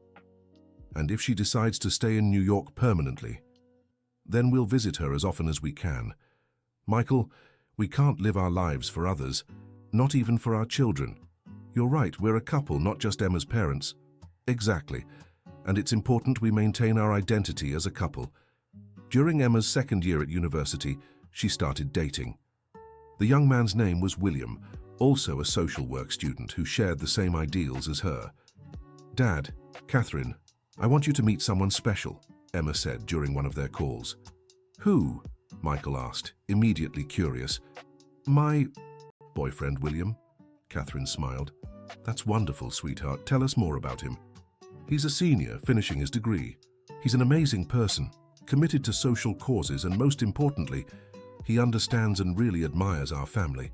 And if she decides to stay in New York permanently, then we'll visit her as often as we can. Michael, we can't live our lives for others, not even for our children. You're right, we're a couple, not just Emma's parents. Exactly. And it's important we maintain our identity as a couple. During Emma's second year at university, she started dating. The young man's name was William, also a social work student who shared the same ideals as her. Dad, Catherine, I want you to meet someone special, Emma said during one of their calls. Who? Michael asked, immediately curious. My boyfriend, William, Catherine smiled. That's wonderful, sweetheart. Tell us more about him. He's a senior, finishing his degree. He's an amazing person, committed to social causes, and most importantly, he understands and really admires our family.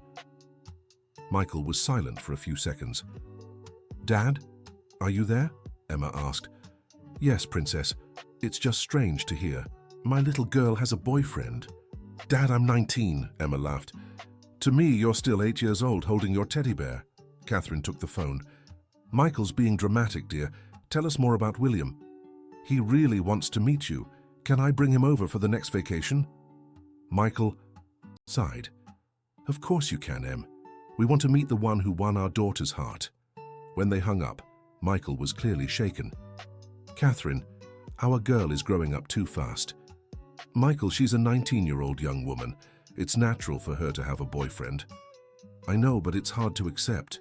Michael was silent for a few seconds. Dad, are you there? Emma asked. Yes, Princess. It's just strange to hear. My little girl has a boyfriend. Dad, I'm 19, Emma laughed. To me, you're still 8 years old holding your teddy bear. Catherine took the phone. Michael's being dramatic, dear. Tell us more about William. He really wants to meet you. Can I bring him over for the next vacation? Michael sighed. Of course you can, Em. We want to meet the one who won our daughter's heart. When they hung up, Michael was clearly shaken. Catherine, our girl is growing up too fast. Michael, she's a 19-year-old young woman. It's natural for her to have a boyfriend. I know, but it's hard to accept.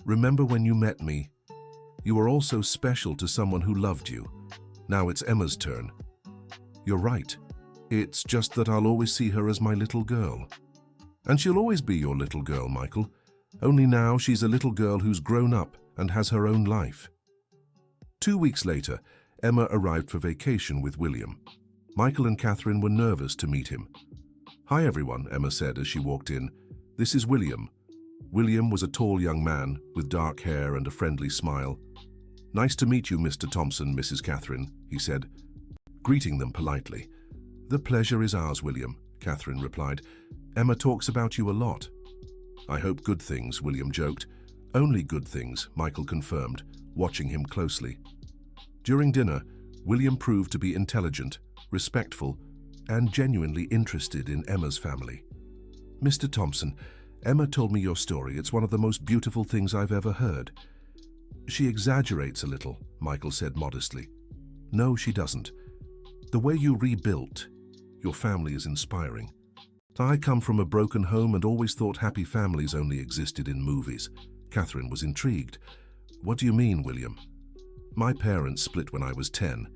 Remember when you met me? You were also special to someone who loved you. Now it's Emma's turn. You're right. It's just that I'll always see her as my little girl. And she'll always be your little girl, Michael. Only now she's a little girl who's grown up and has her own life. 2 weeks later, Emma arrived for vacation with William. Michael and Catherine were nervous to meet him. Hi everyone, Emma said as she walked in. This is William. William was a tall young man with dark hair and a friendly smile. Nice to meet you, Mr. Thompson, Mrs. Catherine, he said, greeting them politely. The pleasure is ours, William, Catherine replied. Emma talks about you a lot. I hope good things, William joked. Only good things, Michael confirmed, watching him closely. During dinner, William proved to be intelligent, respectful, and genuinely interested in Emma's family. Mr. Thompson, Emma told me your story. It's one of the most beautiful things I've ever heard. She exaggerates a little, Michael said modestly. No, she doesn't. The way you rebuilt your family is inspiring. I come from a broken home and always thought happy families only existed in movies. Catherine was intrigued. What do you mean, William? My parents split when I was 10.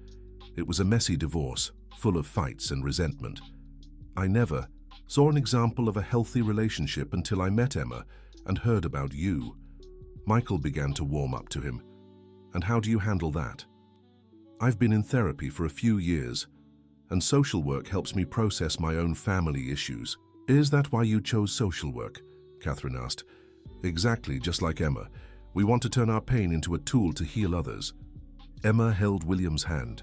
It was a messy divorce, full of fights and resentment. I never saw an example of a healthy relationship until I met Emma and heard about you. Michael began to warm up to him. And how do you handle that? I've been in therapy for a few years, and social work helps me process my own family issues. Is that why you chose social work? Catherine asked. Exactly, just like Emma. We want to turn our pain into a tool to heal others. Emma held William's hand.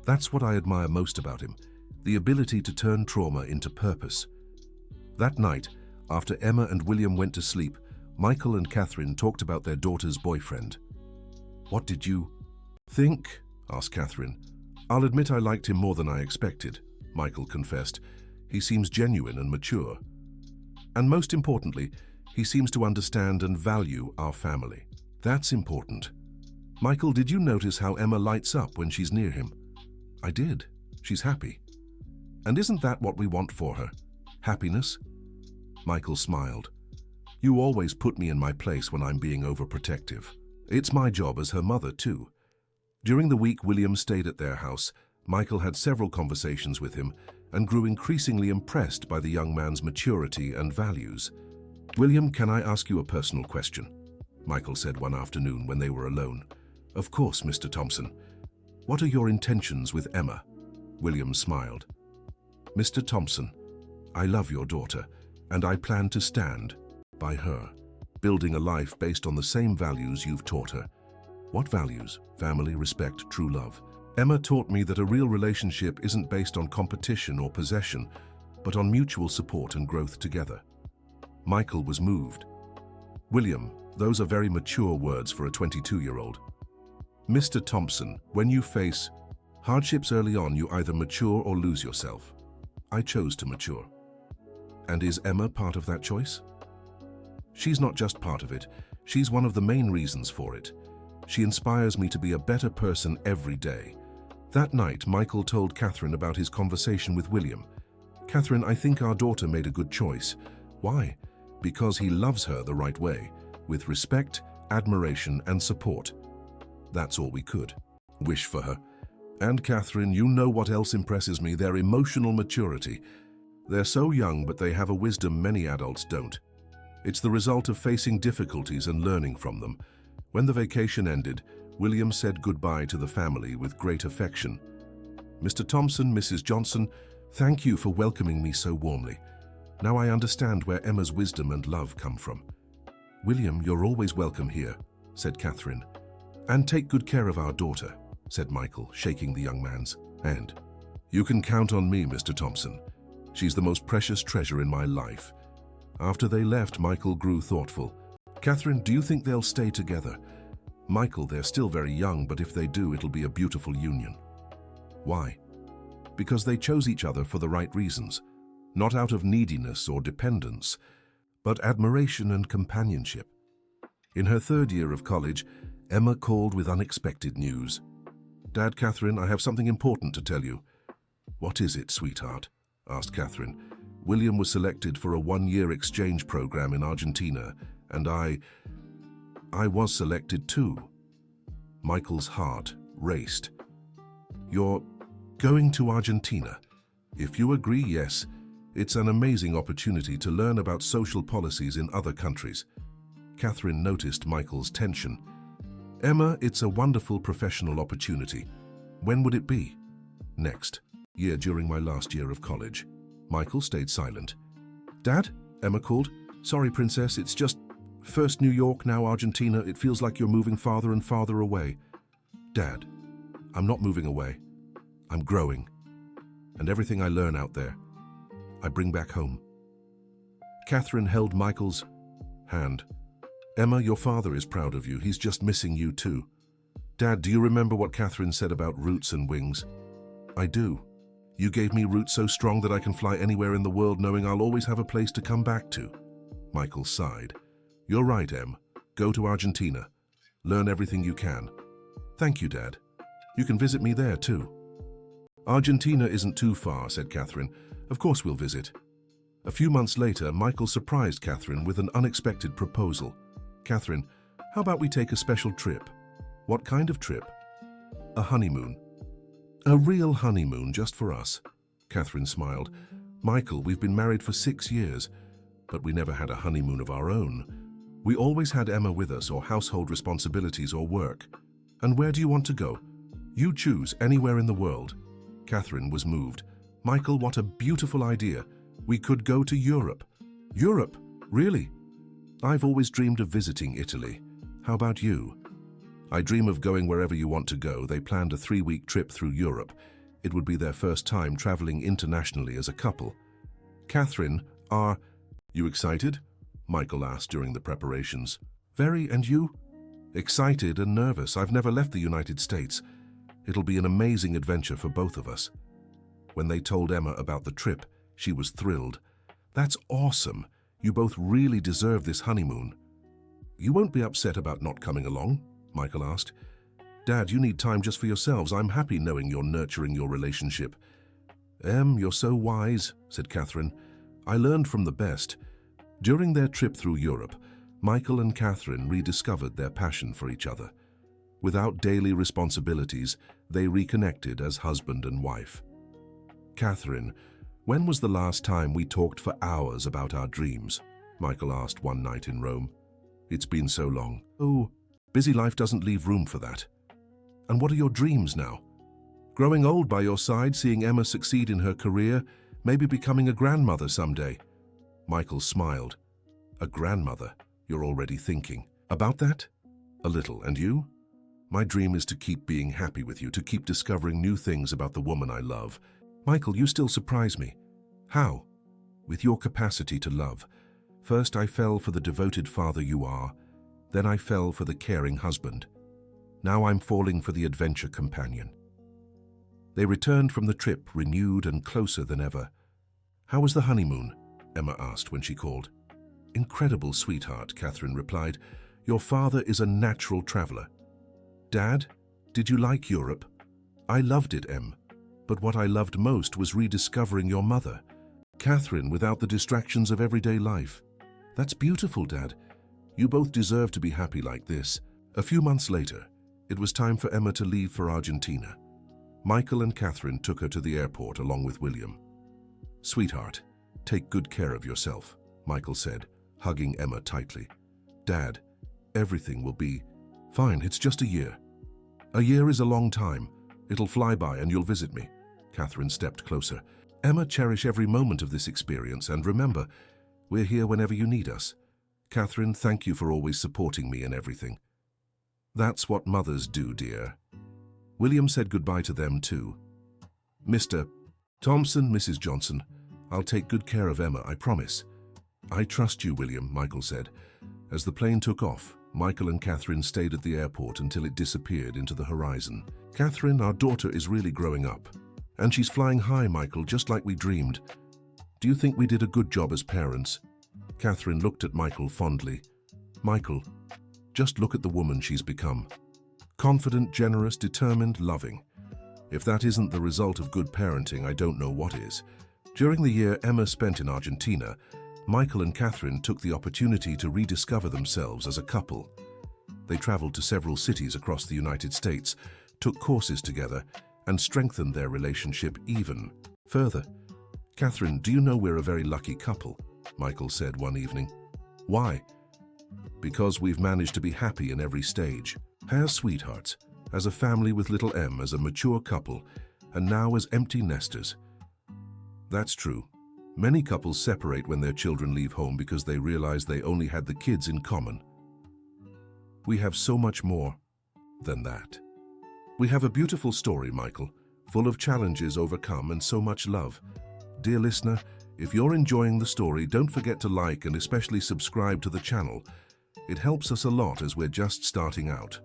That's what I admire most about him, the ability to turn trauma into purpose. That night, after Emma and William went to sleep, Michael and Catherine talked about their daughter's boyfriend. What did you think? Asked Catherine. I'll admit I liked him more than I expected, Michael confessed. He seems genuine and mature. And most importantly, he seems to understand and value our family. That's important. Michael, did you notice how Emma lights up when she's near him? I did. She's happy. And isn't that what we want for her? Happiness? Michael smiled. You always put me in my place when I'm being overprotective. It's my job as her mother, too. During the week William stayed at their house, Michael had several conversations with him and grew increasingly impressed by the young man's maturity and values. William, can I ask you a personal question? Michael said one afternoon when they were alone. Of course, Mr. Thompson. What are your intentions with Emma? William smiled. Mr. Thompson, I love your daughter, and I plan to stand by her, building a life based on the same values you've taught her. What values? Family, respect, true love. Emma taught me that a real relationship isn't based on competition or possession, but on mutual support and growth together. Michael was moved. William, those are very mature words for a 22-year-old. Mr. Thompson, when you face hardships early on, you either mature or lose yourself. I chose to mature. And is Emma part of that choice? She's not just part of it, she's one of the main reasons for it. She inspires me to be a better person every day. That night, Michael told Catherine about his conversation with William. Catherine, I think our daughter made a good choice. Why? Because he loves her the right way, with respect, admiration, and support. That's all we could wish for her. And Catherine, you know what else impresses me, their emotional maturity. They're so young, but they have a wisdom many adults don't. It's the result of facing difficulties and learning from them. When the vacation ended, William said goodbye to the family with great affection. "Mr. Thompson, Mrs. Johnson, thank you for welcoming me so warmly. Now I understand where Emma's wisdom and love come from." "William, you're always welcome here," said Catherine. "And take good care of our daughter," said Michael, shaking the young man's hand. "You can count on me, Mr. Thompson. She's the most precious treasure in my life." After they left, Michael grew thoughtful. "Catherine, do you think they'll stay together?" "Michael, they're still very young, but if they do, it'll be a beautiful union." "Why?" "Because they chose each other for the right reasons. Not out of neediness or dependence, but admiration and companionship." In her third year of college, Emma called with unexpected news. "Dad, Catherine, I have something important to tell you." "What is it, sweetheart?" asked Catherine. "William was selected for a one-year exchange program in Argentina, and I was selected too." Michael's heart raced. "You're going to Argentina? If you agree, yes. It's an amazing opportunity to learn about social policies in other countries." Catherine noticed Michael's tension. "Emma, it's a wonderful professional opportunity. When would it be?" "Next year, during my last year of college." Michael stayed silent. "Dad?" Emma called. "Sorry, Princess, it's just first New York, now Argentina. It feels like you're moving farther and farther away." "Dad, I'm not moving away. I'm growing. And everything I learn out there, I bring back home." Catherine held Michael's hand. "Emma, your father is proud of you. He's just missing you too." "Dad, do you remember what Catherine said about roots and wings?" "I do. You gave me roots so strong that I can fly anywhere in the world knowing I'll always have a place to come back to." Michael sighed. "You're right, Em. Go to Argentina. Learn everything you can." "Thank you, Dad. You can visit me there too." "Argentina isn't too far," said Catherine. "Of course we'll visit." A few months later, Michael surprised Catherine with an unexpected proposal. "Catherine, how about we take a special trip?" "What kind of trip?" "A honeymoon." "A real honeymoon, just for us." Catherine smiled. "Michael, we've been married for 6 years, but we never had a honeymoon of our own. We always had Emma with us, or household responsibilities or work." "And where do you want to go?" "You choose, anywhere in the world." Catherine was moved. "Michael, what a beautiful idea. We could go to Europe." "Europe? Really?" "I've always dreamed of visiting Italy. How about you?" "I dream of going wherever you want to go." They planned a 3-week trip through Europe. It would be their first time traveling internationally as a couple. "Catherine, are you excited?" Michael asked during the preparations. "Very, and you?" "Excited and nervous. I've never left the United States. It'll be an amazing adventure for both of us." When they told Emma about the trip, she was thrilled. "That's awesome. You both really deserve this honeymoon." "You won't be upset about not coming along?" Michael asked. "Dad, you need time just for yourselves. I'm happy knowing you're nurturing your relationship." "Em, you're so wise," said Catherine. "I learned from the best." During their trip through Europe, Michael and Catherine rediscovered their passion for each other. Without daily responsibilities, they reconnected as husband and wife. "Catherine, when was the last time we talked for hours about our dreams?" Michael asked one night in Rome. "It's been so long." "Oh, busy life doesn't leave room for that." "And what are your dreams now?" "Growing old by your side, seeing Emma succeed in her career, maybe becoming a grandmother someday." Michael smiled. "A grandmother? You're already thinking about that?" "A little. And you?" "My dream is to keep being happy with you, to keep discovering new things about the woman I love." "Michael, you still surprise me." "How?" "With your capacity to love. First I fell for the devoted father you are. Then I fell for the caring husband. Now I'm falling for the adventure companion." They returned from the trip renewed and closer than ever. "How was the honeymoon?" Emma asked when she called. "Incredible, sweetheart," Catherine replied. "Your father is a natural traveler." "Dad, did you like Europe?" "I loved it, Em. But what I loved most was rediscovering your mother. Catherine, without the distractions of everyday life." "That's beautiful, Dad. You both deserve to be happy like this." A few months later, it was time for Emma to leave for Argentina. Michael and Catherine took her to the airport along with William. "Sweetheart, take good care of yourself," Michael said. hugging Emma tightly. "Dad, everything will be fine. It's just a year." "A year is a long time. It'll fly by and you'll visit me." Catherine stepped closer. "Emma, cherish every moment of this experience, and remember, we're here whenever you need us. Catherine, thank you for always supporting me in everything." "That's what mothers do, dear." William said goodbye to them too. "Mr. Thompson, Mrs. Johnson, I'll take good care of Emma, I promise." "I trust you, William," Michael said. As the plane took off, Michael and Catherine stayed at the airport until it disappeared into the horizon. "Catherine, our daughter is really growing up. And she's flying high, Michael, just like we dreamed. Do you think we did a good job as parents?" Catherine looked at Michael fondly. "Michael, just look at the woman she's become. Confident, generous, determined, loving. If that isn't the result of good parenting, I don't know what is." During the year Emma spent in Argentina, Michael and Catherine took the opportunity to rediscover themselves as a couple. They traveled to several cities across the United States, took courses together, and strengthened their relationship even further. "Catherine, do you know we're a very lucky couple?" Michael said one evening. "Why?" "Because we've managed to be happy in every stage. As sweethearts, as a family with little Em, as a mature couple, and now as empty nesters." That's true. Many couples separate when their children leave home because they realize they only had the kids in common. We have so much more than that. We have a beautiful story, Michael, full of challenges overcome and so much love. Dear listener, if you're enjoying the story, don't forget to like and especially subscribe to the channel. It helps us a lot as we're just starting out.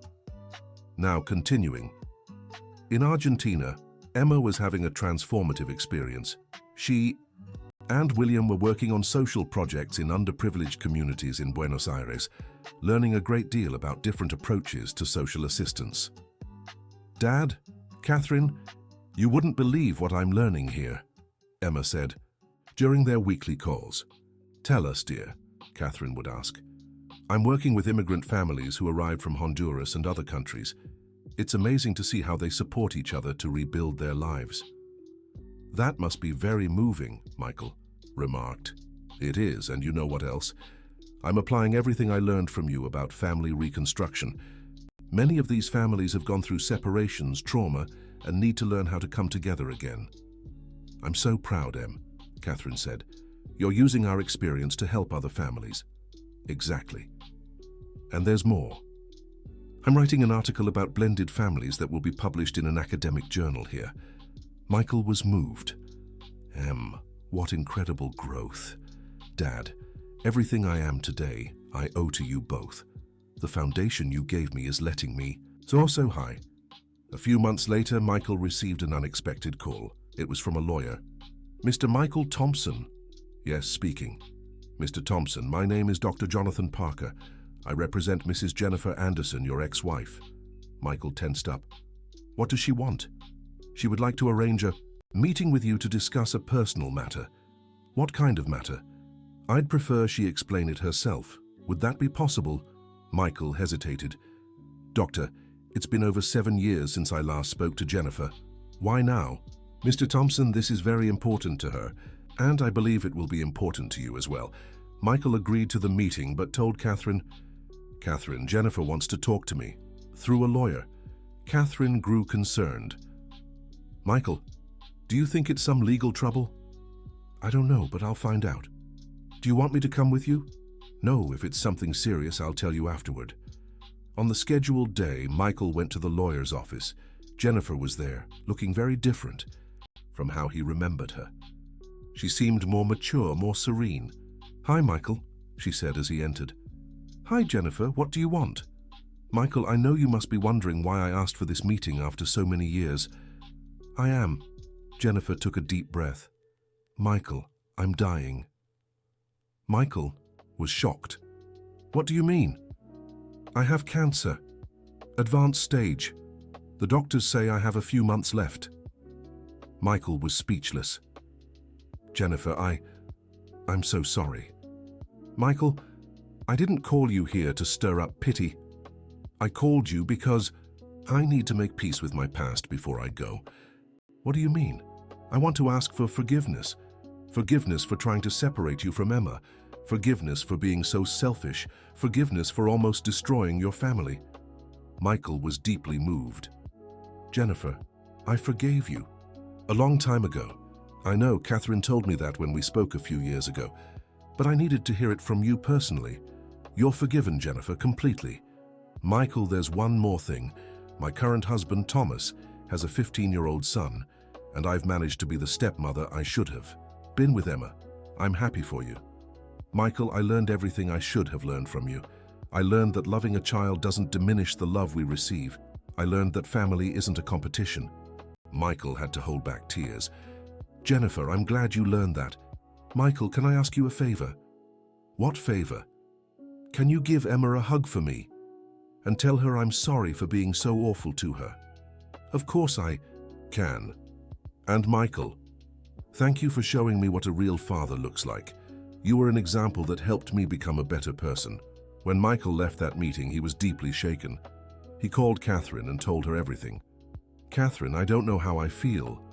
Now continuing. In Argentina, Emma was having a transformative experience. She and William were working on social projects in underprivileged communities in Buenos Aires, learning a great deal about different approaches to social assistance. "Dad, Catherine, you wouldn't believe what I'm learning here," Emma said, during their weekly calls. "Tell us, dear," Catherine would ask. "I'm working with immigrant families who arrived from Honduras and other countries. It's amazing to see how they support each other to rebuild their lives." "That must be very moving," Michael remarked. "It is, and you know what else? I'm applying everything I learned from you about family reconstruction. Many of these families have gone through separations, trauma, and need to learn how to come together again." "I'm so proud, Em," Catherine said. "You're using our experience to help other families." "Exactly. And there's more. I'm writing an article about blended families that will be published in an academic journal here." Michael was moved. "Em, what incredible growth. Dad, everything I am today, I owe to you both. The foundation you gave me is letting me soar so high." A few months later, Michael received an unexpected call. It was from a lawyer. "Mr. Michael Thompson?" "Yes, speaking." "Mr. Thompson, my name is Dr. Jonathan Parker. I represent Mrs. Jennifer Anderson, your ex-wife." Michael tensed up. "What does she want?" "She would like to arrange a meeting with you to discuss a personal matter." "What kind of matter?" "I'd prefer she explain it herself. Would that be possible?" Michael hesitated. "Doctor, it's been over 7 years since I last spoke to Jennifer. Why now?" "Mr. Thompson, this is very important to her, and I believe it will be important to you as well." Michael agreed to the meeting but told Catherine, "Catherine, Jennifer wants to talk to me. Through a lawyer." Catherine grew concerned. "Michael, do you think it's some legal trouble?" "I don't know, but I'll find out." "Do you want me to come with you?" "No, if it's something serious, I'll tell you afterward." On the scheduled day, Michael went to the lawyer's office. Jennifer was there, looking very different from how he remembered her. She seemed more mature, more serene. "Hi, Michael," she said as he entered. "Hi, Jennifer, what do you want?" "Michael, I know you must be wondering why I asked for this meeting after so many years." "I am." Jennifer took a deep breath. "Michael, I'm dying." Michael was shocked. "What do you mean?" "I have cancer. Advanced stage. The doctors say I have a few months left." Michael was speechless. "Jennifer, I'm so sorry." "Michael, I didn't call you here to stir up pity. I called you because I need to make peace with my past before I go." "What do you mean?" "I want to ask for forgiveness. Forgiveness for trying to separate you from Emma. Forgiveness for being so selfish. Forgiveness for almost destroying your family. Michael was deeply moved. Jennifer, I forgave you. A long time ago. I know Catherine told me that when we spoke a few years ago, but I needed to hear it from you personally. You're forgiven, Jennifer, completely. Michael, there's one more thing. My current husband, Thomas, has a 15-year-old son, and I've managed to be the stepmother I should have. Been with Emma. I'm happy for you. Michael, I learned everything I should have learned from you. I learned that loving a child doesn't diminish the love we receive. I learned that family isn't a competition. Michael had to hold back tears. Jennifer, I'm glad you learned that. Michael, can I ask you a favor? What favor? Can you give Emma a hug for me? And tell her I'm sorry for being so awful to her. Of course I can. And Michael, thank you for showing me what a real father looks like. You were an example that helped me become a better person. When Michael left that meeting, he was deeply shaken. He called Catherine and told her everything. Catherine, I don't know how I feel.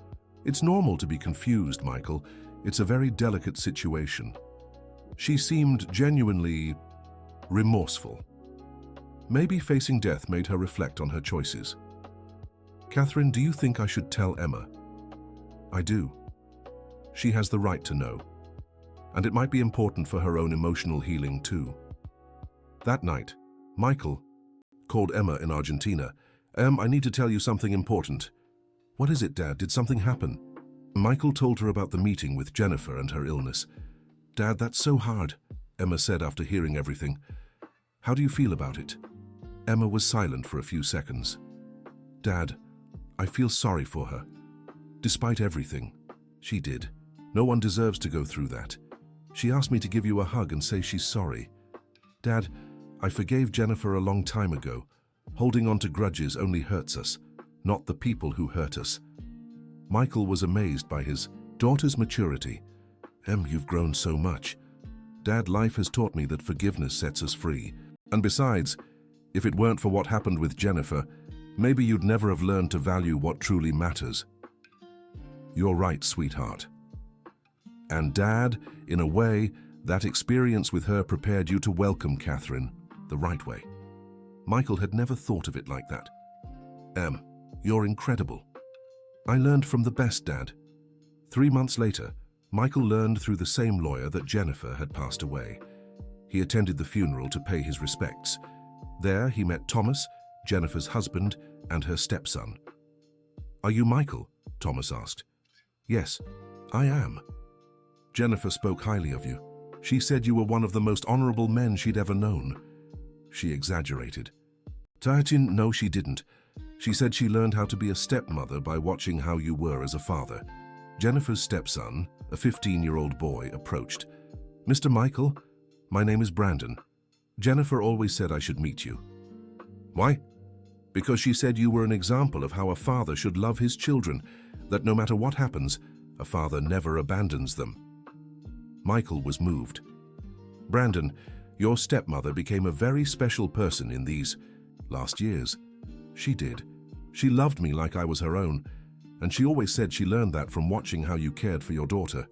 It's normal to be confused, Michael. It's a very delicate situation. She seemed genuinely remorseful. Maybe facing death made her reflect on her choices. Catherine, do you think I should tell Emma? I do. She has the right to know. And it might be important for her own emotional healing too. That night, Michael called Emma in Argentina. I need to tell you something important. What is it, Dad? Did something happen? Michael told her about the meeting with Jennifer and her illness. Dad, that's so hard, Emma said after hearing everything. How do you feel about it? Emma was silent for a few seconds. Dad, I feel sorry for her. Despite everything, she did. No one deserves to go through that. She asked me to give you a hug and say she's sorry. Dad, I forgave Jennifer a long time ago. Holding on to grudges only hurts us, not the people who hurt us. Michael was amazed by his daughter's maturity. You've grown so much. Dad, life has taught me that forgiveness sets us free. And besides, if it weren't for what happened with Jennifer, maybe you'd never have learned to value what truly matters. You're right, sweetheart. And Dad, in a way, that experience with her prepared you to welcome Catherine the right way. Michael had never thought of it like that. You're incredible. I learned from the best, Dad. 3 months later, Michael learned through the same lawyer that Jennifer had passed away. He attended the funeral to pay his respects. There he met Thomas, Jennifer's husband, and her stepson. Are you Michael? Thomas asked. Yes, I am. Jennifer spoke highly of you. She said you were one of the most honorable men she'd ever known. She exaggerated. Tayatin, no, she didn't. She said she learned how to be a stepmother by watching how you were as a father. Jennifer's stepson, a 15-year-old boy, approached. Mr. Michael, my name is Brandon. Jennifer always said I should meet you. Why? Because she said you were an example of how a father should love his children, that no matter what happens, a father never abandons them. Michael was moved. Brandon, your stepmother became a very special person in these last years. She did. She loved me like I was her own, and she always said she learned that from watching how you cared for your daughter.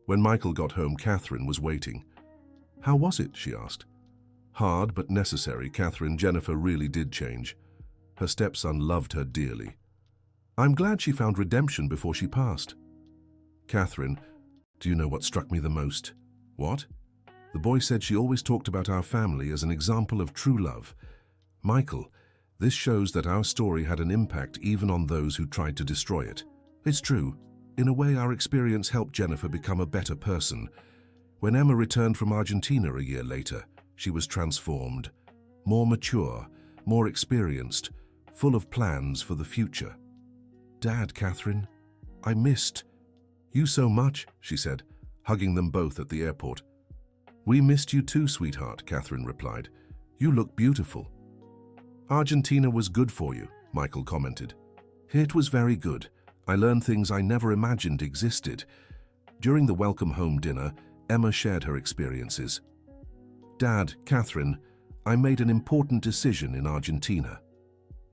When Michael got home, Catherine was waiting. How was it? She asked. Hard but necessary, Catherine. Jennifer really did change. Her stepson loved her dearly. I'm glad she found redemption before she passed. Catherine, do you know what struck me the most? What? The boy said she always talked about our family as an example of true love. Michael, this shows that our story had an impact even on those who tried to destroy it. It's true. In a way, our experience helped Jennifer become a better person. When Emma returned from Argentina a year later, she was transformed, more mature, more experienced, full of plans for the future. Dad, Catherine, I missed you so much, she said, hugging them both at the airport. We missed you too, sweetheart, Catherine replied. You look beautiful. Argentina was good for you, Michael commented. It was very good. I learned things I never imagined existed. During the welcome home dinner, Emma shared her experiences. Dad, Catherine, I made an important decision in Argentina.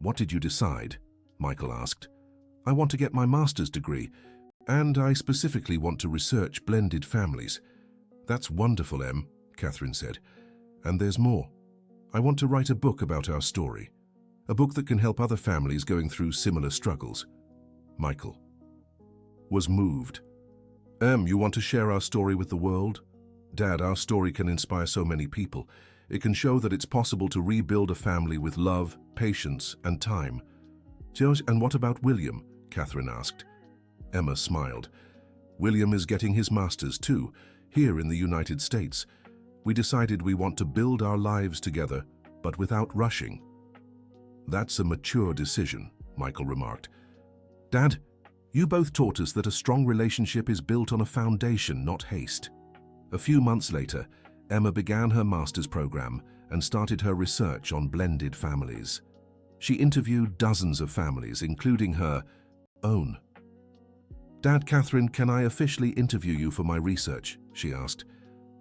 What did you decide? Michael asked. I want to get my master's degree, and I specifically want to research blended families. That's wonderful, Em, Catherine said. And there's more. I want to write a book about our story. A book that can help other families going through similar struggles. Michael was moved. You want to share our story with the world? Dad, our story can inspire so many people. It can show that it's possible to rebuild a family with love, patience, and time. And what about William? Catherine asked. Emma smiled. William is getting his master's too, here in the United States. We decided we want to build our lives together, but without rushing. That's a mature decision, Michael remarked. Dad, you both taught us that a strong relationship is built on a foundation, not haste. A few months later, Emma began her master's program and started her research on blended families. She interviewed dozens of families, including her own. Dad, Catherine, can I officially interview you for my research? She asked.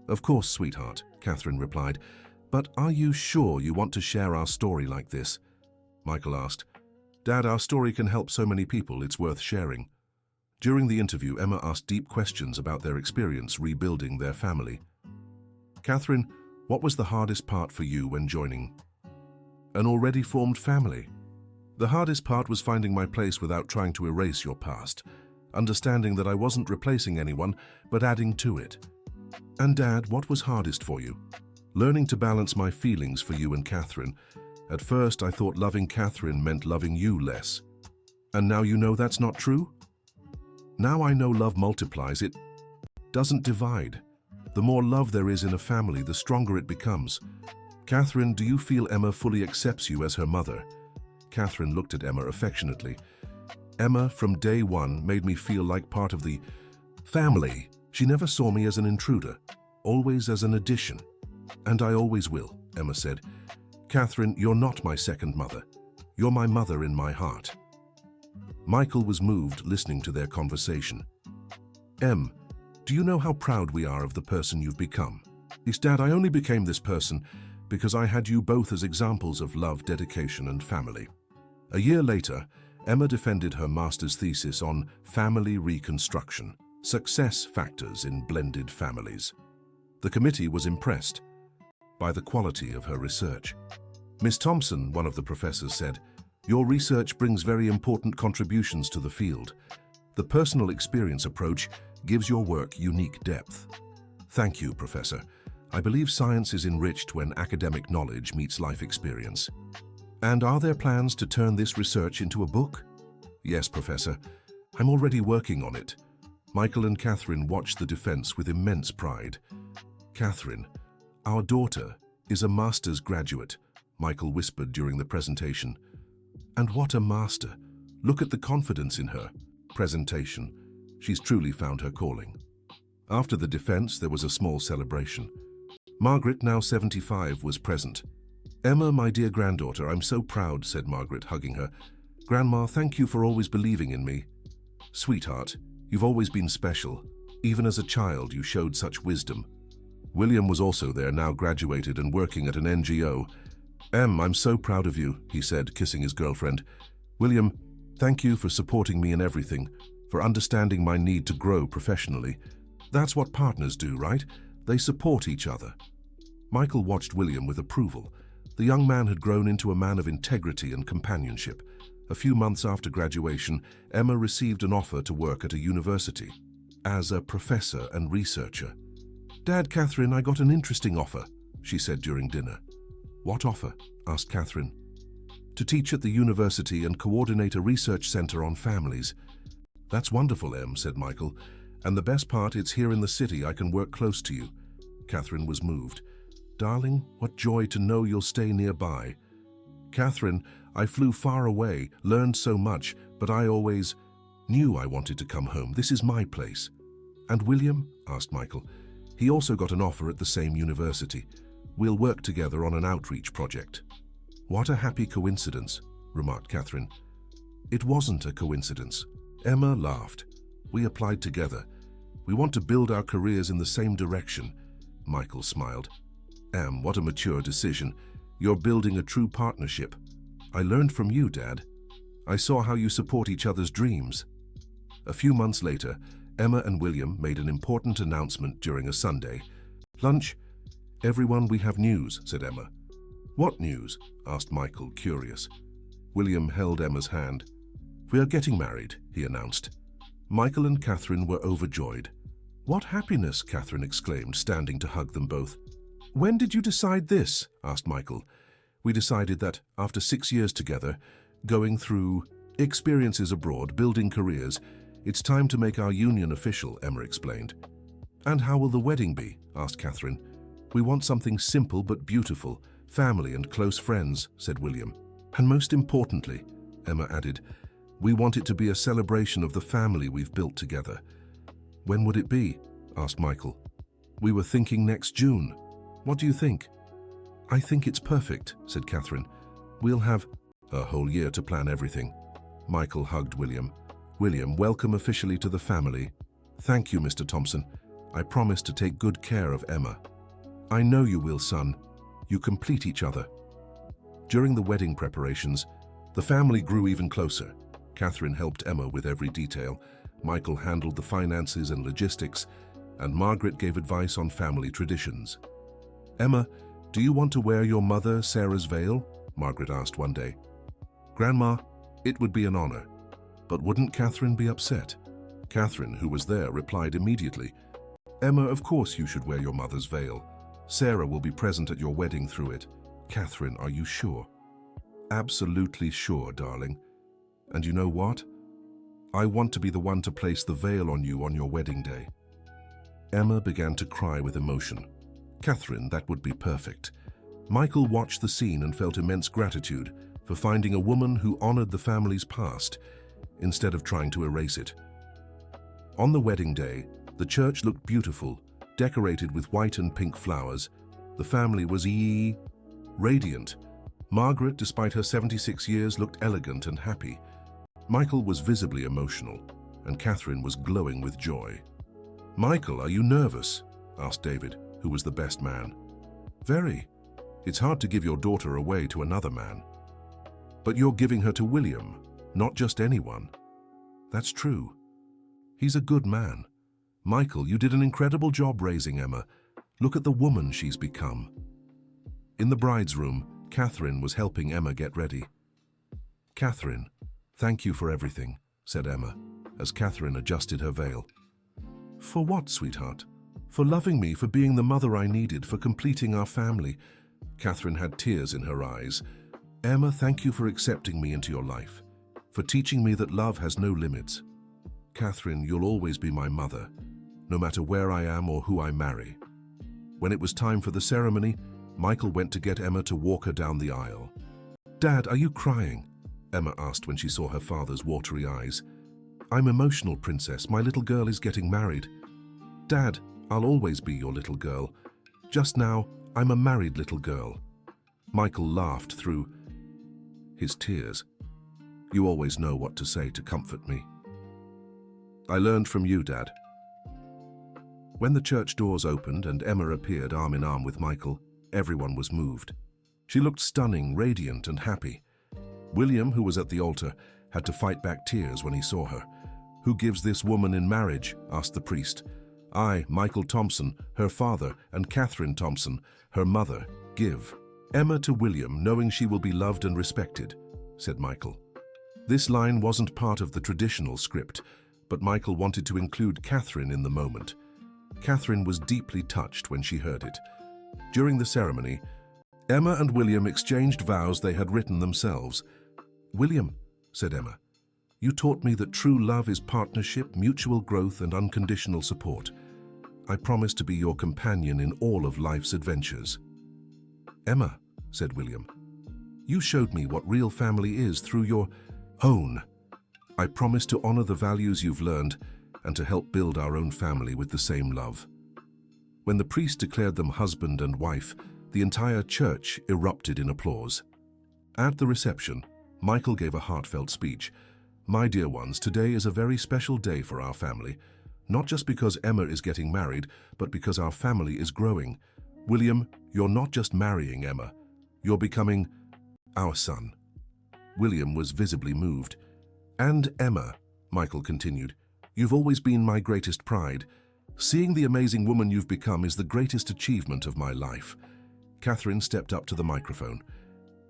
Of course, sweetheart, Catherine replied. But are you sure you want to share our story like this? Michael asked. Dad, our story can help so many people, it's worth sharing. During the interview, Emma asked deep questions about their experience rebuilding their family. Catherine, what was the hardest part for you when joining an already formed family? The hardest part was finding my place without trying to erase your past, understanding that I wasn't replacing anyone, but adding to it. And Dad, what was hardest for you? Learning to balance my feelings for you and Catherine. At first, I thought loving Catherine meant loving you less. And now you know that's not true? Now I know love multiplies, it doesn't divide. The more love there is in a family, the stronger it becomes. Catherine, do you feel Emma fully accepts you as her mother? Catherine looked at Emma affectionately. Emma, from day one, made me feel like part of the family. She never saw me as an intruder, always as an addition. And I always will, Emma said. Catherine, you're not my second mother. You're my mother in my heart. Michael was moved listening to their conversation. Em, do you know how proud we are of the person you've become? Yes, Dad, I only became this person because I had you both as examples of love, dedication, and family. A year later, Emma defended her master's thesis on family reconstruction, success factors in blended families. The committee was impressed by the quality of her research. Miss Thompson, one of the professors, said, "Your research brings very important contributions to the field. The personal experience approach gives your work unique depth." Thank you, Professor. I believe science is enriched when academic knowledge meets life experience. And are there plans to turn this research into a book? Yes, Professor. I'm already working on it. Michael and Catherine watched the defense with immense pride. Catherine, our daughter is a master's graduate, Michael whispered during the presentation. And what a master. Look at the confidence in her presentation. She's truly found her calling. After the defense, there was a small celebration. Margaret, now 75, was present. Emma, my dear granddaughter, I'm so proud, said Margaret, hugging her. Grandma, thank you for always believing in me. Sweetheart, you've always been special. Even as a child, you showed such wisdom. William was also there, now graduated and working at an NGO. Em, I'm so proud of you, he said, kissing his girlfriend. William, thank you for supporting me in everything, for understanding my need to grow professionally. That's what partners do, right? They support each other. Michael watched William with approval. The young man had grown into a man of integrity and companionship. A few months after graduation, Emma received an offer to work at a university as a professor and researcher. Dad, Catherine, I got an interesting offer, she said during dinner. What offer? Asked Catherine. To teach at the university and coordinate a research center on families. That's wonderful, Em, said Michael. And the best part, it's here in the city. I can work close to you. Catherine was moved. Darling, what joy to know you'll stay nearby. Catherine, I flew far away, learned so much, but I always knew I wanted to come home. This is my place. And William? Asked Michael. He also got an offer at the same university. We'll work together on an outreach project. What a happy coincidence, remarked Catherine. It wasn't a coincidence. Emma laughed. We applied together. We want to build our careers in the same direction. Michael smiled. Em, what a mature decision. You're building a true partnership. I learned from you, Dad. I saw how you support each other's dreams. A few months later, Emma and William made an important announcement during a Sunday lunch. Everyone, we have news, said Emma. What news? Asked Michael, curious. William held Emma's hand. We are getting married, he announced. Michael and Catherine were overjoyed. What happiness, Catherine exclaimed, standing to hug them both. When did you decide this? Asked Michael. We decided that, after 6 years together, going through experiences abroad, building careers, it's time to make our union official, Emma explained. And how will the wedding be? Asked Catherine. We want something simple but beautiful, family and close friends, said William. And most importantly, Emma added, we want it to be a celebration of the family we've built together. When would it be? Asked Michael. We were thinking next June. What do you think? I think it's perfect, said Catherine. We'll have a whole year to plan everything. Michael hugged William. William, welcome officially to the family. Thank you, Mr. Thompson. I promise to take good care of Emma. I know you will, son. You complete each other. During the wedding preparations, the family grew even closer. Catherine helped Emma with every detail. Michael handled the finances and logistics, and Margaret gave advice on family traditions. Emma, do you want to wear your mother, Sarah's veil? Margaret asked one day. Grandma, it would be an honor. But wouldn't Catherine be upset? Catherine, who was there, replied immediately. Emma, of course you should wear your mother's veil. Sarah will be present at your wedding through it. Catherine, are you sure? Absolutely sure, darling. And you know what? I want to be the one to place the veil on you on your wedding day. Emma began to cry with emotion. Catherine, that would be perfect. Michael watched the scene and felt immense gratitude for finding a woman who honored the family's past instead of trying to erase it. On the wedding day, the church looked beautiful, decorated with white and pink flowers. The family was radiant. Margaret, despite her 76 years, looked elegant and happy. Michael was visibly emotional, and Catherine was glowing with joy. Michael, are you nervous? Asked David, who was the best man. Very. It's hard to give your daughter away to another man. But you're giving her to William, not just anyone. That's true. He's a good man. Michael, you did an incredible job raising Emma. Look at the woman she's become. In the bride's room, Catherine was helping Emma get ready. Catherine, thank you for everything, said Emma, as Catherine adjusted her veil. For what, sweetheart? For loving me, for being the mother I needed, for completing our family. Catherine had tears in her eyes. Emma, thank you for accepting me into your life, for teaching me that love has no limits. Catherine, you'll always be my mother, no matter where I am or who I marry. When it was time for the ceremony, Michael went to get Emma to walk her down the aisle. Dad, are you crying? Emma asked when she saw her father's watery eyes. I'm emotional, princess. My little girl is getting married. Dad, I'll always be your little girl. Just now, I'm a married little girl. Michael laughed through his tears. You always know what to say to comfort me. I learned from you, Dad. When the church doors opened and Emma appeared arm in arm with Michael, everyone was moved. She looked stunning, radiant, and happy. William, who was at the altar, had to fight back tears when he saw her. Who gives this woman in marriage? Asked the priest. I, Michael Thompson, her father, and Catherine Thompson, her mother, give Emma to William, knowing she will be loved and respected, said Michael. This line wasn't part of the traditional script, but Michael wanted to include Catherine in the moment. Catherine was deeply touched when she heard it. During the ceremony, Emma and William exchanged vows they had written themselves. William, said Emma, you taught me that true love is partnership, mutual growth, and unconditional support. I promise to be your companion in all of life's adventures. Emma, said William, you showed me what real family is through your own. I promise to honor the values you've learned and to help build our own family with the same love. When the priest declared them husband and wife, the entire church erupted in applause. At the reception, Michael gave a heartfelt speech. My dear ones, today is a very special day for our family, not just because Emma is getting married, but because our family is growing. William, you're not just marrying Emma, you're becoming our son. William was visibly moved. And Emma, Michael continued, you've always been my greatest pride. Seeing the amazing woman you've become is the greatest achievement of my life. Catherine stepped up to the microphone.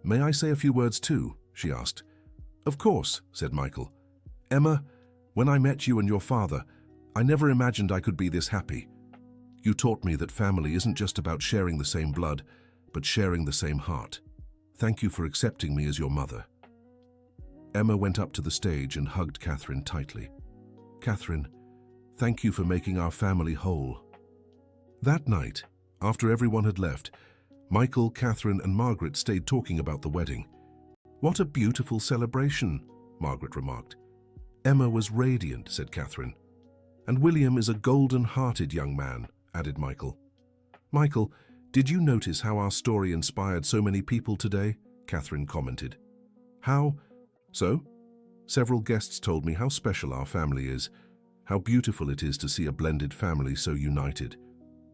May I say a few words too? She asked. Of course, said Michael. Emma, when I met you and your father, I never imagined I could be this happy. You taught me that family isn't just about sharing the same blood, but sharing the same heart. Thank you for accepting me as your mother. Emma went up to the stage and hugged Catherine tightly. Catherine, thank you for making our family whole. That night, after everyone had left, Michael, Catherine, and Margaret stayed talking about the wedding. What a beautiful celebration, Margaret remarked. Emma was radiant, said Catherine. And William is a golden-hearted young man, added Michael. Michael, did you notice how our story inspired so many people today? Catherine commented. How so? Several guests told me how special our family is, how beautiful it is to see a blended family so united.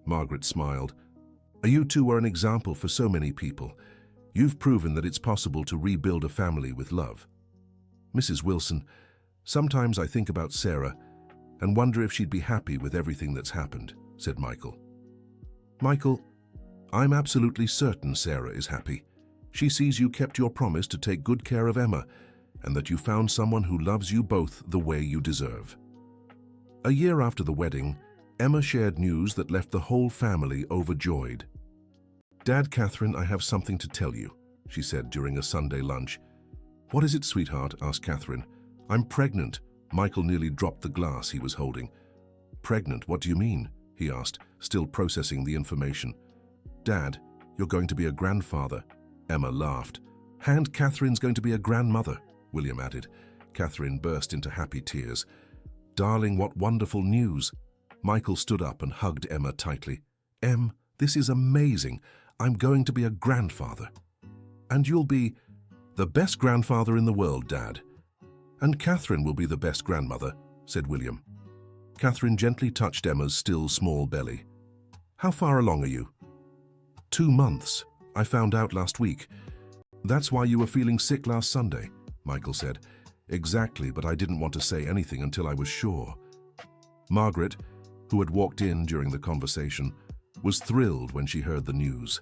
Margaret smiled. You two are an example for so many people. You've proven that it's possible to rebuild a family with love. Mrs. Wilson, sometimes I think about Sarah and wonder if she'd be happy with everything that's happened, said Michael. Michael, I'm absolutely certain Sarah is happy. She sees you kept your promise to take good care of Emma and that you found someone who loves you both the way you deserve. A year after the wedding, Emma shared news that left the whole family overjoyed. Dad, Catherine, I have something to tell you, she said during a Sunday lunch. What is it, sweetheart? Asked Catherine. I'm pregnant. Michael nearly dropped the glass he was holding. Pregnant? What do you mean? He asked, still processing the information. Dad, you're going to be a grandfather. Emma laughed. And Catherine's going to be a grandmother, William added. Catherine burst into happy tears. Darling, what wonderful news. Michael stood up and hugged Emma tightly. Em, this is amazing. I'm going to be a grandfather. And you'll be the best grandfather in the world, Dad. And Catherine will be the best grandmother, said William. Catherine gently touched Emma's still small belly. How far along are you? 2 months. I found out last week. That's why you were feeling sick last Sunday, Michael said. Exactly, but I didn't want to say anything until I was sure. Margaret, who had walked in during the conversation, was thrilled when she heard the news.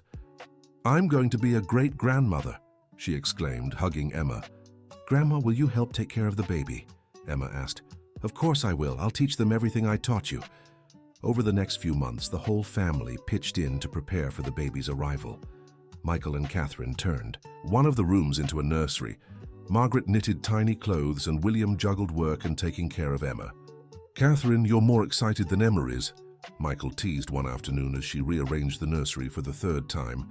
I'm going to be a great-grandmother, she exclaimed, hugging Emma. Grandma, will you help take care of the baby? Emma asked. Of course I will. I'll teach them everything I taught you. Over the next few months, the whole family pitched in to prepare for the baby's arrival. Michael and Catherine turned one of the rooms into a nursery. Margaret knitted tiny clothes and William juggled work and taking care of Emma. Catherine, you're more excited than Emma is, Michael teased one afternoon as she rearranged the nursery for the 3rd time.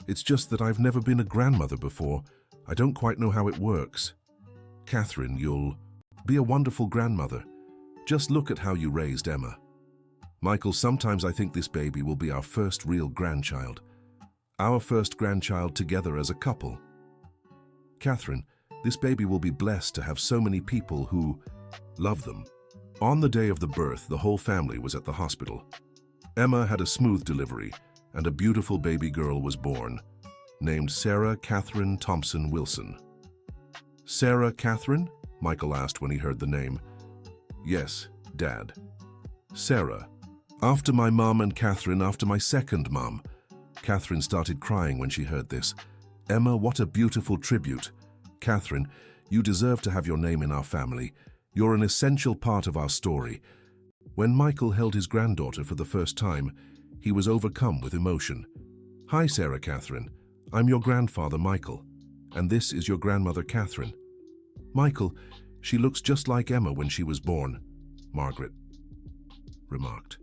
It's just that I've never been a grandmother before. I don't quite know how it works. Catherine, you'll be a wonderful grandmother. Just look at how you raised Emma. Michael, sometimes I think this baby will be our first real grandchild. Our first grandchild together as a couple. Catherine, this baby will be blessed to have so many people who love them. On the day of the birth, the whole family was at the hospital. Emma had a smooth delivery, and a beautiful baby girl was born, named Sarah Catherine Thompson Wilson. Sarah Catherine? Michael asked when he heard the name. Yes, Dad. Sarah. After my mum and Catherine, after my second mum. Catherine started crying when she heard this. Emma, what a beautiful tribute. Catherine, you deserve to have your name in our family. You're an essential part of our story. When Michael held his granddaughter for the first time, he was overcome with emotion. Hi, Sarah Catherine. I'm your grandfather, Michael. And this is your grandmother, Catherine. Michael, she looks just like Emma when she was born, Margaret remarked.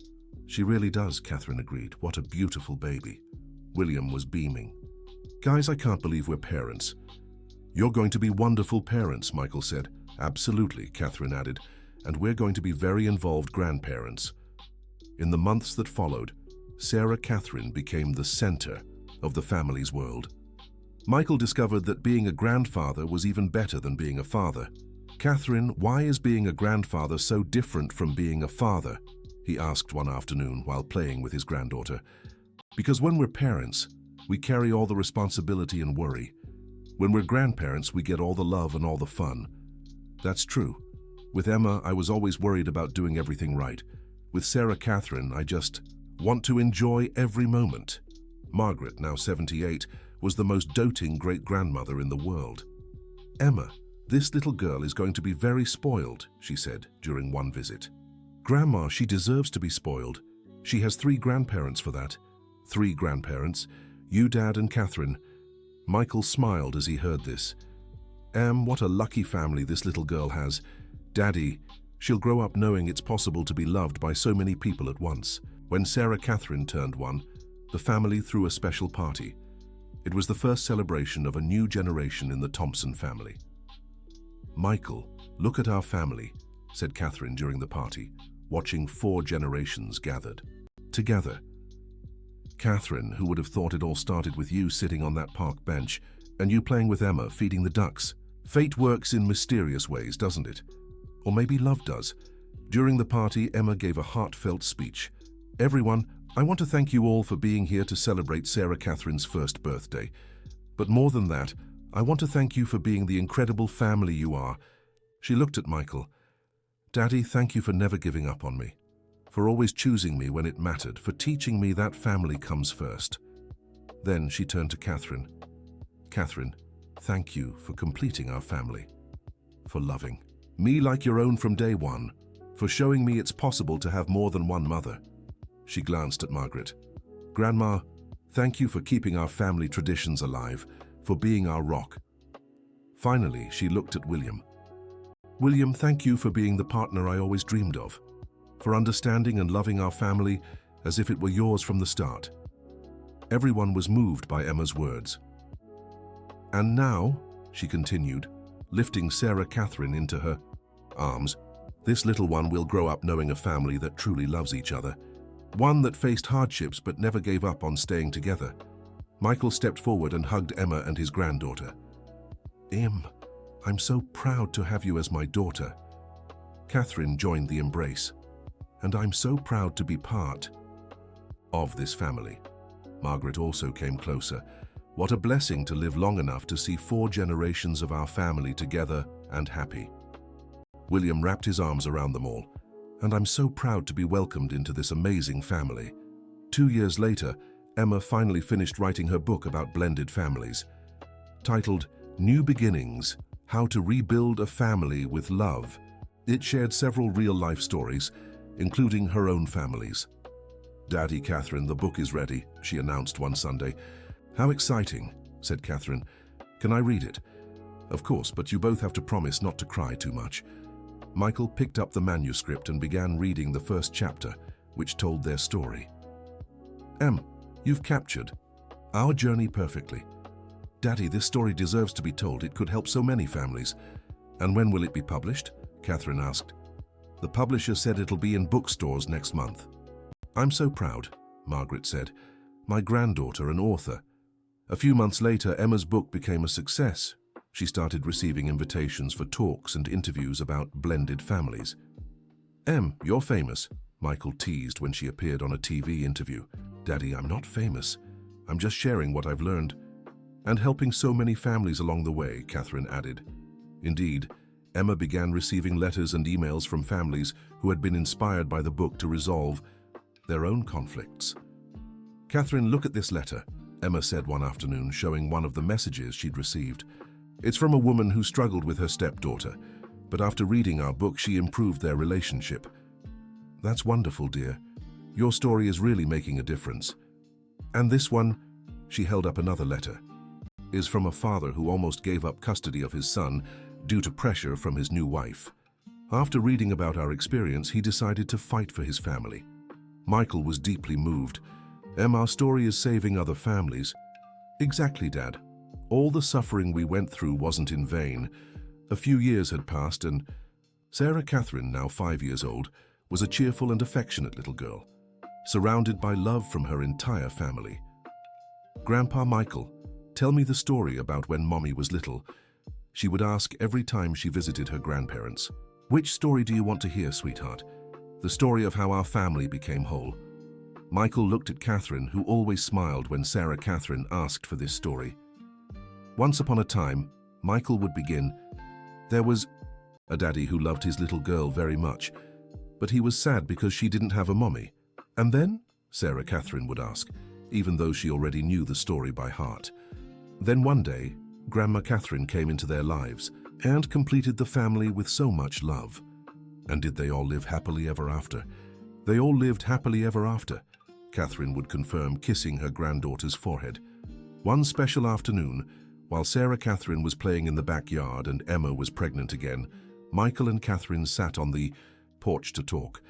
She really does, Catherine agreed. What a beautiful baby. William was beaming. Guys, I can't believe we're parents. You're going to be wonderful parents, Michael said. Absolutely, Catherine added. And we're going to be very involved grandparents. In the months that followed, Sarah Catherine became the center of the family's world. Michael discovered that being a grandfather was even better than being a father. Catherine, why is being a grandfather so different from being a father? He asked one afternoon while playing with his granddaughter. Because when we're parents, we carry all the responsibility and worry. When we're grandparents, we get all the love and all the fun. That's true. With Emma, I was always worried about doing everything right. With Sarah Catherine, I just want to enjoy every moment. Margaret, now 78, was the most doting great-grandmother in the world. Emma, this little girl is going to be very spoiled, she said during one visit. Grandma, she deserves to be spoiled. She has 3 grandparents for that. 3 grandparents, you, Dad, and Catherine. Michael smiled as he heard this. What a lucky family this little girl has. Daddy, she'll grow up knowing it's possible to be loved by so many people at once. When Sarah Catherine turned 1, the family threw a special party. It was the first celebration of a new generation in the Thompson family. Michael, look at our family, said Catherine during the party, watching 4 generations gathered together. Catherine, who would have thought it all started with you sitting on that park bench and you playing with Emma feeding the ducks. Fate works in mysterious ways, doesn't it? Or maybe love does. During the party, Emma gave a heartfelt speech. Everyone, I want to thank you all for being here to celebrate Sarah Catherine's first birthday. But more than that, I want to thank you for being the incredible family you are. She looked at Michael. Daddy, thank you for never giving up on me, for always choosing me when it mattered, for teaching me that family comes first. Then she turned to Catherine. Catherine, thank you for completing our family, for loving me like your own from day one, for showing me it's possible to have more than one mother. She glanced at Margaret. Grandma, thank you for keeping our family traditions alive, for being our rock. Finally, she looked at William. William, thank you for being the partner I always dreamed of, for understanding and loving our family as if it were yours from the start. Everyone was moved by Emma's words. And now, she continued, lifting Sarah Catherine into her arms, this little one will grow up knowing a family that truly loves each other, one that faced hardships but never gave up on staying together. Michael stepped forward and hugged Emma and his granddaughter. I'm so proud to have you as my daughter. Catherine joined the embrace. And I'm so proud to be part of this family. Margaret also came closer. What a blessing to live long enough to see 4 generations of our family together and happy. William wrapped his arms around them all. And I'm so proud to be welcomed into this amazing family. 2 years later, Emma finally finished writing her book about blended families. Titled New Beginnings, How to Rebuild a Family with Love. It shared several real-life stories, including her own family's. Daddy, Catherine, the book is ready, she announced one Sunday. How exciting, said Catherine. Can I read it? Of course, but you both have to promise not to cry too much. Michael picked up the manuscript and began reading the first chapter, which told their story. You've captured our journey perfectly. Daddy, this story deserves to be told. It could help so many families. And when will it be published? Catherine asked. The publisher said it'll be in bookstores next month. I'm so proud, Margaret said. My granddaughter, an author. A few months later, Emma's book became a success. She started receiving invitations for talks and interviews about blended families. You're famous, Michael teased when she appeared on a TV interview. Daddy, I'm not famous. I'm just sharing what I've learned. And helping so many families along the way, Catherine added. Indeed, Emma began receiving letters and emails from families who had been inspired by the book to resolve their own conflicts. Catherine, look at this letter, Emma said one afternoon, showing one of the messages she'd received. It's from a woman who struggled with her stepdaughter, but after reading our book, she improved their relationship. That's wonderful, dear. Your story is really making a difference. And this one, she held up another letter, is from a father who almost gave up custody of his son due to pressure from his new wife. After reading about our experience, he decided to fight for his family. Michael was deeply moved. Our story is saving other families. Exactly, Dad. All the suffering we went through wasn't in vain. A few years had passed and Sarah Catherine, now 5 years old, was a cheerful and affectionate little girl, surrounded by love from her entire family. Grandpa Michael, tell me the story about when Mommy was little, she would ask every time she visited her grandparents. Which story do you want to hear, sweetheart? The story of how our family became whole. Michael looked at Catherine, who always smiled when Sarah Catherine asked for this story. Once upon a time, Michael would begin, there was a daddy who loved his little girl very much. but he was sad because she didn't have a mommy. And then? Sarah Catherine would ask, even though she already knew the story by heart. Then one day, Grandma Catherine came into their lives and completed the family with so much love. And did they all live happily ever after? They all lived happily ever after, Catherine would confirm, kissing her granddaughter's forehead. One special afternoon, while Sarah Catherine was playing in the backyard and Emma was pregnant again, Michael and Catherine sat on the porch to talk.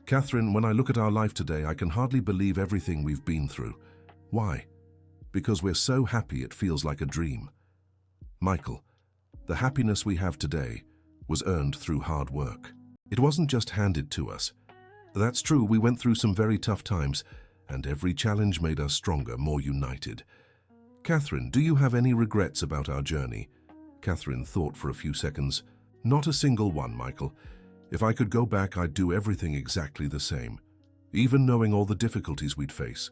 Catherine, when I look at our life today, I can hardly believe everything we've been through. Why? Because we're so happy it feels like a dream. Michael, the happiness we have today was earned through hard work. It wasn't just handed to us. That's true, we went through some very tough times, and every challenge made us stronger, more united. Catherine, do you have any regrets about our journey? Catherine thought for a few seconds. Not a single one, Michael. If I could go back, I'd do everything exactly the same, even knowing all the difficulties we'd face.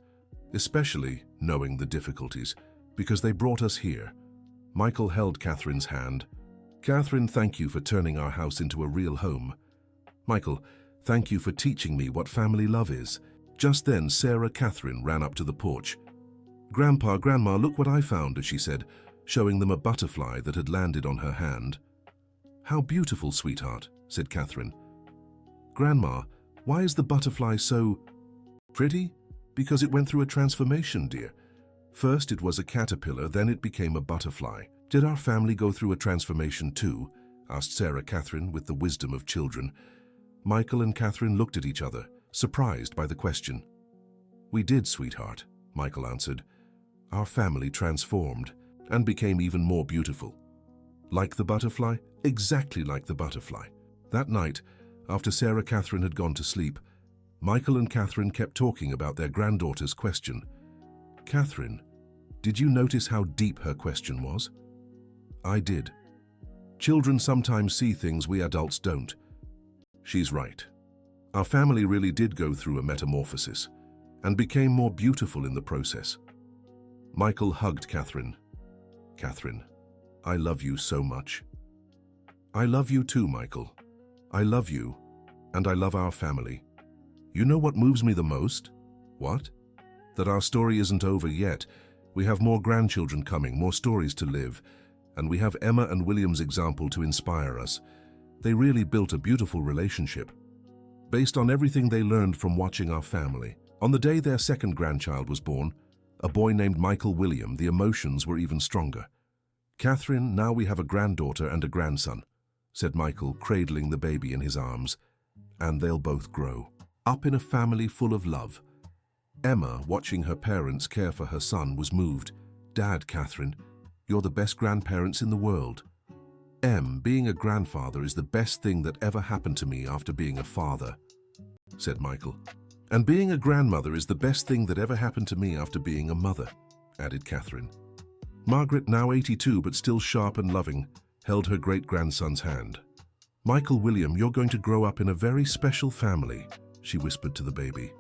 Especially knowing the difficulties, because they brought us here. Michael held Catherine's hand. Catherine, thank you for turning our house into a real home. Michael, thank you for teaching me what family love is. Just then, Sarah Catherine ran up to the porch. Grandpa, Grandma, look what I found, she said, showing them a butterfly that had landed on her hand. How beautiful, sweetheart, said Catherine. Grandma, why is the butterfly so pretty? Because it went through a transformation, dear. First it was a caterpillar, then it became a butterfly. Did our family go through a transformation too? Asked Sarah Catherine with the wisdom of children. Michael and Catherine looked at each other, surprised by the question. We did, sweetheart, Michael answered. Our family transformed and became even more beautiful. Like the butterfly? Exactly like the butterfly. That night, after Sarah Catherine had gone to sleep, Michael and Catherine kept talking about their granddaughter's question. Catherine, did you notice how deep her question was? I did. Children sometimes see things we adults don't. She's right. Our family really did go through a metamorphosis and became more beautiful in the process. Michael hugged Catherine. Catherine, I love you so much. I love you too, Michael. I love you, and I love our family. You know what moves me the most? What? That our story isn't over yet. We have more grandchildren coming, more stories to live, and we have Emma and William's example to inspire us. They really built a beautiful relationship, based on everything they learned from watching our family. On the day their second grandchild was born, a boy named Michael William, the emotions were even stronger. Catherine, now we have a granddaughter and a grandson, said Michael, cradling the baby in his arms. And they'll both grow up in a family full of love. Emma, watching her parents care for her son, was moved. Dad, Catherine, you're the best grandparents in the world. Being a grandfather is the best thing that ever happened to me after being a father, said Michael. And being a grandmother is the best thing that ever happened to me after being a mother, added Catherine. Margaret, now 82 but still sharp and loving, held her great-grandson's hand. Michael William, you're going to grow up in a very special family, she whispered to the baby.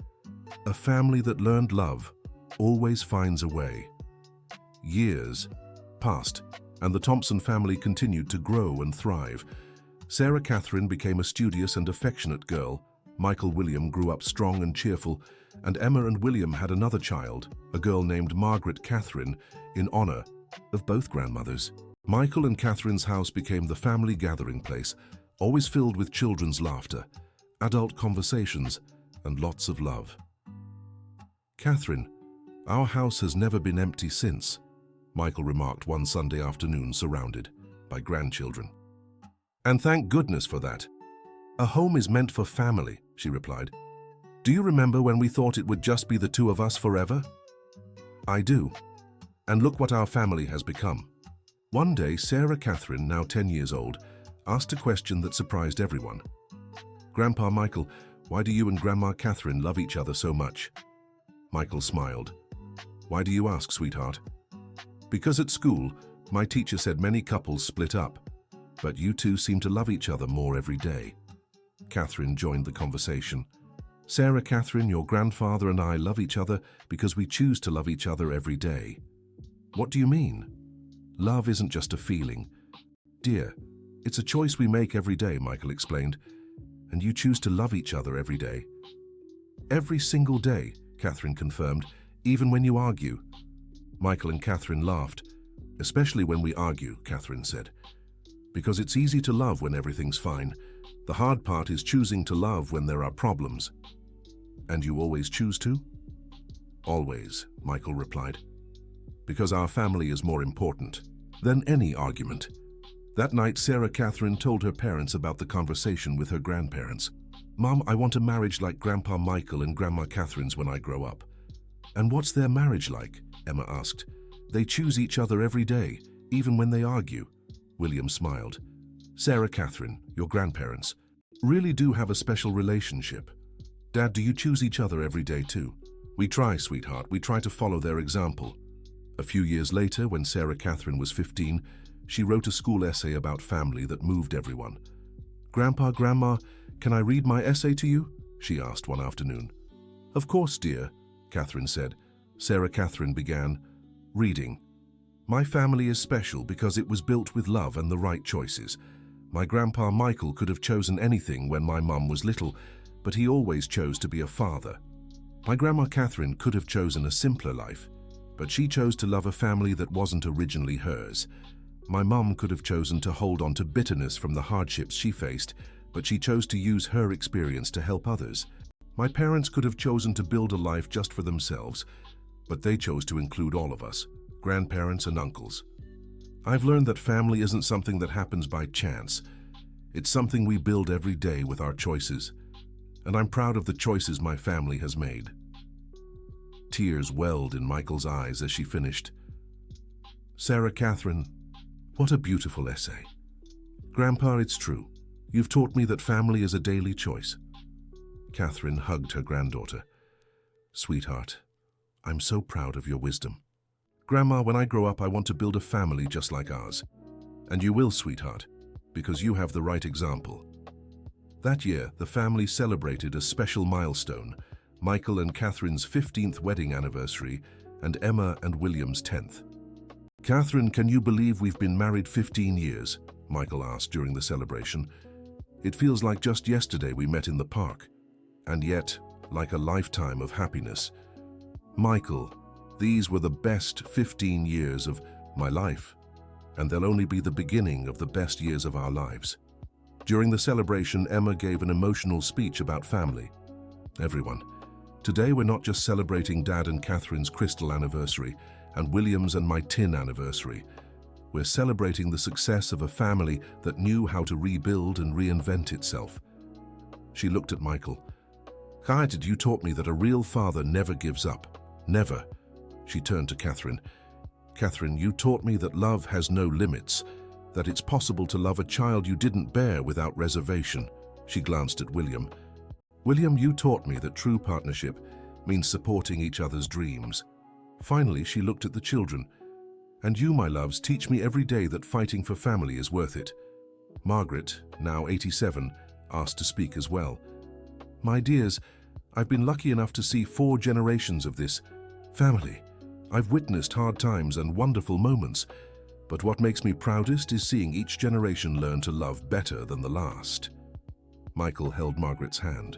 A family that learned love always finds a way. Years passed, and the Thompson family continued to grow and thrive. Sarah Catherine became a studious and affectionate girl. Michael William grew up strong and cheerful, and Emma and William had another child, a girl named Margaret Catherine, in honor of both grandmothers. Michael and Catherine's house became the family gathering place, always filled with children's laughter, adult conversations, and lots of love. Catherine, our house has never been empty since, Michael remarked one Sunday afternoon, surrounded by grandchildren. And thank goodness for that. A home is meant for family, she replied. Do you remember when we thought it would just be the two of us forever? I do. And look what our family has become. One day, Sarah Catherine, now 10 years old, asked a question that surprised everyone. Grandpa Michael, why do you and Grandma Catherine love each other so much? Michael smiled. Why do you ask, sweetheart? Because at school, my teacher said many couples split up, but you two seem to love each other more every day. Catherine joined the conversation. Sarah Catherine, your grandfather and I love each other because we choose to love each other every day. What do you mean? Love isn't just a feeling. Dear, it's a choice we make every day, Michael explained. And you choose to love each other every day. Every single day, Catherine confirmed, even when you argue. Michael and Catherine laughed. Especially when we argue, Catherine said. Because it's easy to love when everything's fine. The hard part is choosing to love when there are problems. And you always choose to? Always, Michael replied. Because our family is more important than any argument. That night, Sarah Catherine told her parents about the conversation with her grandparents. Mom, I want a marriage like Grandpa Michael and Grandma Catherine's when I grow up. And what's their marriage like? Emma asked. They choose each other every day, even when they argue. William smiled. Sarah Catherine, your grandparents, really do have a special relationship. Dad, do you choose each other every day too? We try, sweetheart. We try to follow their example. A few years later, when Sarah Catherine was 15, she wrote a school essay about family that moved everyone. Grandpa, Grandma, can I read my essay to you? She asked one afternoon. Of course, dear, Catherine said. Sarah Catherine began, reading. My family is special because it was built with love and the right choices. My grandpa Michael could have chosen anything when my mum was little, but he always chose to be a father. My grandma Catherine could have chosen a simpler life, but she chose to love a family that wasn't originally hers. My mum could have chosen to hold on to bitterness from the hardships she faced, but she chose to use her experience to help others. My parents could have chosen to build a life just for themselves, but they chose to include all of us, grandparents and uncles. I've learned that family isn't something that happens by chance. It's something we build every day with our choices, and I'm proud of the choices my family has made. Tears welled in Michael's eyes as she finished. Sarah Catherine, what a beautiful essay. Grandpa, it's true. You've taught me that family is a daily choice. Catherine hugged her granddaughter. Sweetheart, I'm so proud of your wisdom. Grandma, when I grow up, I want to build a family just like ours. And you will, sweetheart, because you have the right example. That year, the family celebrated a special milestone, Michael and Catherine's 15th wedding anniversary and Emma and William's 10th. Catherine, can you believe we've been married 15 years? Michael asked during the celebration. It feels like just yesterday we met in the park, and yet, like a lifetime of happiness. Michael, these were the best 15 years of my life, and they'll only be the beginning of the best years of our lives. During the celebration, Emma gave an emotional speech about family. Everyone, today we're not just celebrating Dad and Catherine's crystal anniversary and William's and my tin anniversary. We're celebrating the success of a family that knew how to rebuild and reinvent itself. She looked at Michael. Khayated, you taught me that a real father never gives up. Never. She turned to Catherine. Catherine, you taught me that love has no limits, that it's possible to love a child you didn't bear without reservation. She glanced at William. William, you taught me that true partnership means supporting each other's dreams. Finally, she looked at the children. And you, my loves, teach me every day that fighting for family is worth it. Margaret, now 87, asked to speak as well. My dears, I've been lucky enough to see 4 generations of this family. I've witnessed hard times and wonderful moments, but what makes me proudest is seeing each generation learn to love better than the last. Michael held Margaret's hand.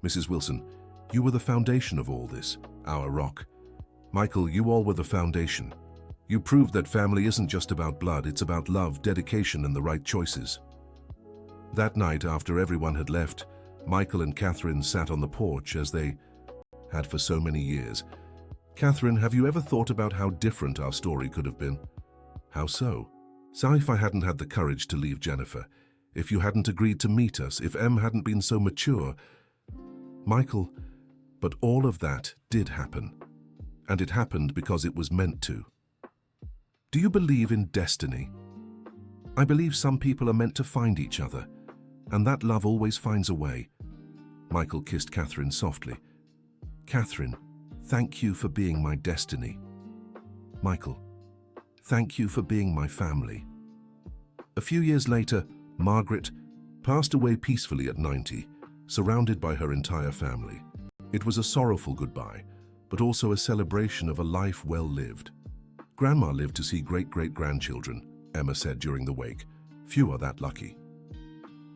Mrs. Wilson, you were the foundation of all this, our rock. Michael, you all were the foundation. You proved that family isn't just about blood, it's about love, dedication, and the right choices. That night, after everyone had left, Michael and Catherine sat on the porch as they had for so many years. Catherine, have you ever thought about how different our story could have been? How so? So if I hadn't had the courage to leave Jennifer, if you hadn't agreed to meet us, if Em hadn't been so mature. Michael, but all of that did happen. And it happened because it was meant to. Do you believe in destiny? I believe some people are meant to find each other, and that love always finds a way. Michael kissed Catherine softly. Catherine, thank you for being my destiny. Michael, thank you for being my family. A few years later, Margaret passed away peacefully at 90, surrounded by her entire family. It was a sorrowful goodbye, but also a celebration of a life well lived. Grandma lived to see great-great-grandchildren, Emma said during the wake. Few are that lucky.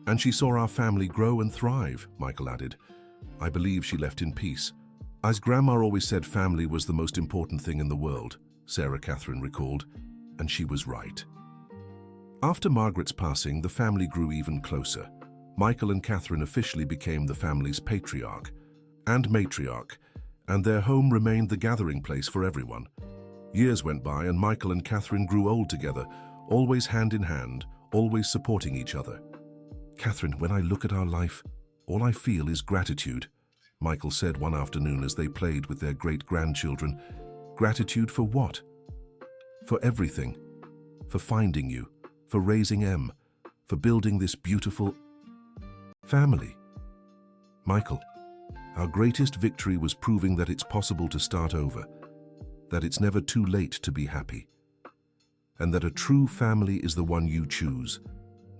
And she saw our family grow and thrive, Michael added. I believe she left in peace. As Grandma always said, family was the most important thing in the world, Sarah Catherine recalled, and she was right. After Margaret's passing, the family grew even closer. Michael and Catherine officially became the family's patriarch and matriarch, and their home remained the gathering place for everyone. Years went by and Michael and Catherine grew old together, always hand in hand, always supporting each other. Catherine, when I look at our life, all I feel is gratitude, Michael said one afternoon as they played with their great-grandchildren. Gratitude for what? For everything. For finding you, for raising Em, for building this beautiful family. Michael, our greatest victory was proving that it's possible to start over, that it's never too late to be happy, and that a true family is the one you choose,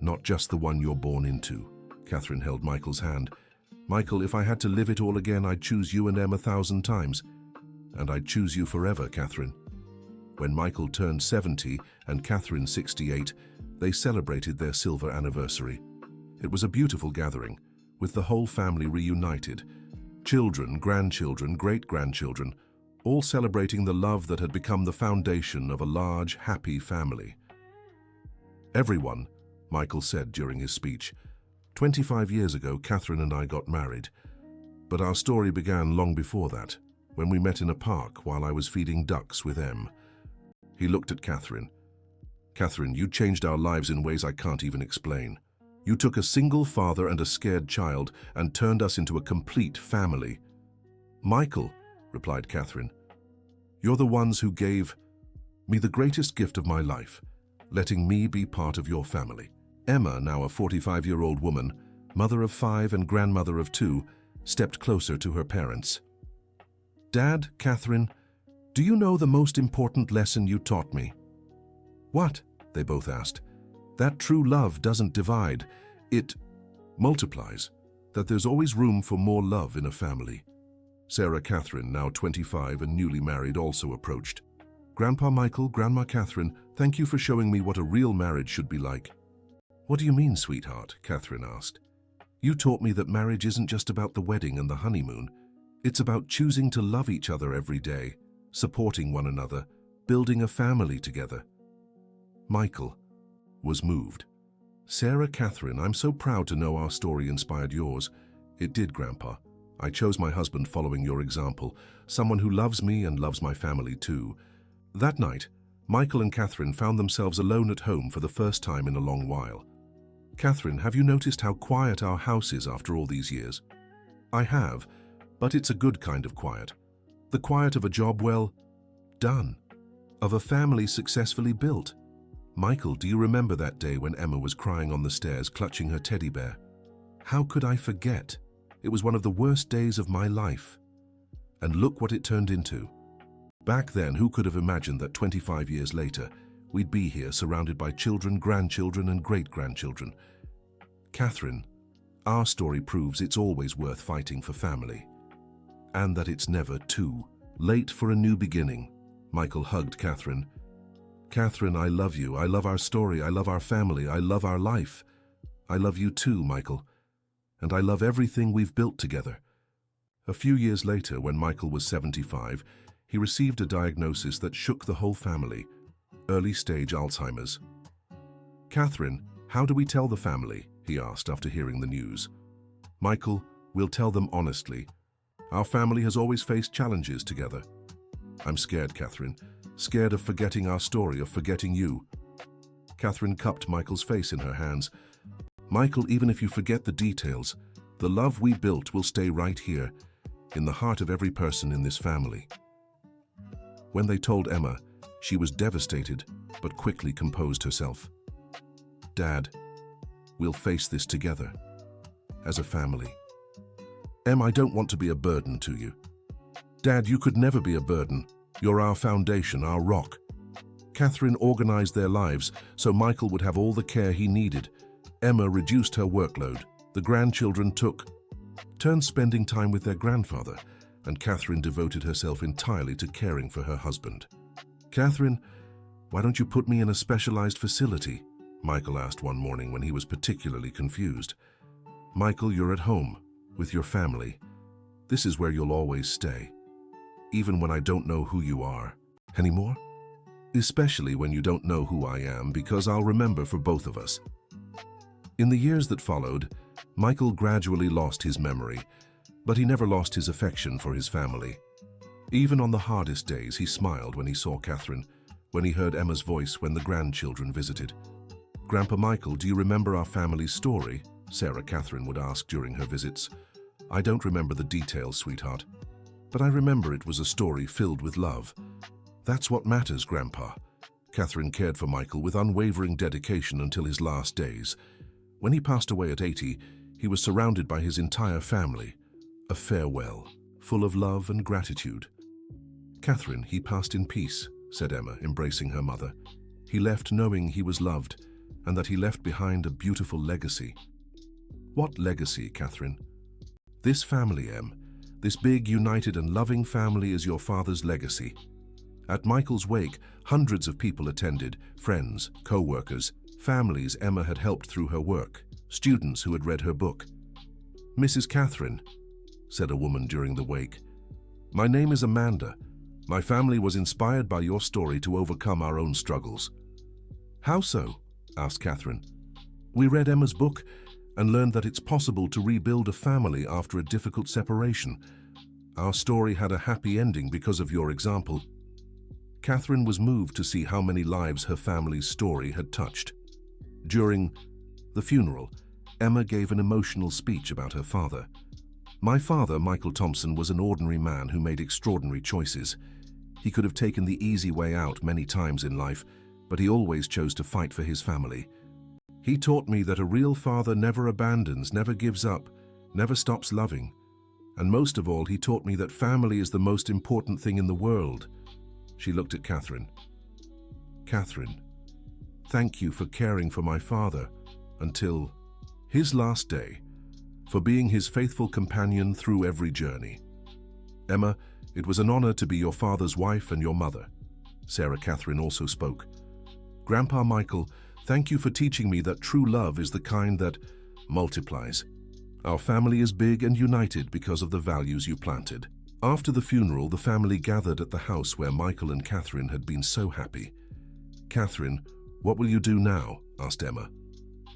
not just the one you're born into. Catherine held Michael's hand. Michael, if I had to live it all again, I'd choose you and Em 1,000 times. And I'd choose you forever, Catherine. When Michael turned 70 and Catherine 68, they celebrated their silver anniversary. It was a beautiful gathering, with the whole family reunited. Children, grandchildren, great-grandchildren, all celebrating the love that had become the foundation of a large, happy family. Everyone, Michael said during his speech, 25 years ago, Catherine and I got married. But our story began long before that, when we met in a park while I was feeding ducks with Em. He looked at Catherine. Catherine, you changed our lives in ways I can't even explain. You took a single father and a scared child and turned us into a complete family. Michael, replied Catherine, you're the ones who gave me the greatest gift of my life, letting me be part of your family. Emma, now a 45-year-old woman, mother of 5 and grandmother of 2, stepped closer to her parents. Dad, Catherine, do you know the most important lesson you taught me? What? They both asked. That true love doesn't divide, it multiplies, that there's always room for more love in a family. Sarah Catherine, now 25 and newly married, also approached. Grandpa Michael, Grandma Catherine, thank you for showing me what a real marriage should be like. What do you mean, sweetheart? Catherine asked. You taught me that marriage isn't just about the wedding and the honeymoon. It's about choosing to love each other every day, supporting one another, building a family together. Michael was moved. Sarah Catherine, I'm so proud to know our story inspired yours. It did, Grandpa. I chose my husband following your example, someone who loves me and loves my family too. That night, Michael and Catherine found themselves alone at home for the first time in a long while. Catherine, have you noticed how quiet our house is after all these years? I have, but it's a good kind of quiet. The quiet of a job well done, of a family successfully built. Michael, do you remember that day when Emma was crying on the stairs, clutching her teddy bear? How could I forget? It was one of the worst days of my life. And look what it turned into. Back then, who could have imagined that 25 years later, we'd be here surrounded by children, grandchildren, and great-grandchildren? Catherine, our story proves it's always worth fighting for family. And that it's never too late for a new beginning. Michael hugged Catherine. Catherine, I love you. I love our story. I love our family. I love our life. I love you too, Michael. And I love everything we've built together. A few years later, when Michael was 75, he received a diagnosis that shook the whole family: early-stage Alzheimer's. Catherine, how do we tell the family? He asked after hearing the news. Michael, we'll tell them honestly. Our family has always faced challenges together. I'm scared, Catherine. Scared of forgetting our story, of forgetting you. Catherine cupped Michael's face in her hands. Michael, even if you forget the details, the love we built will stay right here, in the heart of every person in this family. When they told Emma, she was devastated, but quickly composed herself. Dad, we'll face this together, as a family. Em, I don't want to be a burden to you. Dad, you could never be a burden. You're our foundation, our rock. Catherine organized their lives so Michael would have all the care he needed. Emma reduced her workload. The grandchildren turned spending time with their grandfather, and Catherine devoted herself entirely to caring for her husband. Catherine, why don't you put me in a specialized facility? Michael asked one morning when he was particularly confused. Michael, you're at home, with your family. This is where you'll always stay, even when I don't know who you are. Anymore? Especially when you don't know who I am, because I'll remember for both of us. In the years that followed, Michael gradually lost his memory, but he never lost his affection for his family. Even on the hardest days, he smiled when he saw Catherine, when he heard Emma's voice when the grandchildren visited. Grandpa Michael, do you remember our family's story? Sarah Catherine would ask during her visits. I don't remember the details, sweetheart, but I remember it was a story filled with love. That's what matters, Grandpa. Catherine cared for Michael with unwavering dedication until his last days. When he passed away at 80, he was surrounded by his entire family. A farewell, full of love and gratitude. Catherine, he passed in peace, said Emma, embracing her mother. He left knowing he was loved, and that he left behind a beautiful legacy. What legacy, Catherine? This family, Em. This big, united and loving family is your father's legacy. At Michael's wake, hundreds of people attended, friends, co-workers, families Emma had helped through her work, students who had read her book. Mrs. Catherine, said a woman during the wake, my name is Amanda. My family was inspired by your story to overcome our own struggles. How so? Asked Catherine. We read Emma's book and learned that it's possible to rebuild a family after a difficult separation. Our story had a happy ending because of your example. Catherine was moved to see how many lives her family's story had touched. During the funeral, Emma gave an emotional speech about her father. My father, Michael Thompson, was an ordinary man who made extraordinary choices. He could have taken the easy way out many times in life, but he always chose to fight for his family. He taught me that a real father never abandons, never gives up, never stops loving. And most of all, he taught me that family is the most important thing in the world. She looked at Catherine. Catherine, thank you for caring for my father until his last day, for being his faithful companion through every journey. Emma, it was an honor to be your father's wife and your mother. Sarah Catherine also spoke. Grandpa Michael, thank you for teaching me that true love is the kind that multiplies. Our family is big and united because of the values you planted. After the funeral, the family gathered at the house where Michael and Catherine had been so happy. Catherine, what will you do now? Asked Emma.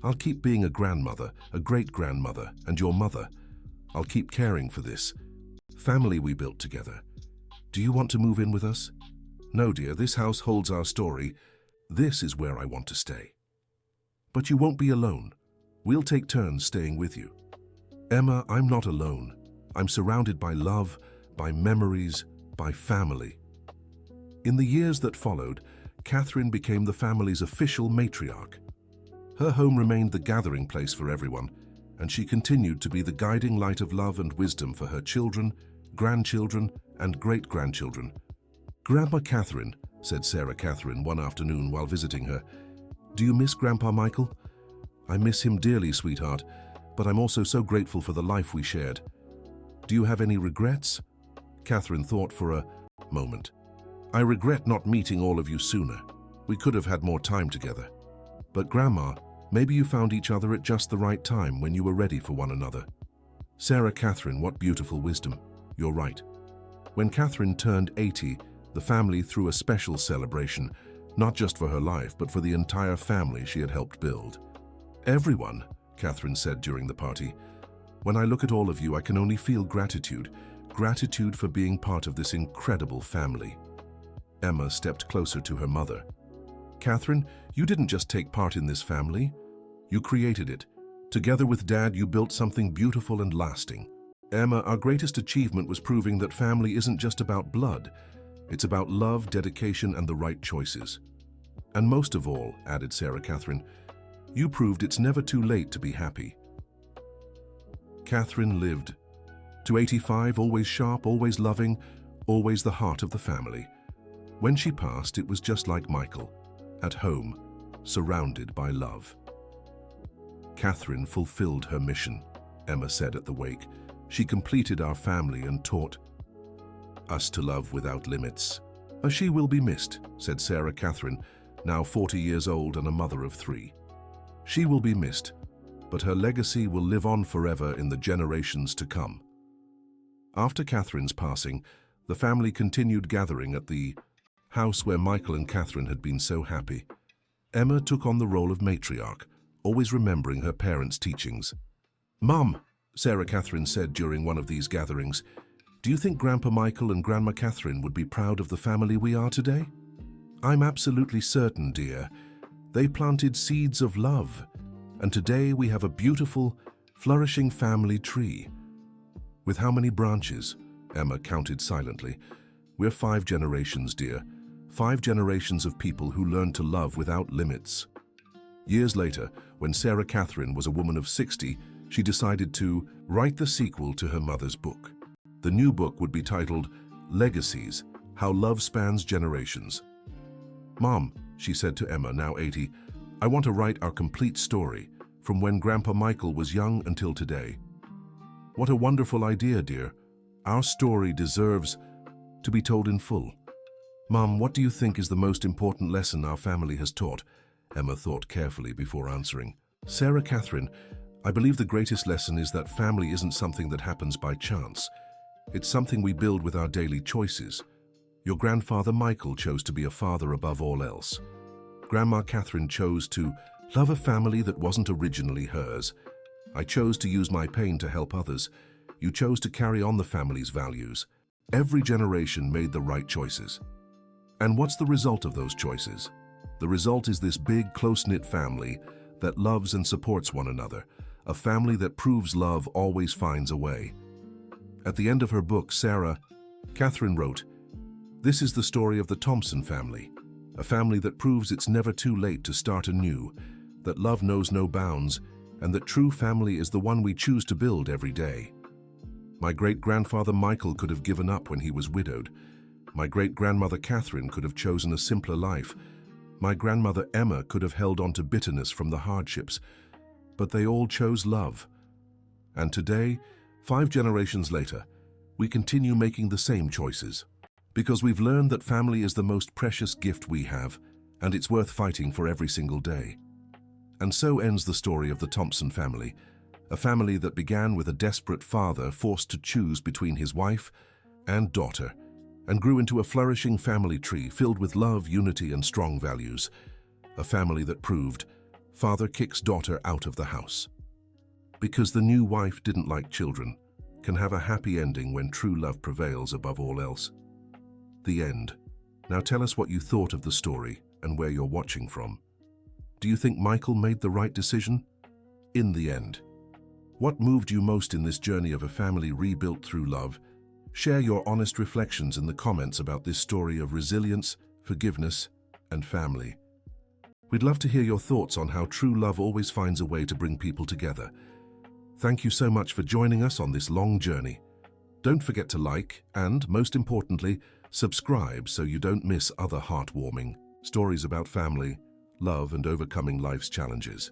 I'll keep being a grandmother, a great-grandmother, and your mother. I'll keep caring for this family we built together. Do you want to move in with us? No, dear, this house holds our story. This is where I want to stay. But you won't be alone. We'll take turns staying with you. Emma, I'm not alone. I'm surrounded by love, by memories, by family. In the years that followed, Catherine became the family's official matriarch. Her home remained the gathering place for everyone, and she continued to be the guiding light of love and wisdom for her children, grandchildren, and great-grandchildren. Grandma Catherine, said Sarah Catherine one afternoon while visiting her, do you miss Grandpa Michael? I miss him dearly, sweetheart, but I'm also so grateful for the life we shared. Do you have any regrets? Catherine thought for a moment. I regret not meeting all of you sooner. We could have had more time together. But Grandma, maybe you found each other at just the right time when you were ready for one another. Sarah Catherine, what beautiful wisdom. You're right. When Catherine turned 80, the family threw a special celebration, not just for her life, but for the entire family she had helped build. Everyone, Catherine said during the party, when I look at all of you, I can only feel gratitude. Gratitude for being part of this incredible family. Emma stepped closer to her mother. Catherine, you didn't just take part in this family. You created it. Together with Dad, you built something beautiful and lasting. Emma, our greatest achievement was proving that family isn't just about blood. It's about love, dedication, and the right choices. And most of all, added Sarah Catherine, you proved it's never too late to be happy. Catherine lived to 85, always sharp, always loving, always the heart of the family. When she passed, it was just like Michael, at home, surrounded by love. Catherine fulfilled her mission, Emma said at the wake. She completed our family and taught us to love without limits. She will be missed, said Sarah Catherine, now 40 years old and a mother of 3. She will be missed, but her legacy will live on forever in the generations to come. After Catherine's passing, the family continued gathering at the house where Michael and Catherine had been so happy. Emma took on the role of matriarch, always remembering her parents' teachings. "Mum," Sarah Catherine said during one of these gatherings, "do you think Grandpa Michael and Grandma Catherine would be proud of the family we are today?" "I'm absolutely certain, dear. They planted seeds of love, and today we have a beautiful, flourishing family tree." "With how many branches?" Emma counted silently. "We're 5 generations, dear. 5 generations of people who learned to love without limits." Years later, when Sarah Catherine was a woman of 60, she decided to write the sequel to her mother's book. The new book would be titled Legacies: How Love Spans Generations. "Mom," she said to Emma, now 80, "I want to write our complete story, from when Grandpa Michael was young until today." "What a wonderful idea, dear. Our story deserves to be told in full." "Mom, what do you think is the most important lesson our family has taught?" Emma thought carefully before answering. "Sarah Catherine, I believe the greatest lesson is that family isn't something that happens by chance. It's something we build with our daily choices. Your grandfather Michael chose to be a father above all else. Grandma Catherine chose to love a family that wasn't originally hers. I chose to use my pain to help others. You chose to carry on the family's values. Every generation made the right choices. And what's the result of those choices? The result is this big, close-knit family that loves and supports one another, a family that proves love always finds a way." At the end of her book, Sarah Catherine wrote, "This is the story of the Thompson family, a family that proves it's never too late to start anew, that love knows no bounds, and that true family is the one we choose to build every day. My great-grandfather Michael could have given up when he was widowed. My great-grandmother Catherine could have chosen a simpler life. My grandmother Emma could have held on to bitterness from the hardships, but they all chose love. And today, 5 generations later, we continue making the same choices, because we've learned that family is the most precious gift we have, and it's worth fighting for every single day." And so ends the story of the Thompson family, a family that began with a desperate father forced to choose between his wife and daughter, and grew into a flourishing family tree filled with love, unity, and strong values. A family that proved father kicks daughter out of the house. Because the new wife didn't like children, can have a happy ending when true love prevails above all else. The end. Now tell us what you thought of the story and where you're watching from. Do you think Michael made the right decision? In the end. What moved you most in this journey of a family rebuilt through love? Share your honest reflections in the comments about this story of resilience, forgiveness, and family. We'd love to hear your thoughts on how true love always finds a way to bring people together. Thank you so much for joining us on this long journey. Don't forget to like and, most importantly, subscribe so you don't miss other heartwarming stories about family, love, and overcoming life's challenges.